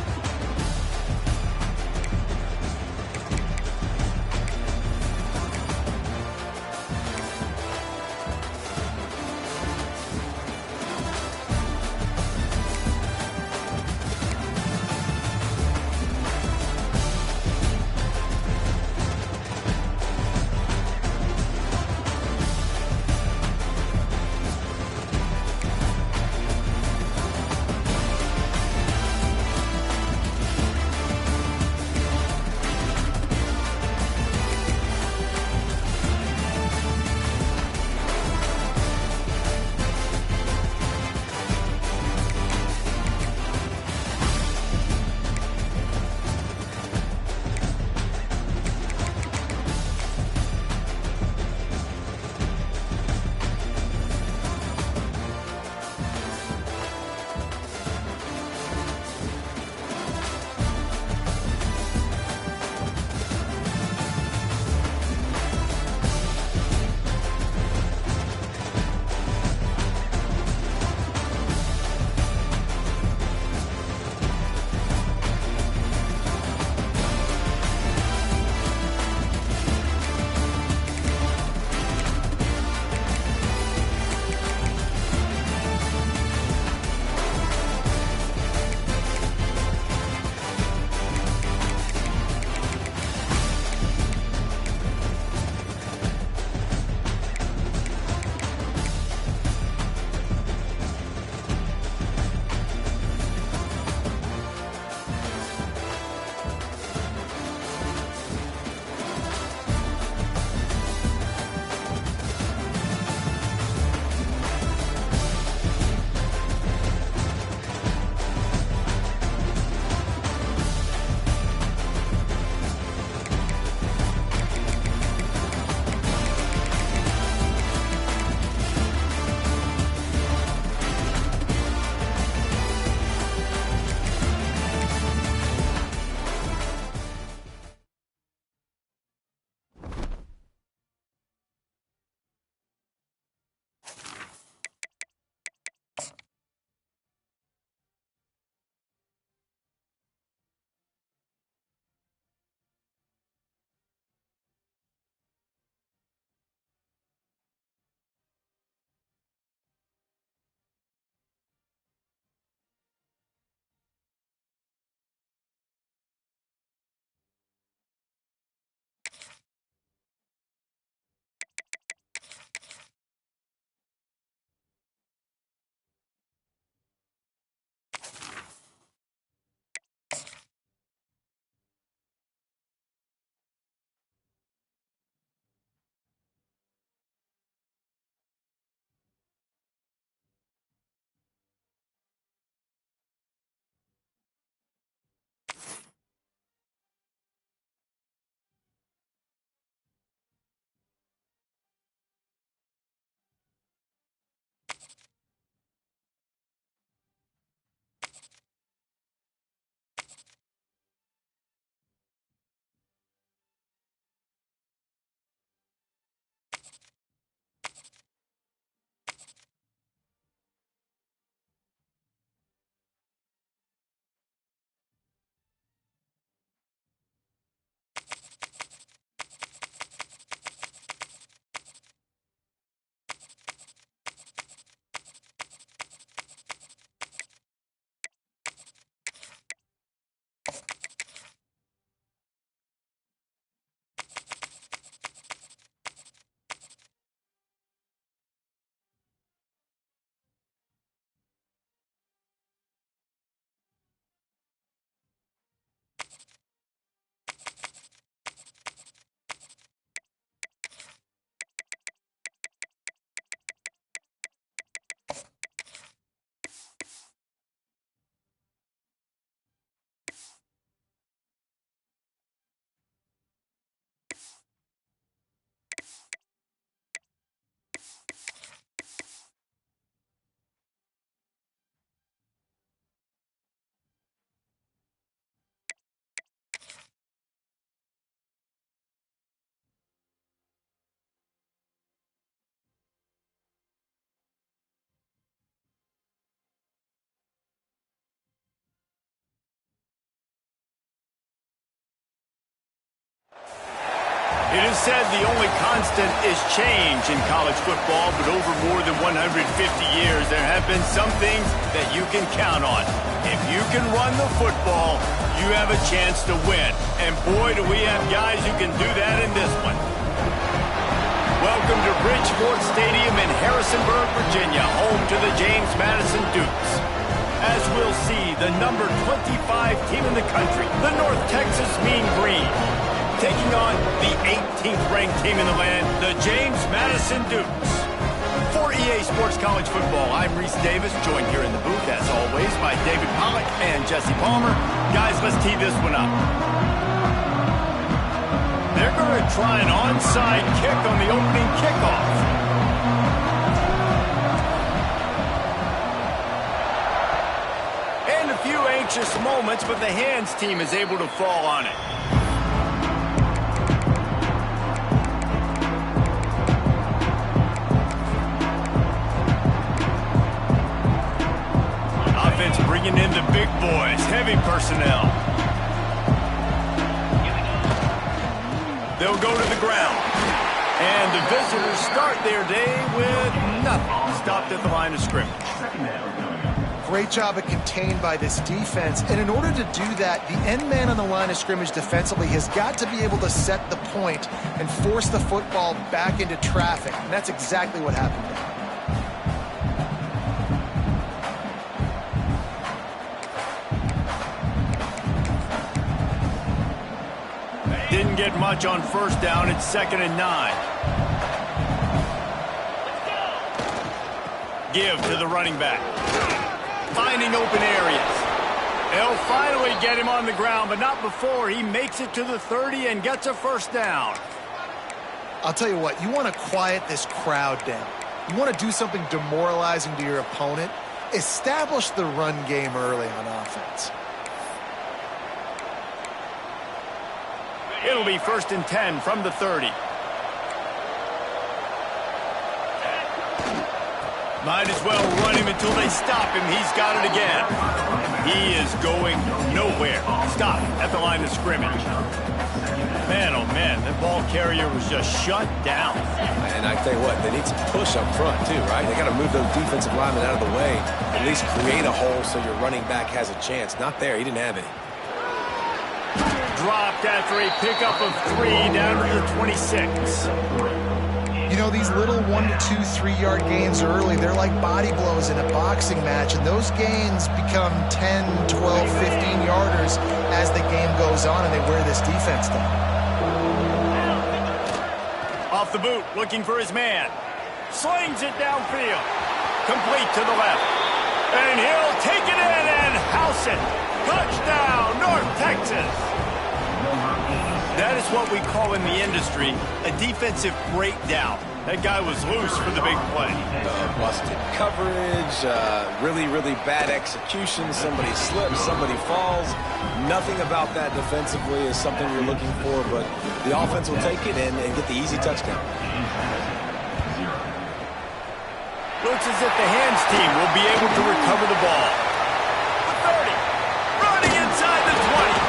It is said the only constant is change in college football, but over more than 150 years, there have been some things that you can count on. If you can run the football, you have a chance to win. And boy, do we have guys who can do that in this one. Welcome to Bridgeport Stadium in Harrisonburg, Virginia, home to the James Madison Dukes. As we'll see, the number 25 team in the country, the North Texas Mean Green, taking on the 18th ranked team in the land, the James Madison Dukes. For EA Sports College Football, I'm Reese Davis, joined here in the booth, as always, by David Pollack and Jesse Palmer. Guys, let's tee this one up. They're going to try an onside kick on the opening kickoff. And a few anxious moments, but the hands team is able to fall on it. Offense bringing in the big boys, heavy personnel. They'll go to the ground. And the visitors start their day with nothing. Stopped at the line of scrimmage. Great job of contained by this defense. And in order to do that, the end man on the line of scrimmage defensively has got to be able to set the point and force the football back into traffic. And that's exactly what happened there. Didn't get much on first down. It's 2nd and 9. Give to the running back. Finding open areas. They'll finally get him on the ground, but not before he makes it to the 30 and gets a first down. I'll tell you what, you want to quiet this crowd down. You want to do something demoralizing to your opponent. Establish the run game early on offense. It'll be 1st and 10 from the 30. Might as well run him until they stop him. He's got it again. He is going nowhere. Stop at the line of scrimmage. Man, oh man, that ball carrier was just shut down. And I tell you what, they need some push up front too, right? They got to move those defensive linemen out of the way. At least create a hole so your running back has a chance. Not there. He didn't have any. Dropped after a pickup of 3 down to the 26. You know, these little 1 to 2, 3-yard gains early, they're like body blows in a boxing match, and those gains become 10, 12, 15-yarders as the game goes on, and they wear this defense down. Off the boot, looking for his man. Slings it downfield. Complete to the left. And he'll take it in and house it. Touchdown, North Texas. That is what we call in the industry a defensive breakdown. That guy was loose for the big play. Busted coverage, really, really bad execution. Somebody slips, somebody falls. Nothing about that defensively is something you're looking for, but the offense will take it and get the easy touchdown. Looks as if the hands team will be able to recover the ball. The 30, running inside the 20.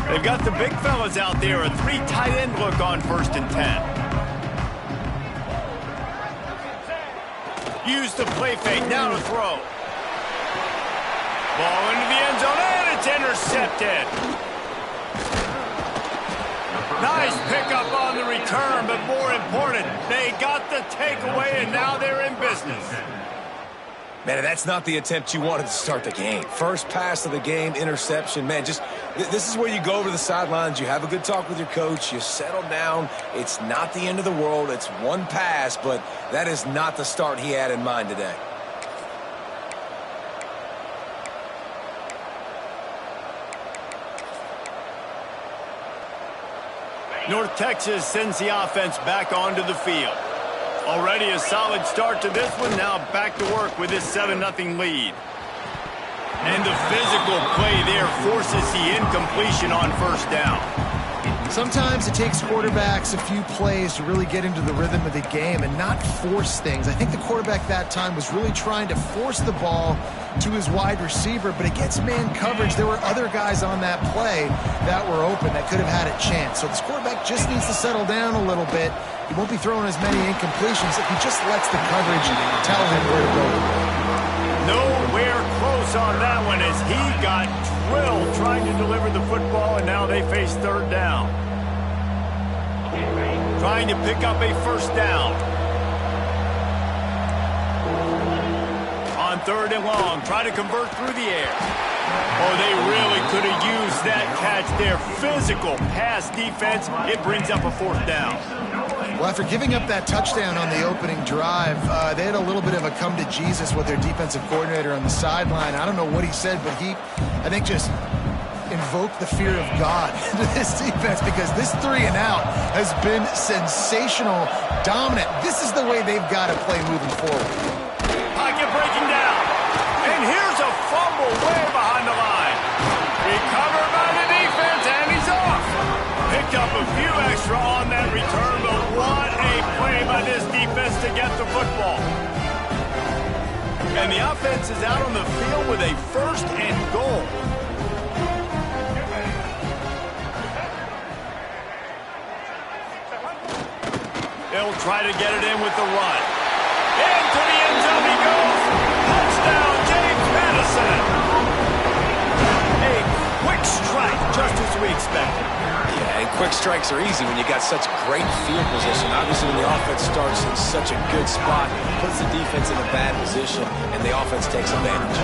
They've got the big fellas out there, a 3 tight end look on 1st and 10. Use the play fake, now to throw. Ball into the end zone, and it's intercepted. Nice pickup on the return, but more important, they got the takeaway, and now they're in business. Man, that's not the attempt you wanted to start the game. First pass of the game, interception. Man, just this is where you go over the sidelines. You have a good talk with your coach. You settle down. It's not the end of the world. It's one pass, but that is not the start he had in mind today. North Texas sends the offense back onto the field. Already a solid start to this one. Now back to work with this 7-0 lead. And the physical play there forces the incompletion on first down. Sometimes it takes quarterbacks a few plays to really get into the rhythm of the game and not force things. I think the quarterback that time was really trying to force the ball to his wide receiver, but against man coverage, there were other guys on that play that were open that could have had a chance. So this quarterback just needs to settle down a little bit. He won't be throwing as many incompletions if he just lets the coverage tell him where to go. Nowhere close on that one as he got drilled trying to deliver the football, and now they face third down. Trying to pick up a first down. On third and long, try to convert through the air. Oh, they really could have used that catch there. Physical pass defense. It brings up a fourth down. Well, after giving up that touchdown on the opening drive, they had a little bit of a come to Jesus with their defensive coordinator on the sideline. I don't know what he said, but he, I think, just invoked the fear of God into this defense because this 3 and out has been sensational, dominant. This is the way they've got to play moving forward. Pocket breaking down. And here's a fumble way behind the line. Recovered by the defense, and he's off. Picked up a few extra on that return, but what a play by this defense to get the football. And the offense is out on the field with a first and goal. They'll try to get it in with the run. Into the end zone he goes. Touchdown, James Madison. A quick strike, just as we expected. Yeah, and quick strikes are easy when you got such great field position. Obviously, when the offense starts in such a good spot, it puts the defense in a bad position, and the offense takes advantage.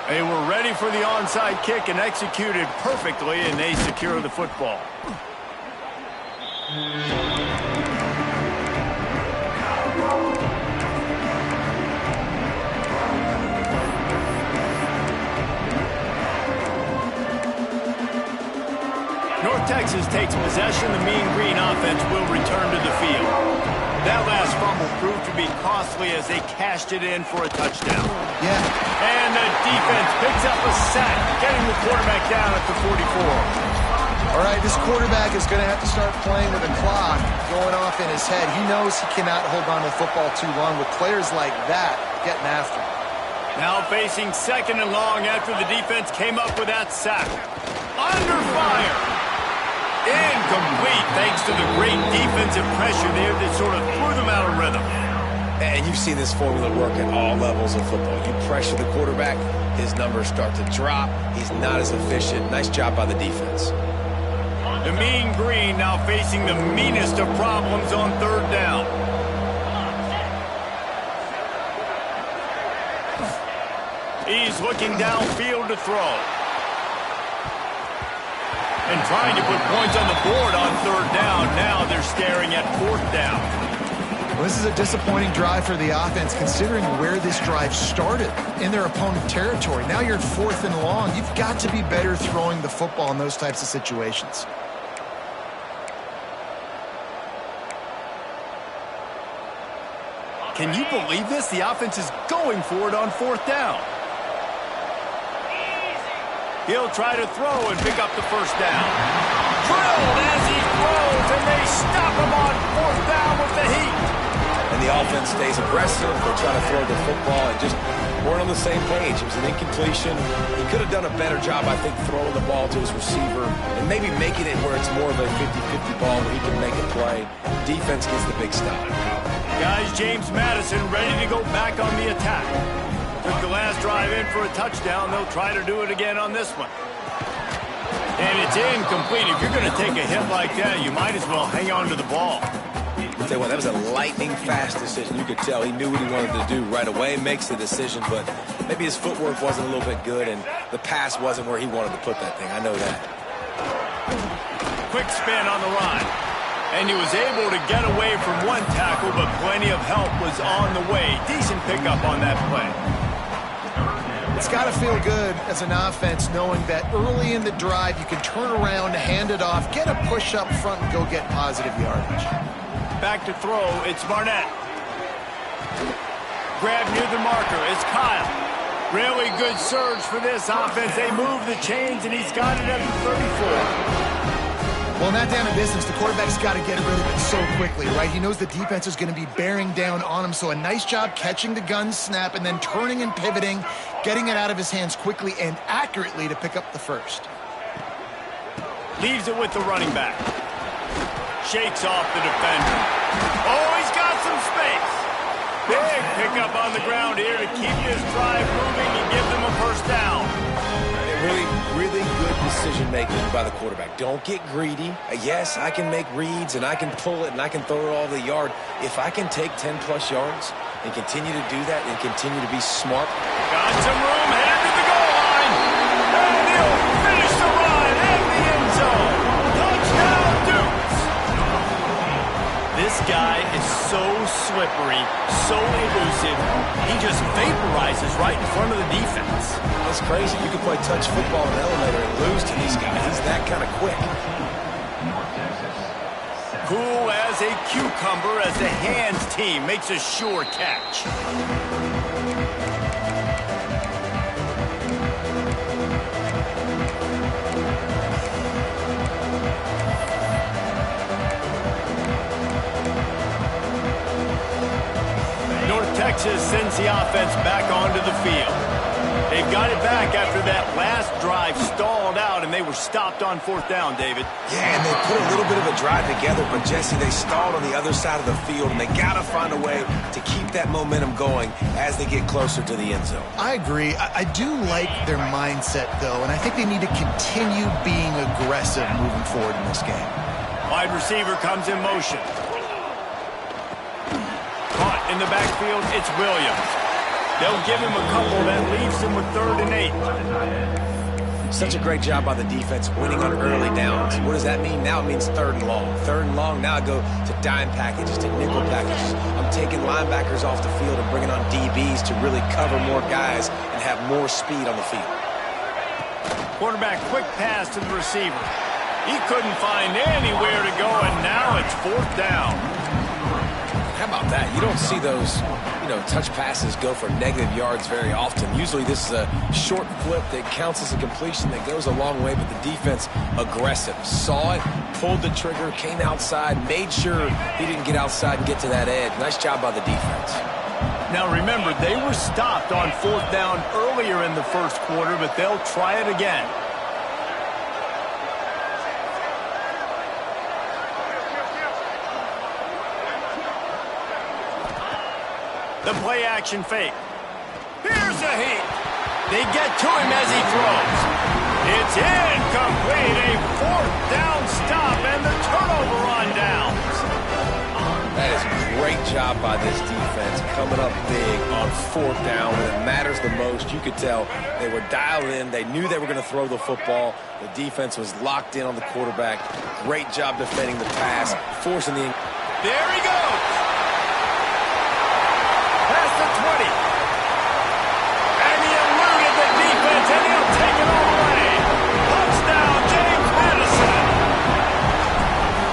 They were ready for the onside kick and executed perfectly, and they secure the football. North Texas takes possession. The Mean Green offense will return to the field. That last fumble proved to be costly as they cashed it in for a touchdown. Yeah. And the defense picks up a sack, getting the quarterback down at the 44. All right, this quarterback is going to have to start playing with a clock going off in his head. He knows he cannot hold on to the football too long with players like that getting after him. Now facing second and long after the defense came up with that sack. Under fire. Incomplete thanks to the great defensive pressure there that sort of threw them out of rhythm. And you've seen this formula work at all levels of football. You pressure the quarterback, his numbers start to drop. He's not as efficient. Nice job by the defense. The Mean Green now facing the meanest of problems on third down. He's looking downfield to throw. And trying to put points on the board on third down. Now they're staring at fourth down. Well, this is a disappointing drive for the offense considering where this drive started in their opponent territory. Now you're at fourth and long. You've got to be better throwing the football in those types of situations. Can you believe this? The offense is going for it on fourth down. He'll try to throw and pick up the first down. Drilled as he throws, and they stop him on fourth down with the heat. And the offense stays aggressive. They're trying to throw the football and just weren't on the same page. It was an incompletion. He could have done a better job, I think, throwing the ball to his receiver and maybe making it where it's more of a 50-50 ball where he can make a play. Defense gets the big stop. Guys, James Madison ready to go back on the attack. Took the last drive in for a touchdown. They'll try to do it again on this one. And it's incomplete. If you're going to take a hit like that, you might as well hang on to the ball. I'll tell you what, that was a lightning-fast decision. You could tell he knew what he wanted to do right away, makes the decision, but maybe his footwork wasn't a little bit good, and the pass wasn't where he wanted to put that thing. I know that. Quick spin on the run. And he was able to get away from one tackle, but plenty of help was on the way. Decent pickup on that play. It's got to feel good as an offense knowing that early in the drive you can turn around, hand it off, get a push up front, and go get positive yardage. Back to throw, it's Barnett. Grab near the marker. It's Kyle. Really good surge for this offense. They move the chains, and he's got it up to 34. Well, in that down in business, the quarterback's got to get rid of it so quickly, right? He knows the defense is going to be bearing down on him, so a nice job catching the gun snap and then turning and pivoting, getting it out of his hands quickly and accurately to pick up the first. Leaves it with the running back. Shakes off the defender. Oh, he's got some space. Big pickup on the ground here to keep this drive moving and give them a first down. Really good decision-making by the quarterback. Don't get greedy. Yes, I can make reads, and I can pull it, and I can throw it all the yard. If I can take 10-plus yards and continue to do that and continue to be smart. Got some room, headed to the goal line. And he'll finish the run in the end zone. Touchdown, Dukes. This guy is so slippery, so elusive. He just vaporizes right in front of the defense. That's crazy. You can play touch football in an elevator and lose to these guys. He's that kind of quick. Cool as a cucumber as the hands team makes a sure catch. Texas sends the offense back onto the field. They've got it back after that last drive stalled out, and they were stopped on fourth down, David. Yeah, and they put a little bit of a drive together, but, Jesse, they stalled on the other side of the field, and they got to find a way to keep that momentum going as they get closer to the end zone. I agree. I do like their mindset, though, and I think they need to continue being aggressive moving forward in this game. Wide receiver comes in motion. Caught in the backfield, it's Williams. They'll give him a couple that leaves him with 3rd and 8. Such a great job by the defense winning on early downs. What does that mean? Now it means 3rd and long. 3rd and long, now I go to dime packages, to nickel packages. I'm taking linebackers off the field and bringing on DBs to really cover more guys and have more speed on the field. Quarterback quick pass to the receiver. He couldn't find anywhere to go, and now it's 4th down. How about that? You don't see those, touch passes go for negative yards very often. Usually this is a short flip that counts as a completion that goes a long way, but the defense aggressive. Saw it, pulled the trigger, came outside, made sure he didn't get outside and get to that edge. Nice job by the defense. Now remember, they were stopped on 4th down earlier in the first quarter, but they'll try it again. The play-action fake. Here's a heat. They get to him as he throws. It's incomplete. A 4th down stop and the turnover on downs. That is a great job by this defense, coming up big on 4th down when it matters the most. You could tell they were dialed in. They knew they were going to throw the football. The defense was locked in on the quarterback. Great job defending the pass, forcing the... There he goes. Past the 20. And he eluded the defense, and he'll take it all away. Touchdown, James Madison.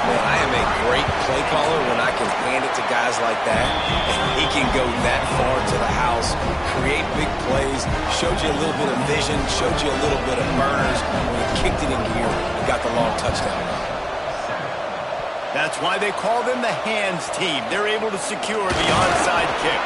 Man, I am a great play caller when I can hand it to guys like that, and he can go that far to the house, create big plays, showed you a little bit of vision, showed you a little bit of burners when he kicked it in gear and got the long touchdown run. That's why they call them the hands team. They're able to secure the onside kick.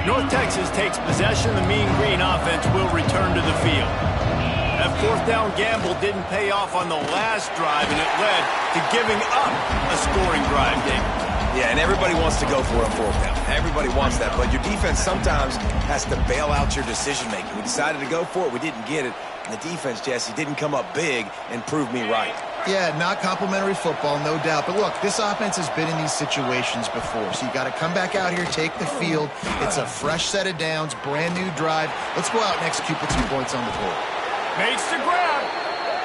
North Texas takes possession. The Mean Green offense will return to the field. That 4th down gamble didn't pay off on the last drive, and it led to giving up a scoring drive, David. Yeah, and everybody wants to go for a 4th down. Everybody wants that, but your defense sometimes has to bail out your decision-making. We decided to go for it. We didn't get it. And the defense, Jesse, didn't come up big and prove me right. Yeah, not complimentary football, no doubt. But look, this offense has been in these situations before, so you got to come back out here, take the field. It's a fresh set of downs, brand new drive. Let's go out and execute with some points on the board. Makes the grab,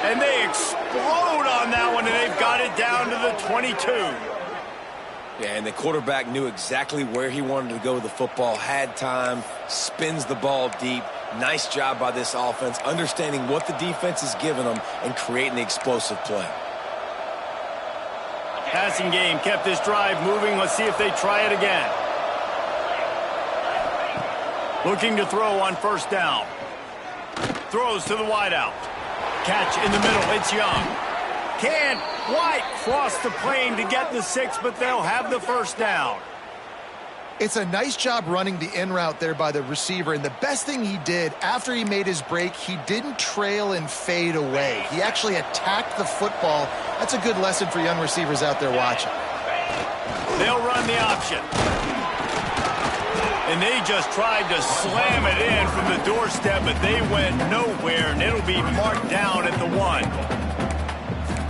and they explode on that one, and they've got it down to the 22. Yeah, and the quarterback knew exactly where he wanted to go with the football, had time, spins the ball deep. Nice job by this offense, understanding what the defense is giving them and creating the explosive play. Passing game kept this drive moving. Let's see if they try it again. Looking to throw on first down. Throws to the wideout. Catch in the middle. It's Young. Can't quite cross the plane to get the 6, but they'll have the first down. It's a nice job running the in route there by the receiver, and the best thing he did after he made his break, he didn't trail and fade away. He actually attacked the football. That's a good lesson for young receivers out there watching. They'll run the option. And they just tried to slam it in from the doorstep, but they went nowhere, and it'll be marked down at the 1.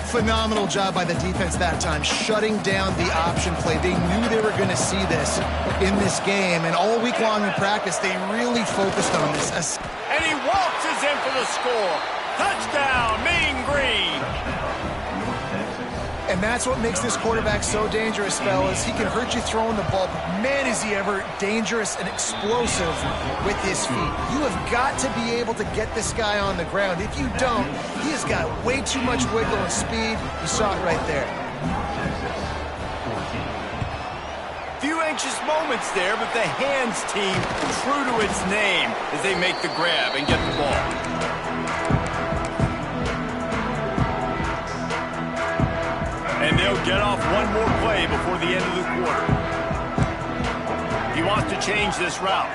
Phenomenal job by the defense that time, shutting down the option play. They knew they were going to see this in this game, and all week long in practice, they really focused on this. And he waltzes in for the score. Touchdown, Mean Green. And that's what makes this quarterback so dangerous, fellas. He can hurt you throwing the ball, but man, is he ever dangerous and explosive with his feet. You have got to be able to get this guy on the ground. If you don't, he has got way too much wiggle and speed. You saw it right there. Few anxious moments there, but the hands team true to its name as they make the grab and get the ball. And they'll get off one more play before the end of the quarter. He wants to change this route.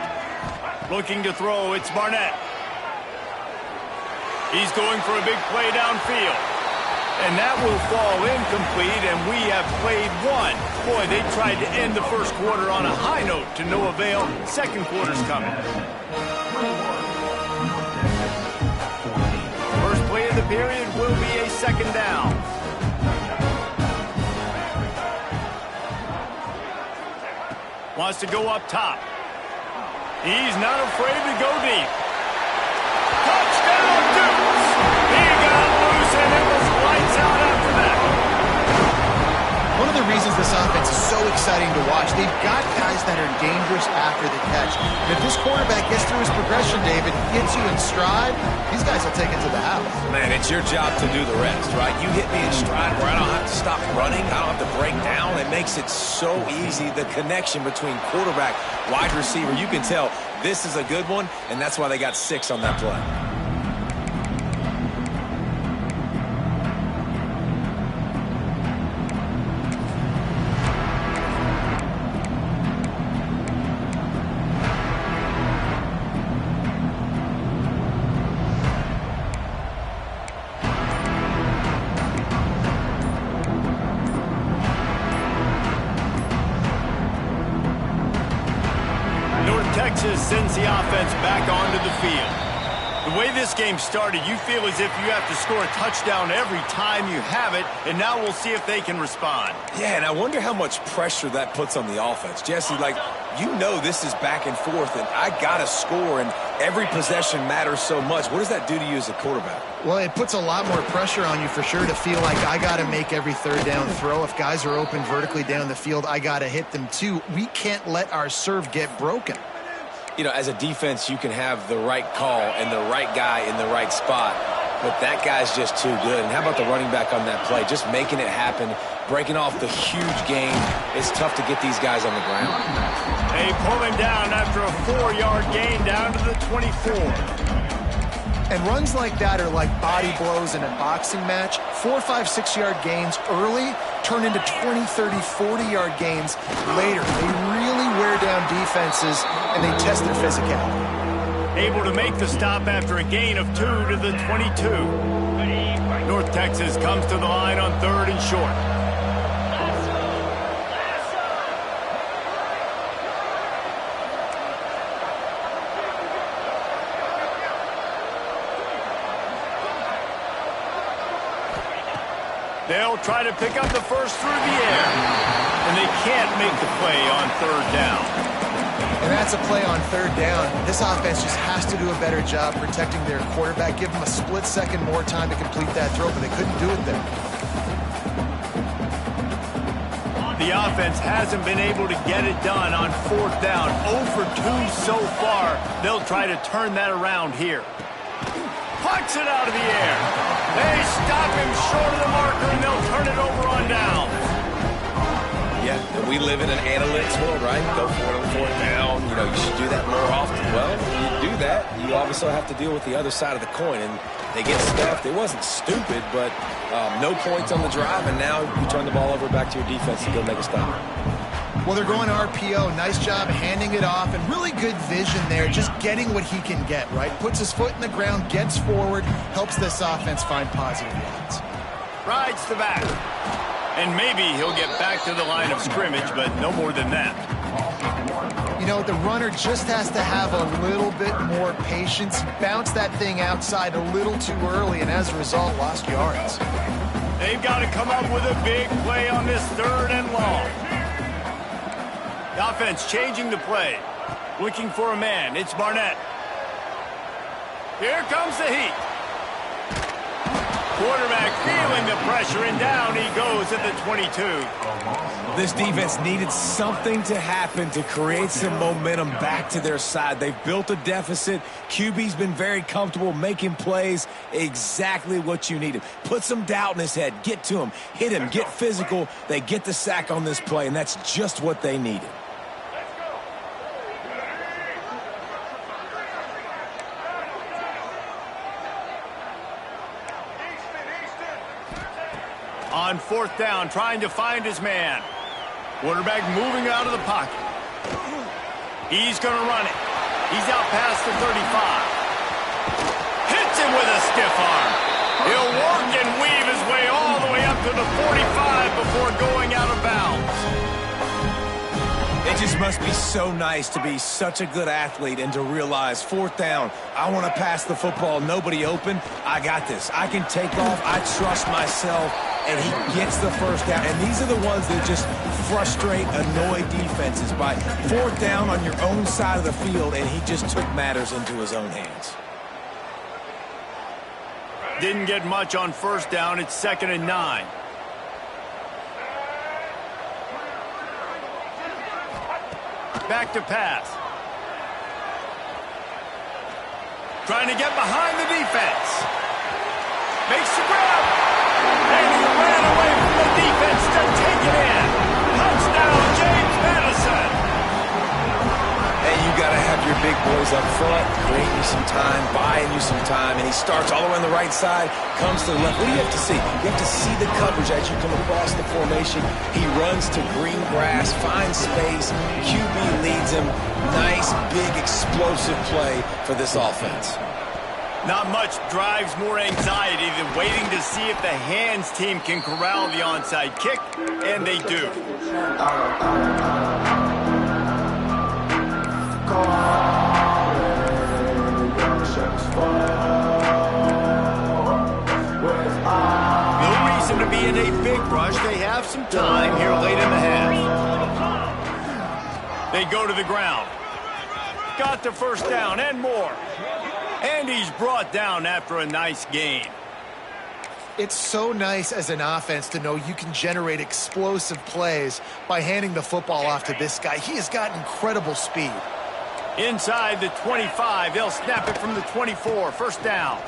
Looking to throw, it's Barnett. He's going for a big play downfield. And that will fall incomplete, and we have played one. Boy, they tried to end the first quarter on a high note to no avail. Second quarter's coming. First play of the period will be a second down. Wants to go up top. He's not afraid to go deep. Touchdown, Dukes! He got loose, and it was lights out after that. One of the reasons this offense is so exciting to watch, they've got guys that are dangerous after the catch. And if this quarterback gets through his progression, David, gets you in stride, these guys will take it to the house. Man, it's your job to do the rest, right? You hit me in stride where I don't have to stop running. I don't have to break down. It makes it so easy. The connection between quarterback, wide receiver, you can tell this is a good one, and that's why they got 6 on that play. Texas sends the offense back onto the field. The way this game started, you feel as if you have to score a touchdown every time you have it, and now we'll see if they can respond. Yeah, and I wonder how much pressure that puts on the offense. Jesse, like, you know this is back and forth, and I got to score, and every possession matters so much. What does that do to you as a quarterback? Well, it puts a lot more pressure on you for sure to feel like I got to make every third down throw. If guys are open vertically down the field, I got to hit them too. We can't let our serve get broken. You know, as a defense, you can have the right call and the right guy in the right spot, but that guy's just too good. And how about the running back on that play? Just making it happen, breaking off the huge game. It's tough to get these guys on the ground. They pull him down after a 4-yard gain down to the 24. And runs like that are like body blows in a boxing match. 4, 5, 6-yard gains early turn into 20, 30, 40-yard gains later. They really wear down defenses, and they test their physicality. Able to make the stop after a gain of 2 to the 22. North Texas comes to the line on 3rd and short. They'll try to pick up the first through the air. And they can't make the play on 3rd down. And that's a play on 3rd down. This offense just has to do a better job protecting their quarterback. Give them a split second more time to complete that throw, but they couldn't do it there. The offense hasn't been able to get it done on 4th down. 0 for 2 so far. They'll try to turn that around here. Pucks it out of the air. They stop him short of the marker, and they'll turn it over on down. Yeah, and we live in an analytics world, right? Go for it on 4th down. You know, you should do that more often. Well, when you do that, you obviously have to deal with the other side of the coin, and they get stuffed. It wasn't stupid, but no points on the drive, and now you turn the ball over back to your defense to go make a stop. Well, they're going RPO. Nice job handing it off, and really good vision there, just getting what he can get, right? Puts his foot in the ground, gets forward, helps this offense find positive yards. Rides the back. And maybe he'll get back to the line of scrimmage, but no more than that. You know, the runner just has to have a little bit more patience. Bounce that thing outside a little too early, and as a result, lost yards. They've got to come up with a big play on this 3rd and long. The offense changing the play. Looking for a man. It's Barnett. Here comes the heat. Quarterback feeling the pressure, and down he goes at the 22. This defense needed something to happen to create some momentum back to their side. They've built a deficit. QB's been very comfortable making plays. Exactly what you needed. Put some doubt in his head. Get to him. Hit him. Get physical. They get the sack on this play, and that's just what they needed. On 4th down, trying to find his man. Quarterback moving out of the pocket. He's going to run it. He's out past the 35. Hits him with a stiff arm. He'll work and weave his way all the way up to the 45 before going out of bounds. It just must be so nice to be such a good athlete and to realize 4th down, I want to pass the football, nobody open, I got this. I can take off, I trust myself, and he gets the 1st down. And these are the ones that just frustrate, annoy defenses by 4th down on your own side of the field, and he just took matters into his own hands. Didn't get much on 1st down. It's 2nd and 9. Back to pass. Trying to get behind the defense. Makes the grab. And he ran away from the defense to take it in. Touchdown, James Madison. And you got to have your big boys up front, creating you some time, buying you some time, and he starts all the way on the right side, comes to the left. What do you have to see? You have to see the coverage as you come across the formation. He runs to green grass, finds space, QB leads him. Nice, big, explosive play for this offense. Not much drives more anxiety than waiting to see if the hands team can corral the onside kick, and they do. No reason to be in a big rush. They have some time here late in the half. They go to the ground. Got the 1st down and more. And he's brought down after a nice gain. It's so nice as an offense to know you can generate explosive plays by handing the football off to this guy. He has got incredible speed. Inside the 25, they'll snap it from the 24. 1st down.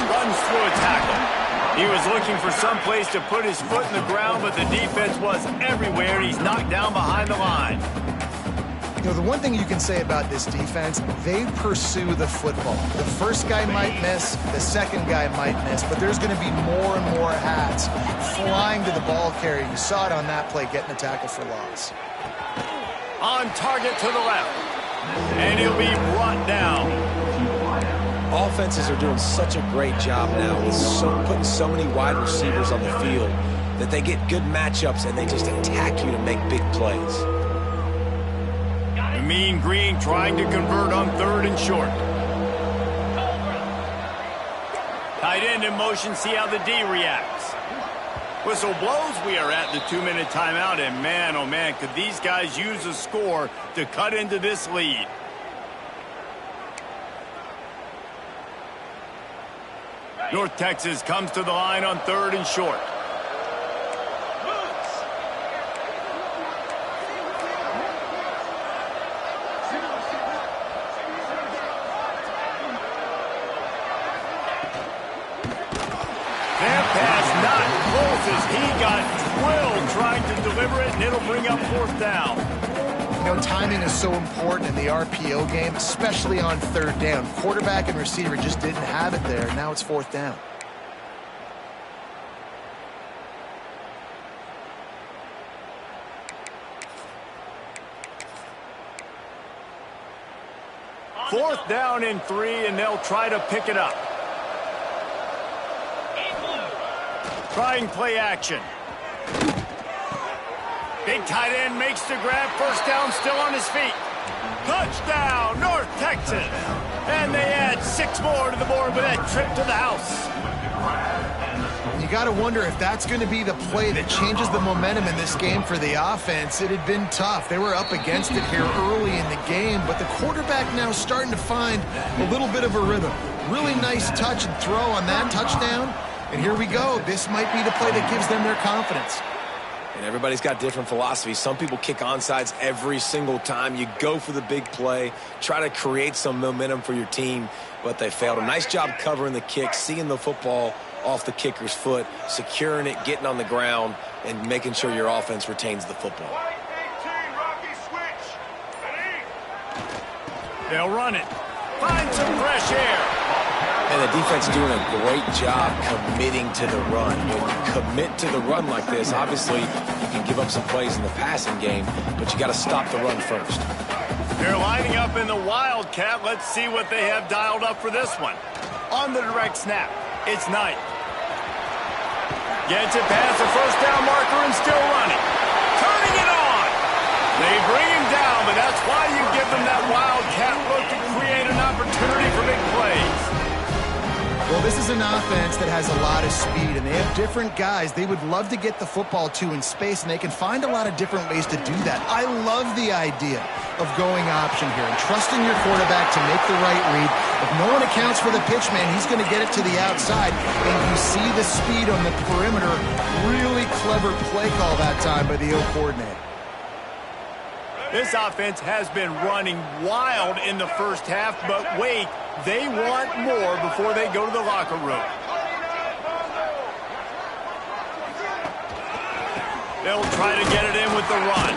Runs through a tackle. He was looking for some place to put his foot in the ground, but the defense was everywhere. He's knocked down behind the line. You know, the one thing you can say about this defense, they pursue the football. The first guy might miss, the second guy might miss, but there's going to be more and more hats flying to the ball carrier. You saw it on that play, getting a tackle for loss. On target to the left, and he'll be brought down. Offenses are doing such a great job now with putting so many wide receivers on the field that they get good matchups and they just attack you to make big plays. Mean Green trying to convert on 3rd and short. Tight end in motion, see how the D reacts. Whistle blows, we are at the 2-minute timeout, and man, oh man, could these guys use a score to cut into this lead. North Texas comes to the line on 3rd and short. deliver it, and it'll bring up fourth down. You know, timing is so important in the RPO game, especially on third down. Quarterback and receiver just didn't have it there. Now it's fourth down. Fourth down and 3, and they'll try to pick it up. Trying play action. Big tight end makes the grab. First down, still on his feet. Touchdown, North Texas. And they add 6 more to the board with that trip to the house. You got to wonder if that's going to be the play that changes the momentum in this game for the offense. It had been tough. They were up against it here early in the game, but the quarterback now starting to find a little bit of a rhythm. Really nice touch and throw on that touchdown. And here we go. This might be the play that gives them their confidence. And everybody's got different philosophies. Some people kick onside every single time. You go for the big play, try to create some momentum for your team, but they failed. A nice job covering the kick, seeing the football off the kicker's foot, securing it, getting on the ground, and making sure your offense retains the football. They'll run it. Find some fresh air. And the defense doing a great job committing to the run. When you commit to the run like this, obviously you can give up some plays in the passing game, but you got to stop the run first. They're lining up in the Wildcat. Let's see what they have dialed up for this one. On the direct snap, it's Knight. Gets it past the first down marker and still running. Turning it on. They bring him down, but that's why you give them that Wildcat look to create an opportunity for big plays. Well, this is an offense that has a lot of speed, and they have different guys they would love to get the football to in space, and they can find a lot of different ways to do that. I love the idea of going option here and trusting your quarterback to make the right read. If no one accounts for the pitch, man, he's going to get it to the outside, and you see the speed on the perimeter. Really clever play call that time by the O coordinator. This offense has been running wild in the first half, but wait, they want more before they go to the locker room. They'll try to get it in with the run.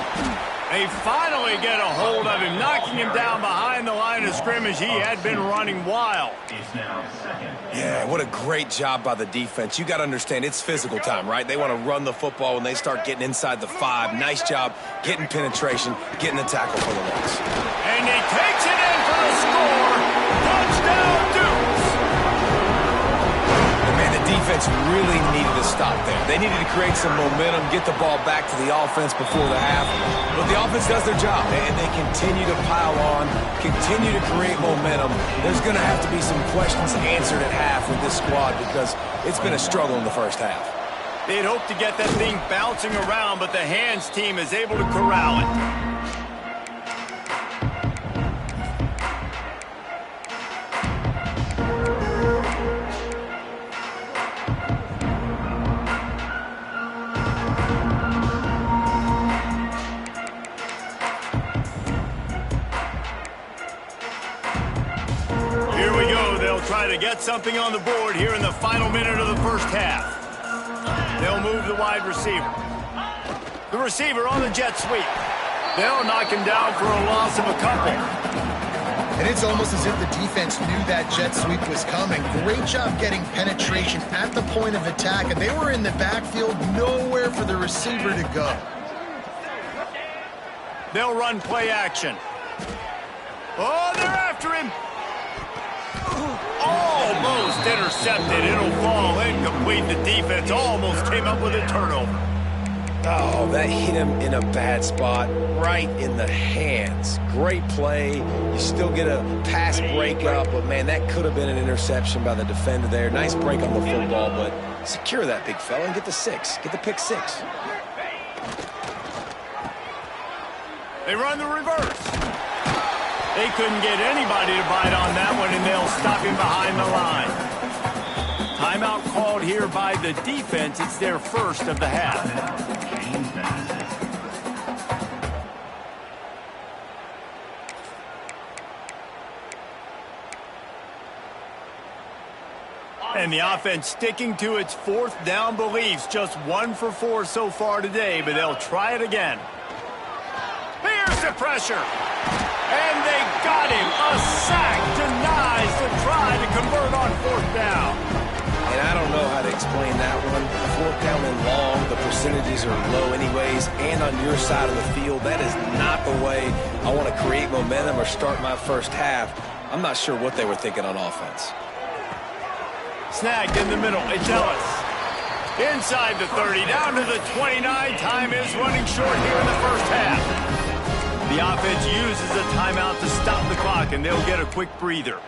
They finally get a hold of him, knocking him down behind the line of scrimmage. He had been running wild. Yeah, what a great job by the defense. You got to understand, it's physical time, right? They want to run the football when they start getting inside the 5. Nice job getting penetration, getting the tackle for the loss. And he takes it in for the score. Touchdown, Dukes. And man, the defense really needed to stop there. They needed to create some momentum, get the ball back to the offense before the half. But the offense does their job, and they continue to pile on, continue to create momentum. There's going to have to be some questions answered at half with this squad because it's been a struggle in the first half. They'd hoped to get that thing bouncing around, but the hands team is able to corral it. Try to get something on the board here in the final minute of the first half. They'll move the wide receiver. The receiver on the jet sweep. They'll knock him down for a loss of a couple. And it's almost as if the defense knew that jet sweep was coming. Great job getting penetration at the point of attack, and they were in the backfield, nowhere for the receiver to go. They'll run play action. Oh, they're after him. Almost intercepted. It'll fall incomplete. The defense almost came up with a turnover. Oh, that hit him in a bad spot, right in the hands. Great play. You still get a pass breakup, but man, that could have been an interception by the defender there. Nice break on the football, but secure that big fella and get the 6. Get the pick 6. They run the reverse. They couldn't get anybody to bite on that one, and they'll stop him behind the line. Timeout called here by the defense. It's their first of the half. And the offense sticking to its fourth down beliefs. Just 1 for 4 so far today, but they'll try it again. Here's the pressure. And they got him. A sack denies the try to convert on 4th down. And I don't know how to explain that one. 4th down and long, the percentages are low anyways, and on your side of the field, that is not the way I want to create momentum or start my first half. I'm not sure what they were thinking on offense. Snagged in the middle. It's Ellis. Inside the 30, down to the 29. Time is running short here in the first half. The offense uses a timeout to stop the clock, and they'll get a quick breather.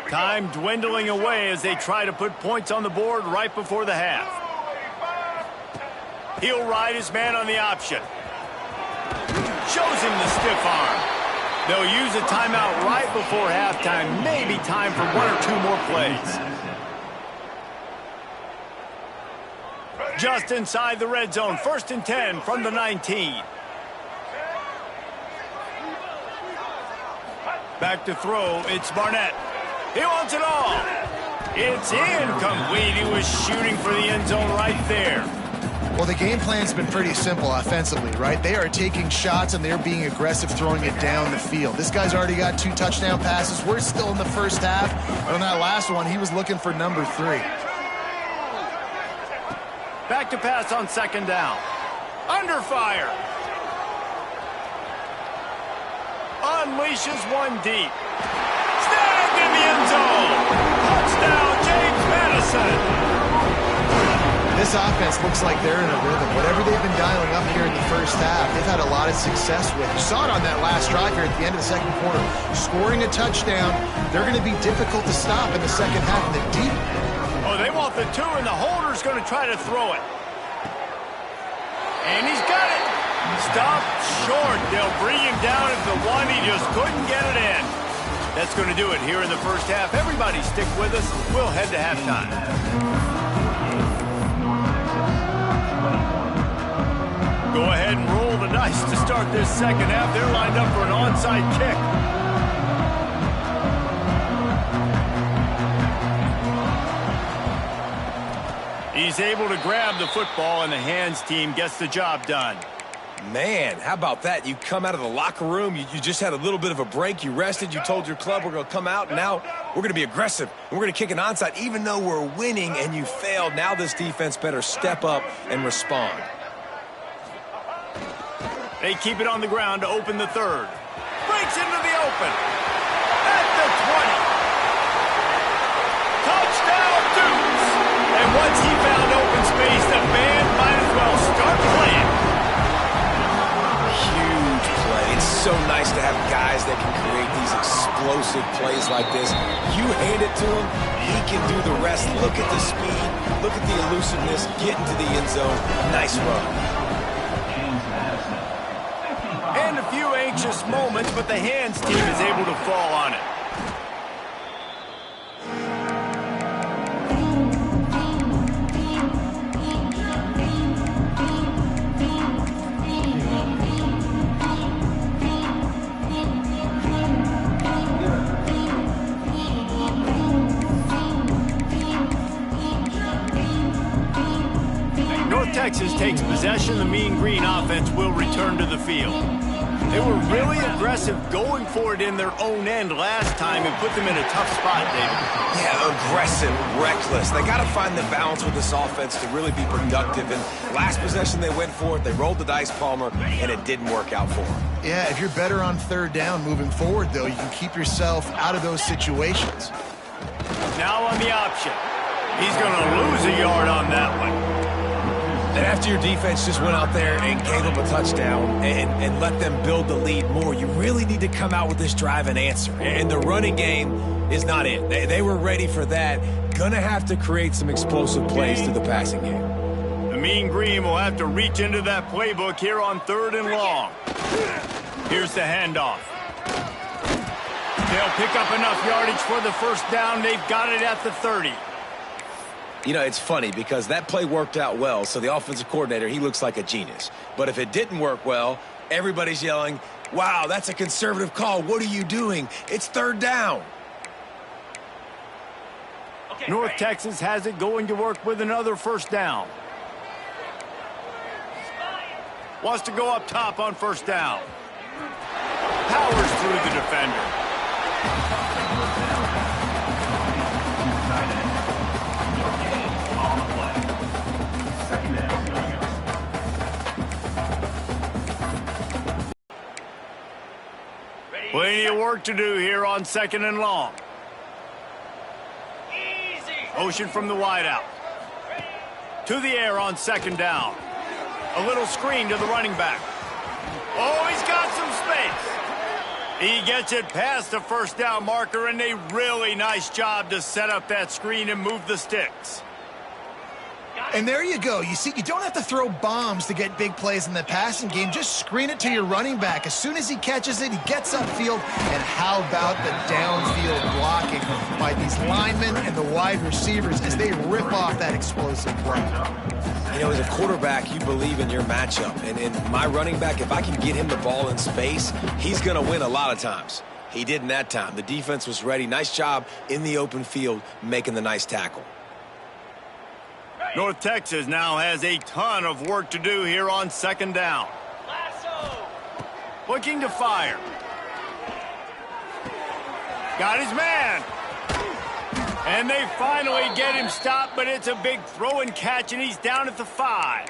Time dwindling away as they try to put points on the board right before the half. He'll ride his man on the option. Shows him the stiff arm. They'll use a timeout right before halftime. Maybe time for 1 or 2 more plays. Just inside the red zone. 1st and 10 from the 19. Back to throw. It's Barnett. He wants it all. It's incomplete. He was shooting for the end zone right there. Well, the game plan's been pretty simple offensively, right? They are taking shots, and they're being aggressive, throwing it down the field. This guy's already got 2 touchdown passes. We're still in the first half. And on that last one, he was looking for number 3. Back to pass on 2nd down. Under fire. Unleashes one deep. Snagged in the end zone. Touchdown, James Madison. This offense looks like they're in a rhythm. Whatever they've been dialing up here in the first half, they've had a lot of success with. You saw it on that last drive here at the end of the 2nd quarter. Scoring a touchdown, they're going to be difficult to stop in the 2nd half in the deep. Oh, they want the 2, and the holder's going to try to throw it. And he's got it. Stopped short. They'll bring him down at the 1. He just couldn't get it in. That's going to do it here in the first half. Everybody stick with us. We'll head to halftime. Go ahead and roll the dice to start this 2nd half. They're lined up for an onside kick. He's able to grab the football, and the hands team gets the job done. Man, how about that? You come out of the locker room, you just had a little bit of a break, you rested, you told your club we're going to come out, and now we're going to be aggressive. We're going to kick an onside, even though we're winning and you failed. Now this defense better step up and respond. They keep it on the ground to open the 3rd. Breaks into the open. At the 20. Touchdown, Dukes. And once he found open space, the band might as well start playing. Huge play. It's so nice to have guys that can create these explosive plays like this. You hand it to him, he can do the rest. Look at the speed. Look at the elusiveness. Get into the end zone. Nice run. And a few anxious moments, but the hands team is able to fall on it. Texas takes possession. The Mean Green offense will return to the field. They were really aggressive going for it in their own end last time and put them in a tough spot, David. Yeah, aggressive, reckless. They got to find the balance with this offense to really be productive. And last possession they went for it. They rolled the dice, Palmer, and it didn't work out for them. Yeah, if you're better on 3rd down moving forward, though, you can keep yourself out of those situations. Now on the option. He's going to lose a yard on that one. And after your defense just went out there and gave them a touchdown and let them build the lead more, you really need to come out with this drive and answer. And the running game is not it. They were ready for that. Gonna have to create some explosive plays through the passing game. The Mean Green will have to reach into that playbook here on 3rd and long. Here's the handoff. They'll pick up enough yardage for the 1st down. They've got it at the 30. You know, it's funny because that play worked out well, so the offensive coordinator, he looks like a genius. But if it didn't work well, everybody's yelling, wow, that's a conservative call. What are you doing? It's 3rd down. North Texas has it going to work with another first down. Wants to go up top on first down. Powers through the defender. Plenty of work to do here on second and long. Motion from the wideout. To the air on second down. A little screen to the running back. Oh, he's got some space. He gets it past the first down marker, and a really nice job to set up that screen and move the sticks. And there you go. You see, you don't have to throw bombs to get big plays in the passing game. Just screen it to your running back. As soon as he catches it, he gets upfield. And how about the downfield blocking by these linemen and the wide receivers as they rip off that explosive play? You know, as a quarterback, you believe in your matchup. And my running back, if I can get him the ball in space, he's going to win a lot of times. He didn't that time. The defense was ready. Nice job in the open field making the nice tackle. North Texas now has a ton of work to do here on second down. Looking to fire. Got his man. And they finally get him stopped, but it's a big throw and catch, and he's down at the 5.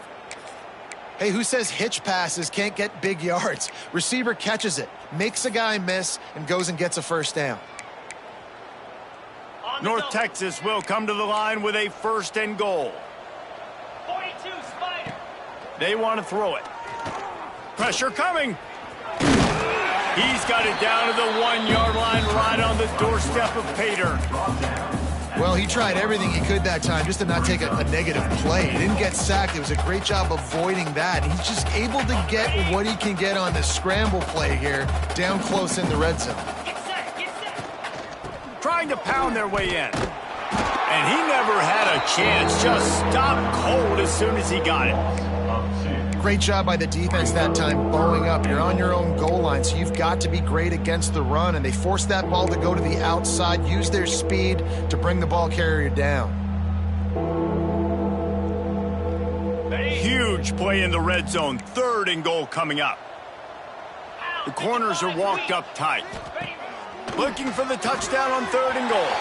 Hey, who says hitch passes can't get big yards? Receiver catches it, makes a guy miss, and goes and gets a first down. North Texas will come to the line with a first and goal. 42, Spider. They want to throw it. Pressure coming. He's got it down to the 1-yard line right on the doorstep of Pater. Well, he tried everything he could that time just to not take a negative play. He didn't get sacked. It was a great job avoiding that. He's just able to get what he can get on the scramble play here down close in the red zone. Get set. Trying to pound their way in. And he never had a chance. Just stopped cold as soon as he got it. Great job by the defense that time, bowing up. You're on your own goal line, so you've got to be great against the run, and they forced that ball to go to the outside, use their speed to bring the ball carrier down. Huge play in the red zone. Third and goal coming up. The corners are walked up tight. Looking for the touchdown on third and goal.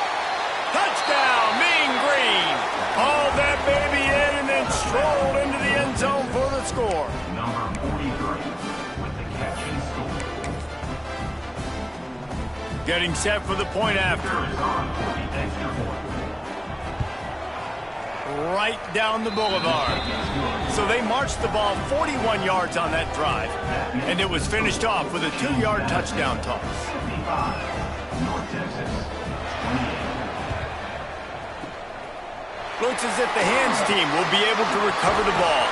Touchdown, Mean Green. Hauled that baby in and then strolled into the end zone for the score. Number 43 with the catch and score. Getting set for the point after. Right down the boulevard. So they marched the ball 41 yards on that drive, and it was finished off with a 2-yard touchdown toss. North Texas, 28. Looks as if the hands team will be able to recover the ball.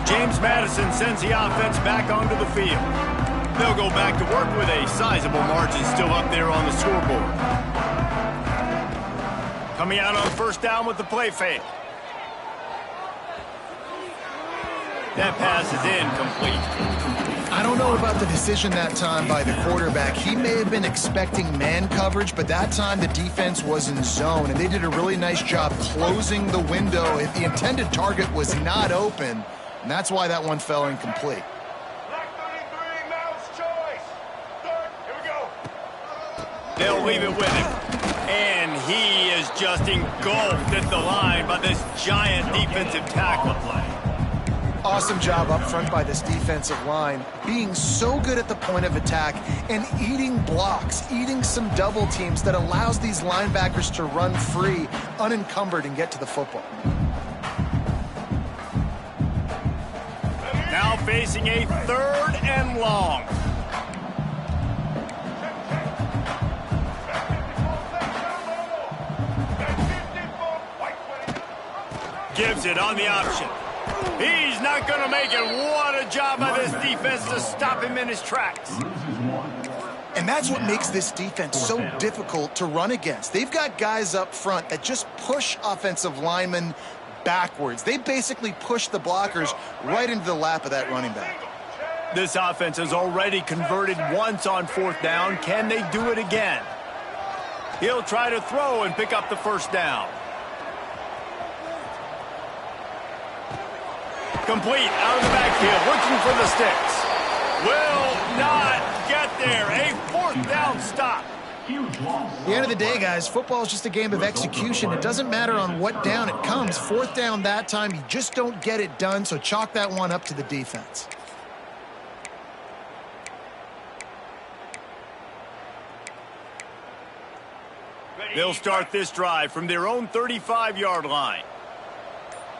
James Madison sends the offense back onto the field. They'll go back to work with a sizable margin still up there on the scoreboard. Coming out on first down with the play fake. That pass is incomplete. I don't know about the decision that time by the quarterback. He may have been expecting man coverage, but that time the defense was in zone, and they did a really nice job closing the window if the intended target was not open, and that's why that one fell incomplete. Black 33, mouse choice. Third, here we go. They'll leave it with him. And he is just engulfed at the line by this giant defensive tackle. Awesome job up front by this defensive line, being so good at the point of attack and eating blocks, eating some double teams that allows these linebackers to run free, unencumbered, and get to the football. Now facing a third and long. Gives it on the option. He's not going to make it. What a job by this defense to stop him in his tracks. And that's what makes this defense so difficult to run against. They've got guys up front that just push offensive linemen backwards. They basically push the blockers right into the lap of that running back. This offense has already converted once on 4th down. Can they do it again? He'll try to throw and pick up the first down. Complete out of the backfield, looking for the sticks. Will not get there. A 4th down stop. At the end of the day, guys, football is just a game of execution. It doesn't matter on what down it comes. 4th down that time, you just don't get it done, so chalk that one up to the defense. They'll start this drive from their own 35-yard line.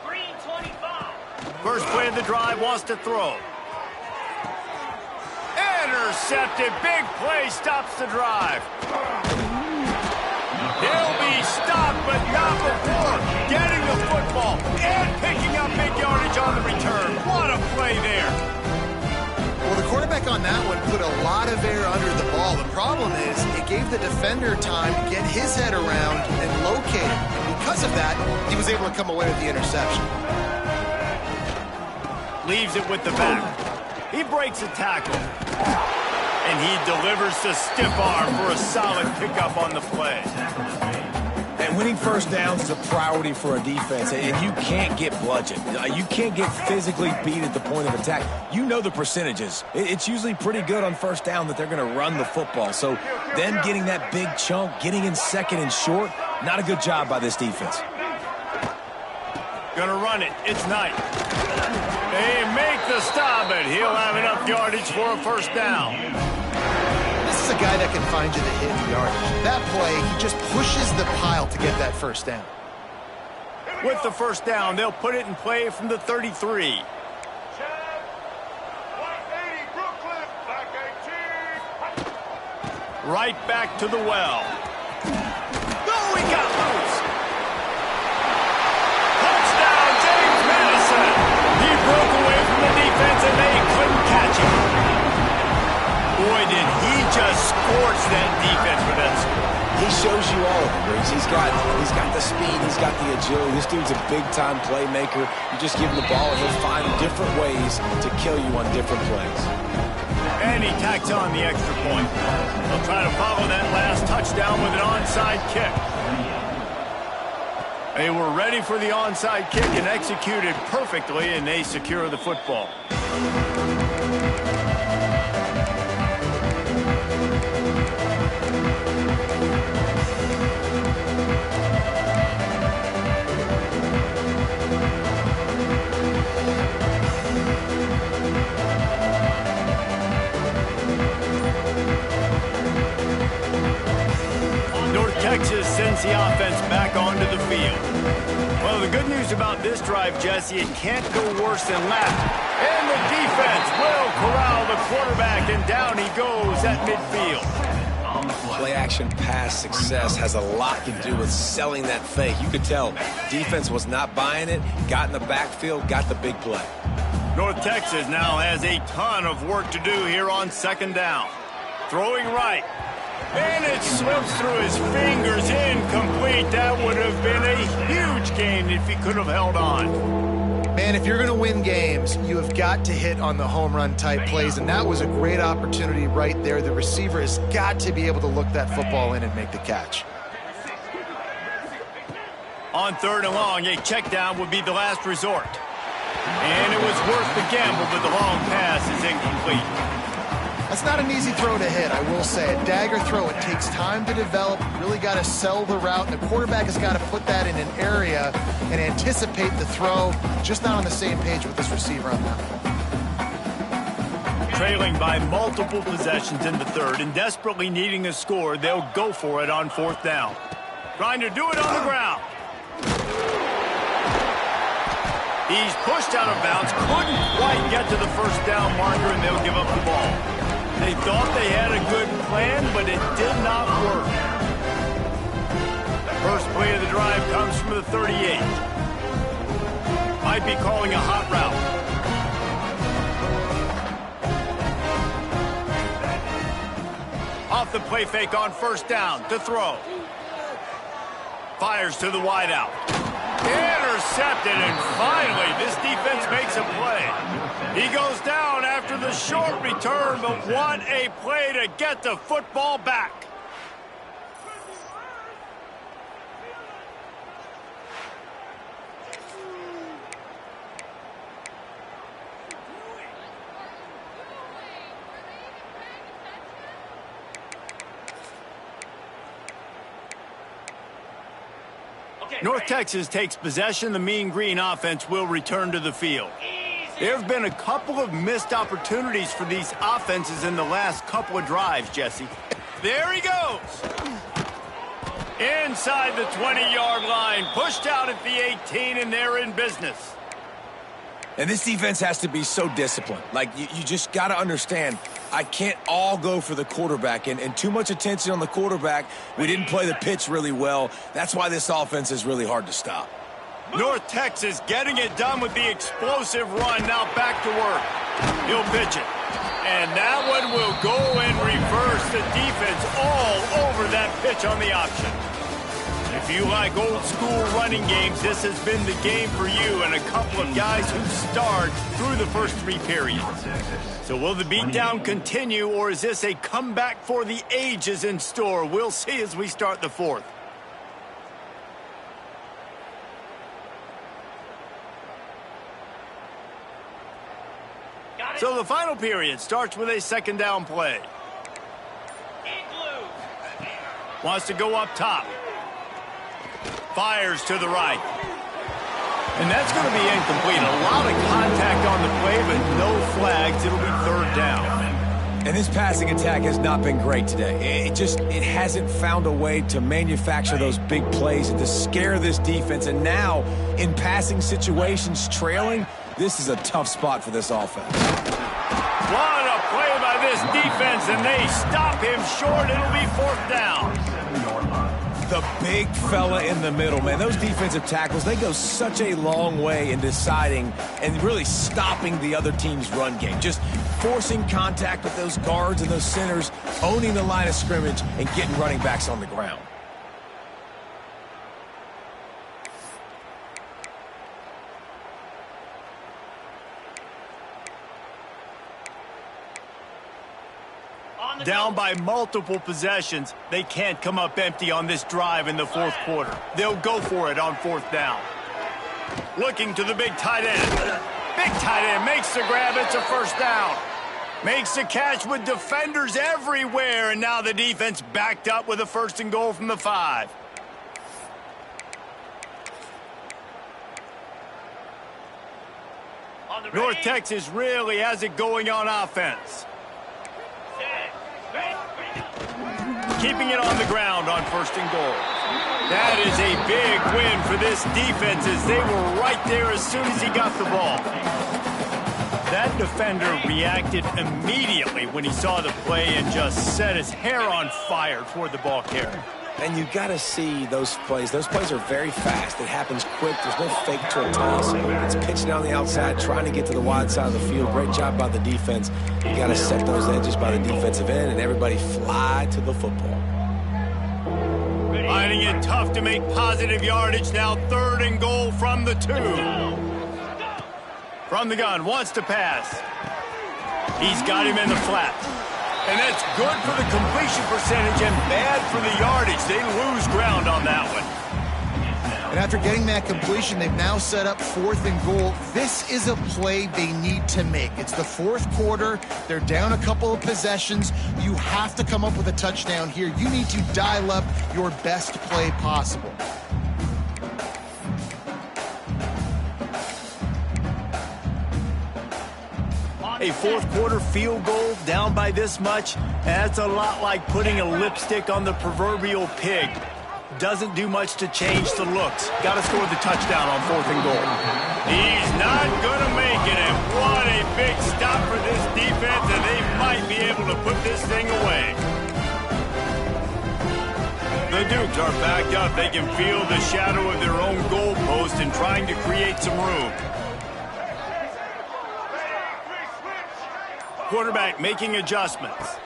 3:25. First play of the drive, wants to throw. Intercepted. Big play stops the drive. He'll be stopped, but not before getting the football and picking up big yardage on the return. What a play there. Well, the quarterback on that one put a lot of air under the ball. The problem is it gave the defender time to get his head around and locate it. And because of that, he was able to come away with the interception. Leaves it with the back. He breaks a tackle. And he delivers the stiff arm for a solid pickup on the play. And winning first downs is a priority for a defense, and you can't get bludgeoned. You can't get physically beat at the point of attack. You know the percentages. It's usually pretty good on first down that they're going to run the football. So them getting that big chunk, getting in second and short, not a good job by this defense. Gonna run it. It's Knight. They make the stop, and he'll have enough yardage for a first down. This is a guy that can find you the hidden yardage. That play, he just pushes the pile to get that first down. With the first down, they'll put it in play from the 33. Chad, 180 Brooklyn, back 18. Right back to the well. No, he got loose. Touchdown, James Madison. He broke away from the defense, and they couldn't catch him. Boy, did he just scorch that defense for that score. He shows you all of it, Reese. He's got the speed, he's got the agility. This dude's a big-time playmaker. You just give him the ball, and he'll find different ways to kill you on different plays. And he tacks on the extra point. They'll try to follow that last touchdown with an onside kick. They were ready for the onside kick and executed perfectly, and they secure the football. Texas sends the offense back onto the field. Well, the good news about this drive, Jesse, it can't go worse than left. And the defense will corral the quarterback, and down he goes at midfield. Play-action pass success has a lot to do with selling that fake. You could tell defense was not buying it, got in the backfield, got the big play. North Texas now has a ton of work to do here on second down. Throwing right. And it slips through his fingers, incomplete. That would have been a huge gain if he could have held on. Man, if you're going to win games, you have got to hit on the home run type plays, and that was a great opportunity right there. The receiver has got to be able to look that football in and make the catch. On third and long, a check down would be the last resort. And it was worth the gamble, but the long pass is incomplete. That's not an easy throw to hit, I will say. A dagger throw, it takes time to develop. You really got to sell the route, and the quarterback has got to put that in an area and anticipate the throw. Just not on the same page with this receiver on that one. Trailing by multiple possessions in the third and desperately needing a score, they'll go for it on fourth down. Trying to do it on the ground. He's pushed out of bounds, couldn't quite get to the first down marker, and they'll give up the ball. They thought they had a good plan, but it did not work. First play of the drive comes from the 38. Might be calling a hot route. Off the play fake on first down to throw. Fires to the wideout. Intercepted, and finally this defense makes a play. He goes down after after the short return, but what a play to get the football back. North Texas takes possession. The Mean Green offense will return to the field. There have been a couple of missed opportunities for these offenses in the last couple of drives, Jesse. There he goes. Inside the 20-yard line, pushed out at the 18, and they're in business. And this defense has to be so disciplined. Like, you just got to understand, I can't all go for the quarterback. And too much attention on the quarterback. We didn't play the pitch really well. That's why this offense is really hard to stop. North Texas getting it done with the explosive run. Now back to work. He'll pitch it. And that one will go in reverse. The defense all over that pitch on the option. If you like old school running games, this has been the game for you and a couple of guys who starred through the first 3 periods. So will the beatdown continue, or is this a comeback for the ages in store? We'll see as we start the 4th. So the final period starts with a 2nd down play. Wants to go up top. Fires to the right. And that's going to be incomplete. A lot of contact on the play, but no flags. It'll be 3rd down. And this passing attack has not been great today. It hasn't found a way to manufacture those big plays and to scare this defense. And now, in passing situations, trailing, this is a tough spot for this offense. What a play by this defense, and they stop him short. It'll be 4th down. The big fella in the middle, man. Those defensive tackles, they go such a long way in deciding and really stopping the other team's run game. Just forcing contact with those guards and those centers, owning the line of scrimmage, and getting running backs on the ground. Down by multiple possessions, they can't come up empty on this drive in the 4th quarter. They'll go for it on 4th down. Looking to the big tight end. Big tight end makes the grab. It's a 1st down. Makes the catch with defenders everywhere, and now the defense backed up with a 1st and goal from the 5. North Texas really has it going on offense. Keeping it on the ground on 1st and goal. That is a big win for this defense as they were right there as soon as he got the ball. That defender reacted immediately when he saw the play and just set his hair on fire toward the ball carrier. And you got to see those plays. Those plays are very fast. It happens quick. There's no fake to a toss. It's pitching down the outside, trying to get to the wide side of the field. Great job by the defense. You got to set those edges by the defensive end, and everybody fly to the football. Finding it tough to make positive yardage. Now 3rd and goal from the 2. From the gun, wants to pass. He's got him in the flat. And that's good for the completion percentage and bad for the yardage. They lose ground on that one. And after getting that completion, they've now set up 4th and goal. This is a play they need to make. It's the 4th quarter. They're down a couple of possessions. You have to come up with a touchdown here. You need to dial up your best play possible. A 4th quarter field goal down by this much, that's a lot like putting a lipstick on the proverbial pig. Doesn't do much to change the looks. Got to score the touchdown on 4th and goal. He's not going to make it, and what a big stop for this defense, and they might be able to put this thing away. The Dukes are backed up. They can feel the shadow of their own goalpost and trying to create some room. Quarterback making adjustments.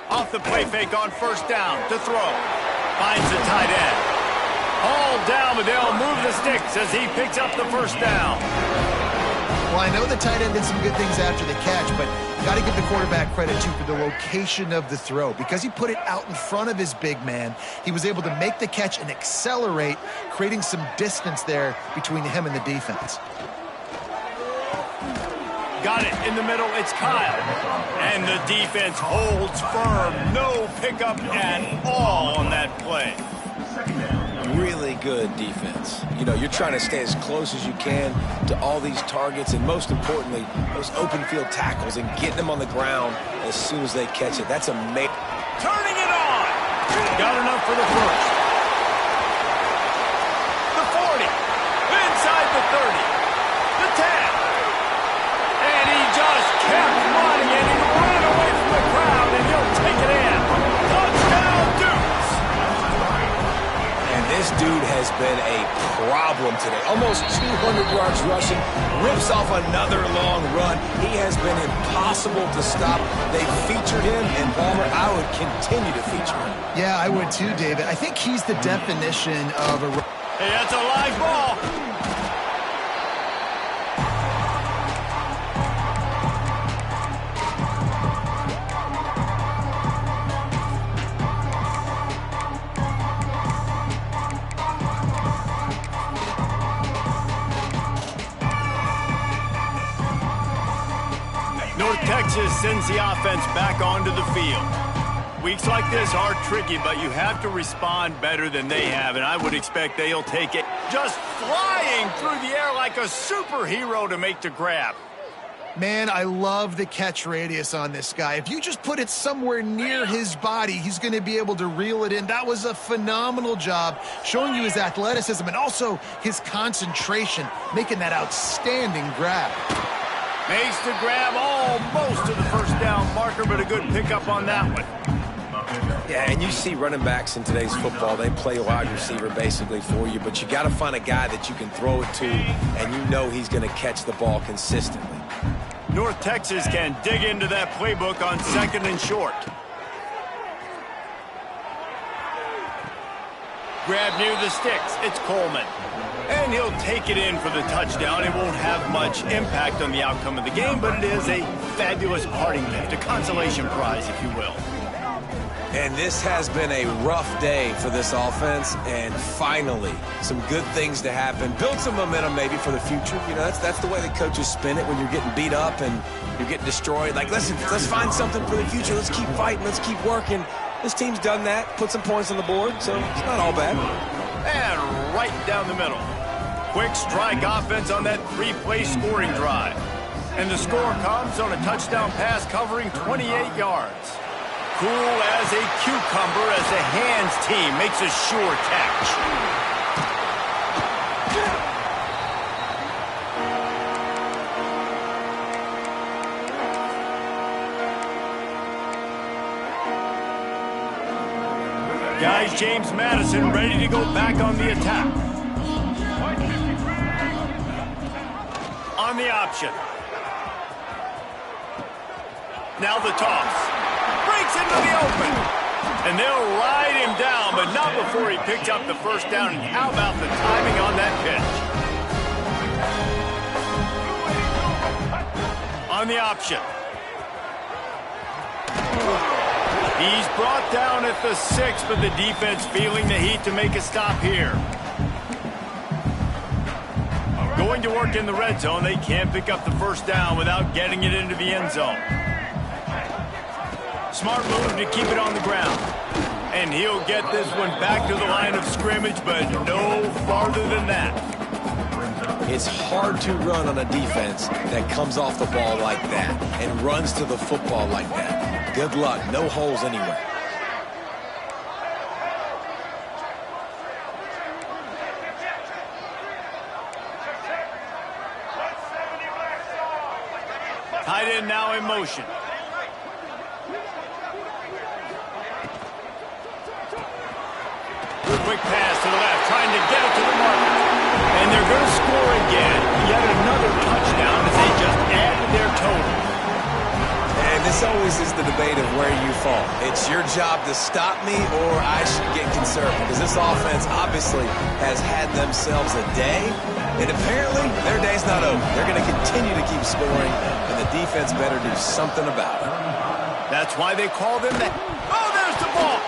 Off the play fake on 1st down to throw. Finds the tight end. All down, but they'll move the sticks as he picks up the 1st down. Well, I know the tight end did some good things after the catch, but got to give the quarterback credit, too, for the location of the throw. Because he put it out in front of his big man, he was able to make the catch and accelerate, creating some distance there between him and the defense. Got it in the middle. It's Kyle. And the defense holds firm. No pickup at all on that play. Really good defense. You know, you're trying to stay as close as you can to all these targets, and most importantly, those open field tackles and getting them on the ground as soon as they catch it. That's amazing. Turning it on. Got enough for the first. The 40. Inside the 30. The 10. And he just kept running, and he ran away from the crowd, and he'll take it in. Touchdown, Dukes. And this dude has been a problem today. Almost 200 yards rushing, rips off another long run. He has been impossible to stop. They featured him, and Palmer, I would continue to feature him. Yeah, I would too, David. I think he's the definition of a... Hey, that's a live ball. North Texas sends the offense back onto the field. Weeks like this are tricky, but you have to respond better than they have, and I would expect they'll take it. Just flying through the air like a superhero to make the grab. Man, I love the catch radius on this guy. If you just put it somewhere near his body, he's going to be able to reel it in. That was a phenomenal job, showing you his athleticism and also his concentration, making that outstanding grab. Makes the grab almost to the first down marker, but a good pickup on that one. Yeah, and you see running backs in today's football, they play wide receiver basically for you, but you got to find a guy that you can throw it to, and you know he's going to catch the ball consistently. North Texas can dig into that playbook on 2nd and short. Grab near the sticks. It's Coleman. And he'll take it in for the touchdown. It won't have much impact on the outcome of the game, but it is a fabulous parting gift, a consolation prize, if you will. And this has been a rough day for this offense, and finally, some good things to happen. Build some momentum maybe for the future. You know, that's the way the coaches spin it when you're getting beat up and you're getting destroyed. Like, let's find something for the future. Let's keep fighting. Let's keep working. This team's done that, put some points on the board, so it's not all bad. And right down the middle. Quick strike offense on that 3-play scoring drive. And the score comes on a touchdown pass covering 28 yards. Cool as a cucumber as the hands team makes a sure catch. Guys, James Madison ready to go back on the attack. On the option. Now the toss. Breaks into the open. And they'll ride him down, but not before he picks up the first down. And how about the timing on that pitch? On the option. He's brought down at the 6, but the defense feeling the heat to make a stop here. Going to work in the red zone. They can't pick up the first down without getting it into the end zone. Smart move to keep it on the ground. And he'll get this one back to the line of scrimmage, but no farther than that. It's hard to run on a defense that comes off the ball like that and runs to the football like that. Good luck. No holes anywhere. Tight end now in motion. Good quick pass to the left, trying to get it to the marker. And they're going to score again. Yet another touchdown as they just added their total. And this always is the debate of where you fall. It's your job to stop me or I should get conservative. Because this offense obviously has had themselves a day. And apparently, their day's not over. They're going to continue to keep scoring, and the defense better do something about it. That's why they call them that. Oh, there's the ball.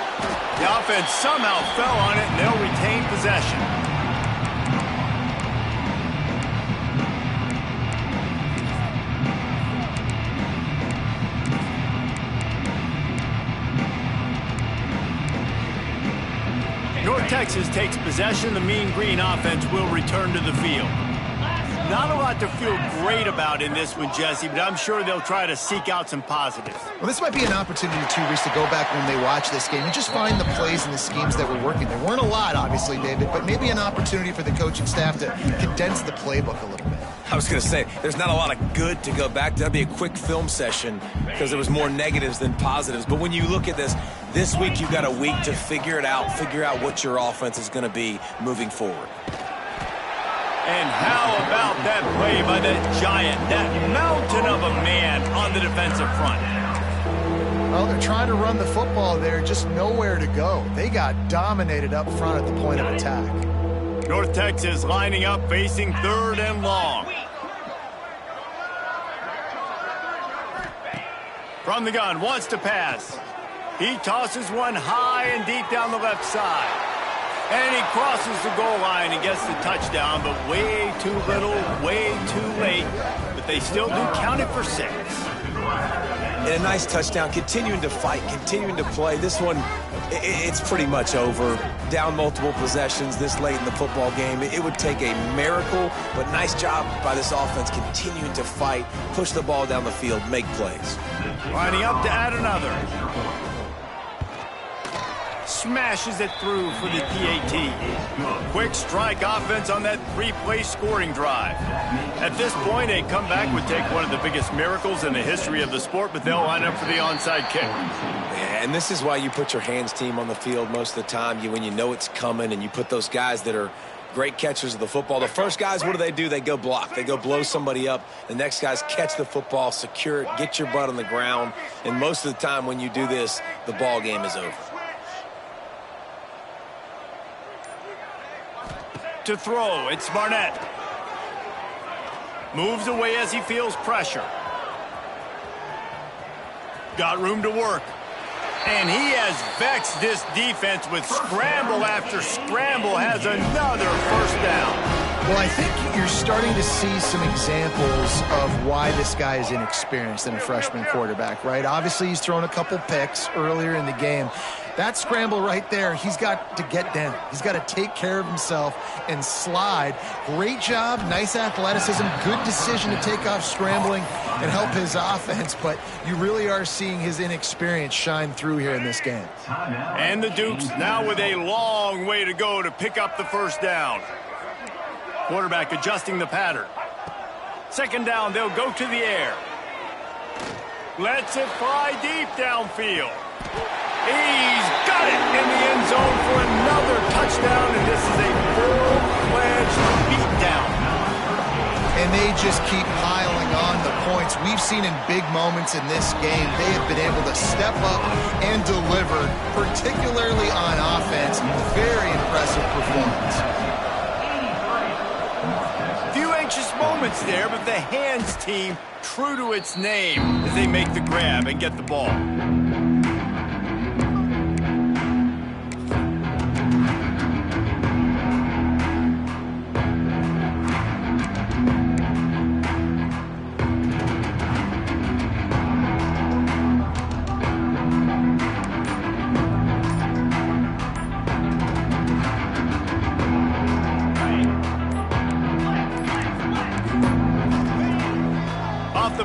The offense somehow fell on it, and they'll retain possession. North Texas takes possession. The Mean Green offense will return to the field. Not a lot to feel great about in this one, Jesse, but I'm sure they'll try to seek out some positives. Well, this might be an opportunity, too, Reese, to go back when they watch this game and just find the plays and the schemes that were working. There weren't a lot, obviously, David, but maybe an opportunity for the coaching staff to condense the playbook a little bit. I was going to say, there's not a lot of good to go back to. That'd be a quick film session because there was more negatives than positives. But when you look at this week you've got a week to figure it out, figure out what your offense is going to be moving forward. And how about that play by that giant, that mountain of a man on the defensive front? Well, they're trying to run the football there, just nowhere to go. They got dominated up front at the point of attack. North Texas lining up, facing 3rd and long. From the gun, wants to pass. He tosses one high and deep down the left side. And he crosses the goal line and gets the touchdown, but way too little, way too late. But they still do count it for 6. And a nice touchdown, continuing to fight, continuing to play. This one, it's pretty much over. Down multiple possessions this late in the football game. It would take a miracle, but nice job by this offense continuing to fight, push the ball down the field, make plays. Lining up to add another. Smashes it through for the PAT. Quick strike offense on that 3-play scoring drive. At this point, a comeback would take one of the biggest miracles in the history of the sport, but they'll line up for the onside kick. And this is why you put your hands team on the field most of the time. When you know it's coming and you put those guys that are great catchers of the football. The first guys, what do? They go block. They go blow somebody up. The next guys catch the football, secure it, get your butt on the ground. And most of the time when you do this, the ball game is over. To throw, it's Barnett. Moves away as he feels pressure. Got room to work. And he has vexed this defense with scramble after scramble, has another first down. Well, I think you're starting to see some examples of why this guy is inexperienced in a freshman quarterback, right? Obviously, he's thrown a couple picks earlier in the game. That scramble right there, he's got to get down. He's got to take care of himself and slide. Great job, nice athleticism, good decision to take off scrambling and help his offense, but you really are seeing his inexperience shine through here in this game. And the Dukes now with a long way to go to pick up the first down. Quarterback adjusting the pattern. 2nd down, they'll go to the air. Lets it fly deep downfield. He's got it in the end zone for another touchdown, and this is a full-fledged beatdown. And they just keep piling on the points. We've seen in big moments in this game, they have been able to step up and deliver, particularly on offense. Very impressive performance. Few anxious moments there, but the hands team true to its name as they make the grab and get the ball.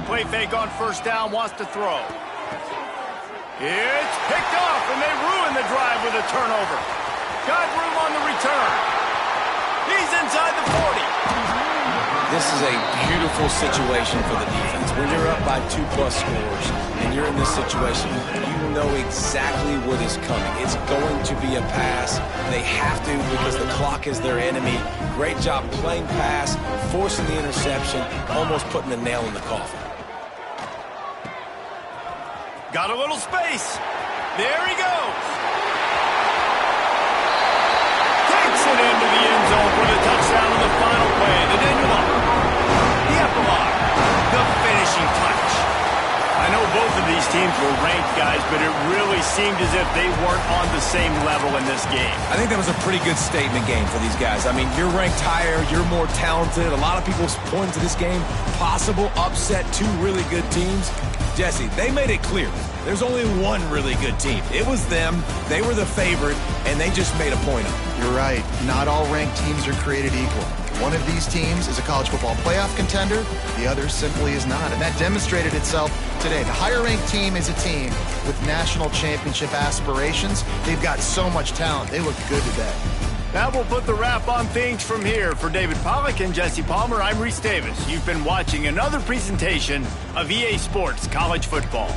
Play fake on 1st down, wants to throw. It's picked off, and they ruin the drive with a turnover. Got room on the return. He's inside the 40. This is a beautiful situation for the defense. When you're up by 2+ scores and you're in this situation, you know exactly what is coming. It's going to be a pass. They have to because the clock is their enemy. Great job playing pass, forcing the interception, almost putting the nail in the coffin. Got a little space. There he goes. Takes it into the end zone for the touchdown on the final play. The teams were ranked, guys, but it really seemed as if they weren't on the same level in this game. I think that was a pretty good statement game for these guys. I mean, you're ranked higher, you're more talented. A lot of people point to this game, possible upset, two really good teams. Jesse, they made it clear. There's only one really good team. It was them. They were the favorite, and they just made a point of it. You're right. Not all ranked teams are created equal. One of these teams is a college football playoff contender. The other simply is not. And that demonstrated itself today. The higher-ranked team is a team with national championship aspirations. They've got so much talent. They look good today. That will put the wrap on things from here. For David Pollack and Jesse Palmer, I'm Reese Davis. You've been watching another presentation of EA Sports College Football.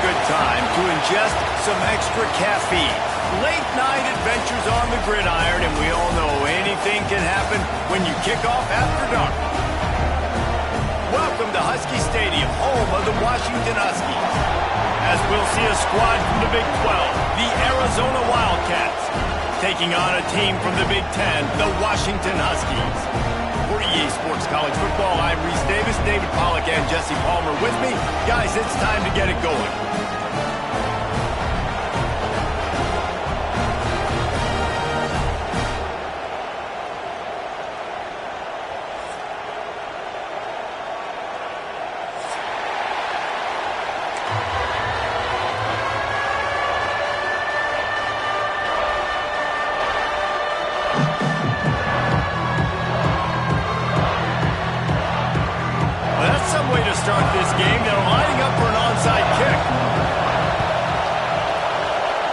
good time to ingest some extra caffeine. Late night adventures on the gridiron, and we all know anything can happen when you kick off after dark. Welcome to Husky Stadium, home of the Washington Huskies. As we'll see a squad from the Big 12, the Arizona Wildcats, taking on a team from the Big 10, the Washington Huskies. For EA Sports College Football, I'm Reese Davis, David Pollack, and Jesse Palmer with me. Guys, it's time to get it going. Start this game. They're lining up for an onside kick.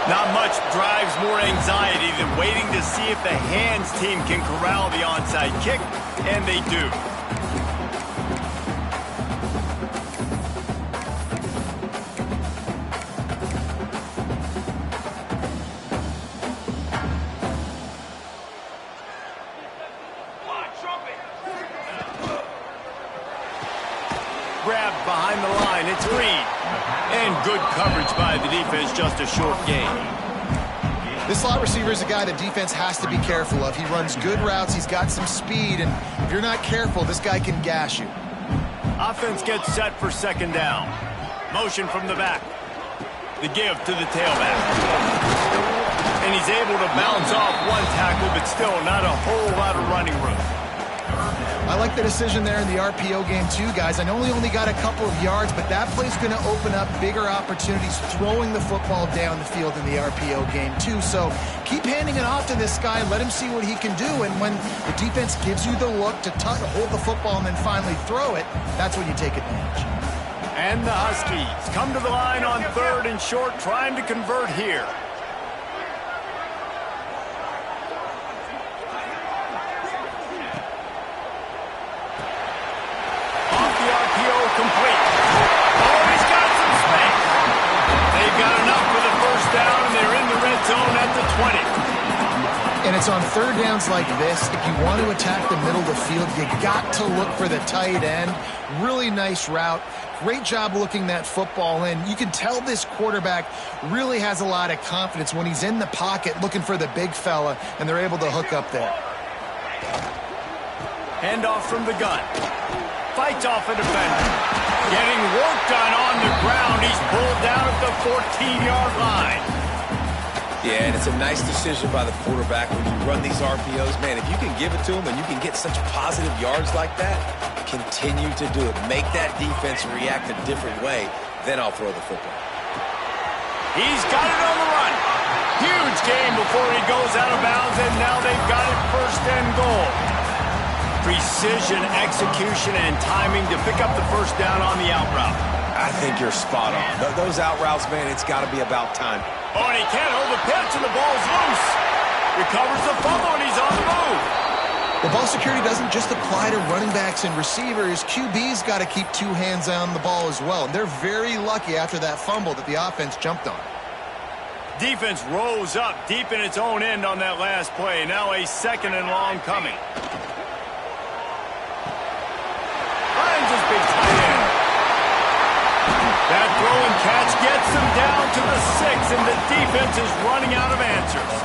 Not much drives more anxiety than waiting to see if the hands team can corral the onside kick, and they do. Grabbed behind the line, it's Reed. And good coverage by the defense, just a short gain. This slot receiver is a guy the defense has to be careful of. He runs good routes, he's got some speed, and if you're not careful, this guy can gash you. Offense gets set for second down. Motion from the back. The give to the tailback. And he's able to bounce off one tackle, but still not a whole lot of running room. I like the decision there in the RPO game too, guys. I know he only got a couple of yards, but that play's going to open up bigger opportunities throwing the football down the field in the RPO game too. So keep handing it off to this guy. Let him see what he can do. And when the defense gives you the look to hold the football and then finally throw it, that's when you take advantage. And the Huskies come to the line on third and short, trying to convert here. Complete. Oh, he's got some space. They've got enough for the first down, and they're in the red zone at the 20. And it's on third downs like this. If you want to attack the middle of the field, you got to look for the tight end. Really nice route. Great job looking that football in. You can tell this quarterback really has a lot of confidence when he's in the pocket looking for the big fella, and they're able to hook up there. Handoff from the gun. Fights off a defender. Getting work done on the ground. He's pulled down at the 14-yard line. Yeah, and it's a nice decision by the quarterback when you run these RPOs. Man, if you can give it to him and you can get such positive yards like that, continue to do it. Make that defense react a different way, then I'll throw the football. He's got it on the run. Huge gain before he goes out of bounds, and now they've got it first and goal. Precision, execution, and timing to pick up the first down on the out route. I think you're spot on. Those out routes, man, it's got to be about time. Oh, and he can't hold the pitch, and the ball's loose. Recovers the fumble, and he's on the move. The ball security doesn't just apply to running backs and receivers. QB's got to keep two hands on the ball as well. And they're very lucky after that fumble that the offense jumped on. Defense rose up deep in its own end on that last play. Now a second and long coming. His big tight end. That throw and catch gets them down to the 6, and the defense is running out of answers.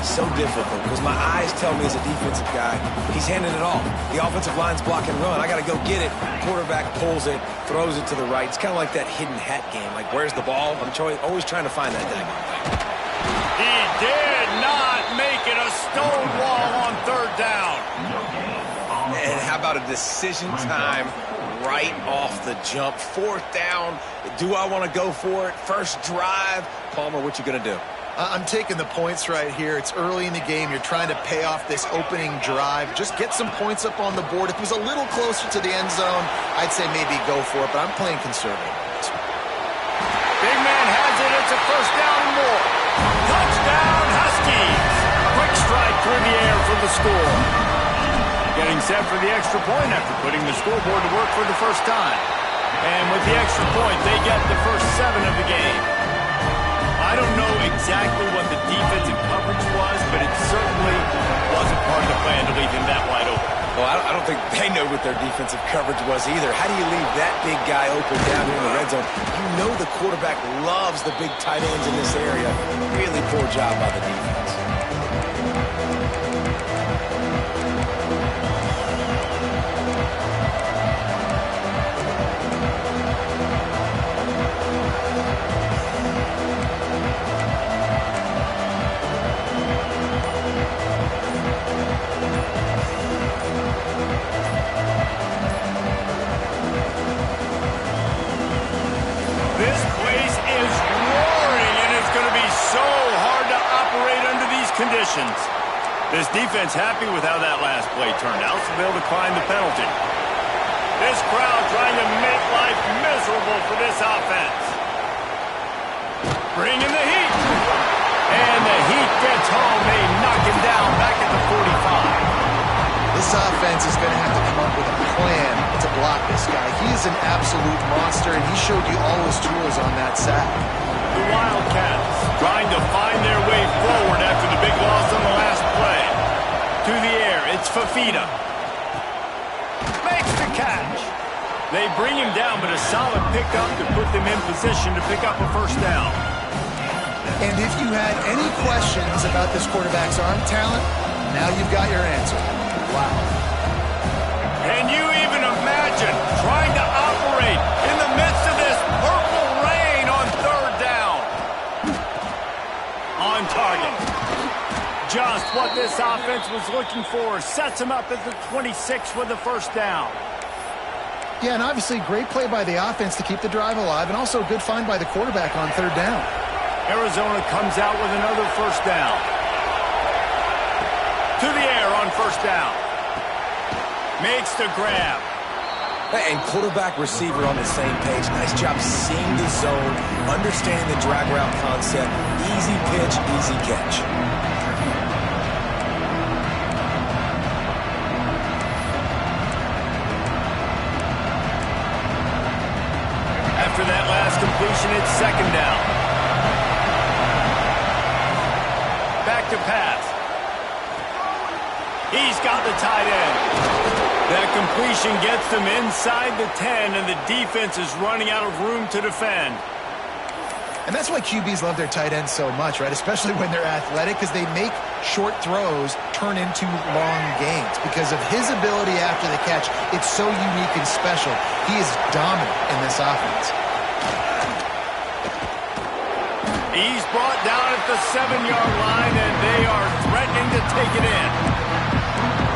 So difficult because my eyes tell me as a defensive guy, he's handing it all. The offensive line's block and run. I got to go get it. Quarterback pulls it, throws it to the right. It's kind of like that hidden hat game. Like, where's the ball? I'm always trying to find that thing. He did not make it. A stone wall on third down. And how about a decision time right off the jump? Fourth down. Do I want to go for it? First drive. Palmer, what you going to do? I'm taking the points right here. It's early in the game. You're trying to pay off this opening drive. Just get some points up on the board. If it was a little closer to the end zone, I'd say maybe go for it, but I'm playing conservative. Big man has it. It's a first down and more. Touchdown, Huskies. Quick strike through the air for the score. Getting set for the extra point after putting the scoreboard to work for the first time. And with the extra point, they get the first 7 of the game. I don't know exactly what the defensive coverage was, but it certainly wasn't part of the plan to leave him that wide open. Well, I don't think they know what their defensive coverage was either. How do you leave that big guy open down here in the red zone? You know the quarterback loves the big tight ends in this area. Really poor job by the defense. This place is roaring, and it's going to be so hard to operate under these conditions. This defense happy with how that last play turned out, so they'll decline the penalty. This crowd trying to make life miserable for this offense. Bring in the heat. And the heat gets home. They knock him down back at the 45. This offense is going to have to come up with a plan to block this guy. He is an absolute monster, and he showed you all his tools on that sack. The Wildcats trying to find their way forward after the big loss on the last play. To the air, it's Fafita. Makes the catch. They bring him down, but a solid pickup to put them in position to pick up a first down. And if you had any questions about this quarterback's arm talent, now you've got your answer. Wow. Can you even imagine trying to operate in the midst of this purple rain on 3rd down? On target. Just what this offense was looking for. Sets him up at the 26 with the first down. Yeah, and obviously great play by the offense to keep the drive alive, and also a good find by the quarterback on 3rd down. Arizona comes out with another first down. To the air on first down. Makes the grab. And quarterback receiver on the same page. Nice job seeing the zone, understanding the drag route concept. Easy pitch, easy catch. After that last completion, it's 2nd down. Back to pass. He's got the tight end. That completion gets them inside the 10, and the defense is running out of room to defend. And that's why QBs love their tight ends so much, right? Especially when they're athletic, because they make short throws turn into long gains. Because of his ability after the catch, it's so unique and special. He is dominant in this offense. He's brought down at the 7-yard line, and they are threatening to take it in.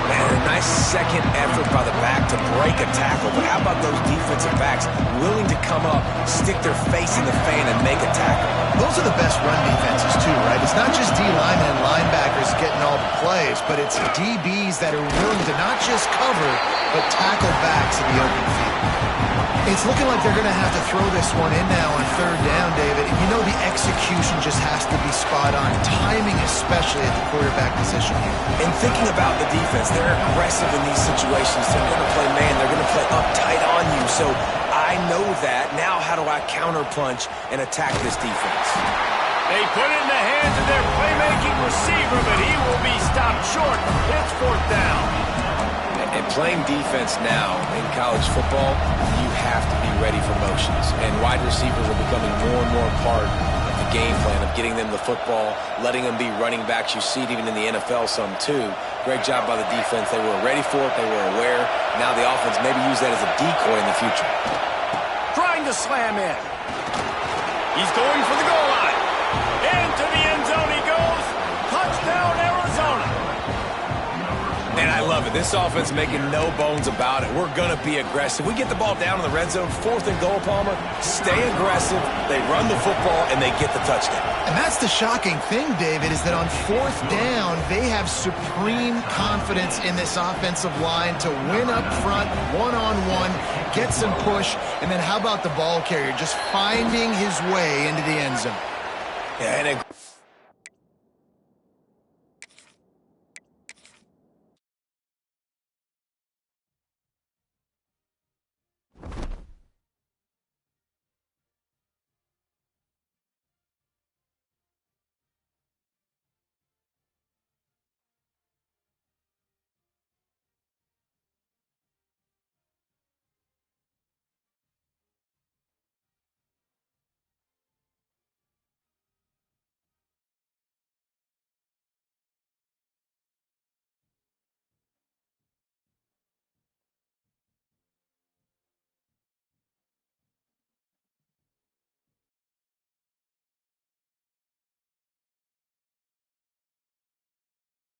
And a nice second effort by the back to break a tackle. But how about those defensive backs willing to come up, stick their face in the fan, and make a tackle? Those are the best run defenses, too, right? It's not just D-linemen and linebackers getting all the plays, but it's DBs that are willing to not just cover, but tackle backs in the open field. It's looking like they're going to have to throw this one in now on 3rd down, David. And you know the execution just has to be spot on. Timing, especially at the quarterback position here. And thinking about the defense, they're aggressive in these situations. They're going to play man. They're going to play uptight on you. So I know that. Now how do I counterpunch and attack this defense? They put it in the hands of their playmaking receiver, but he will be stopped short. It's 4th down. And playing defense now in college football, you have to be ready for motions. And wide receivers are becoming more and more part of the game plan of getting them the football, letting them be running backs. You see it even in the NFL some too. Great job by the defense. They were ready for it. They were aware. Now the offense maybe use that as a decoy in the future. Trying to slam in. He's going for the goal line. Into the end zone he goes. Touchdown, Arizona. And I love it. This offense making no bones about it. We're going to be aggressive. We get the ball down in the red zone, 4th and goal, Palmer. Stay aggressive. They run the football, and they get the touchdown. And that's the shocking thing, David, is that on 4th down, they have supreme confidence in this offensive line to win up front, one-on-one, get some push, and then how about the ball carrier just finding his way into the end zone? Yeah, and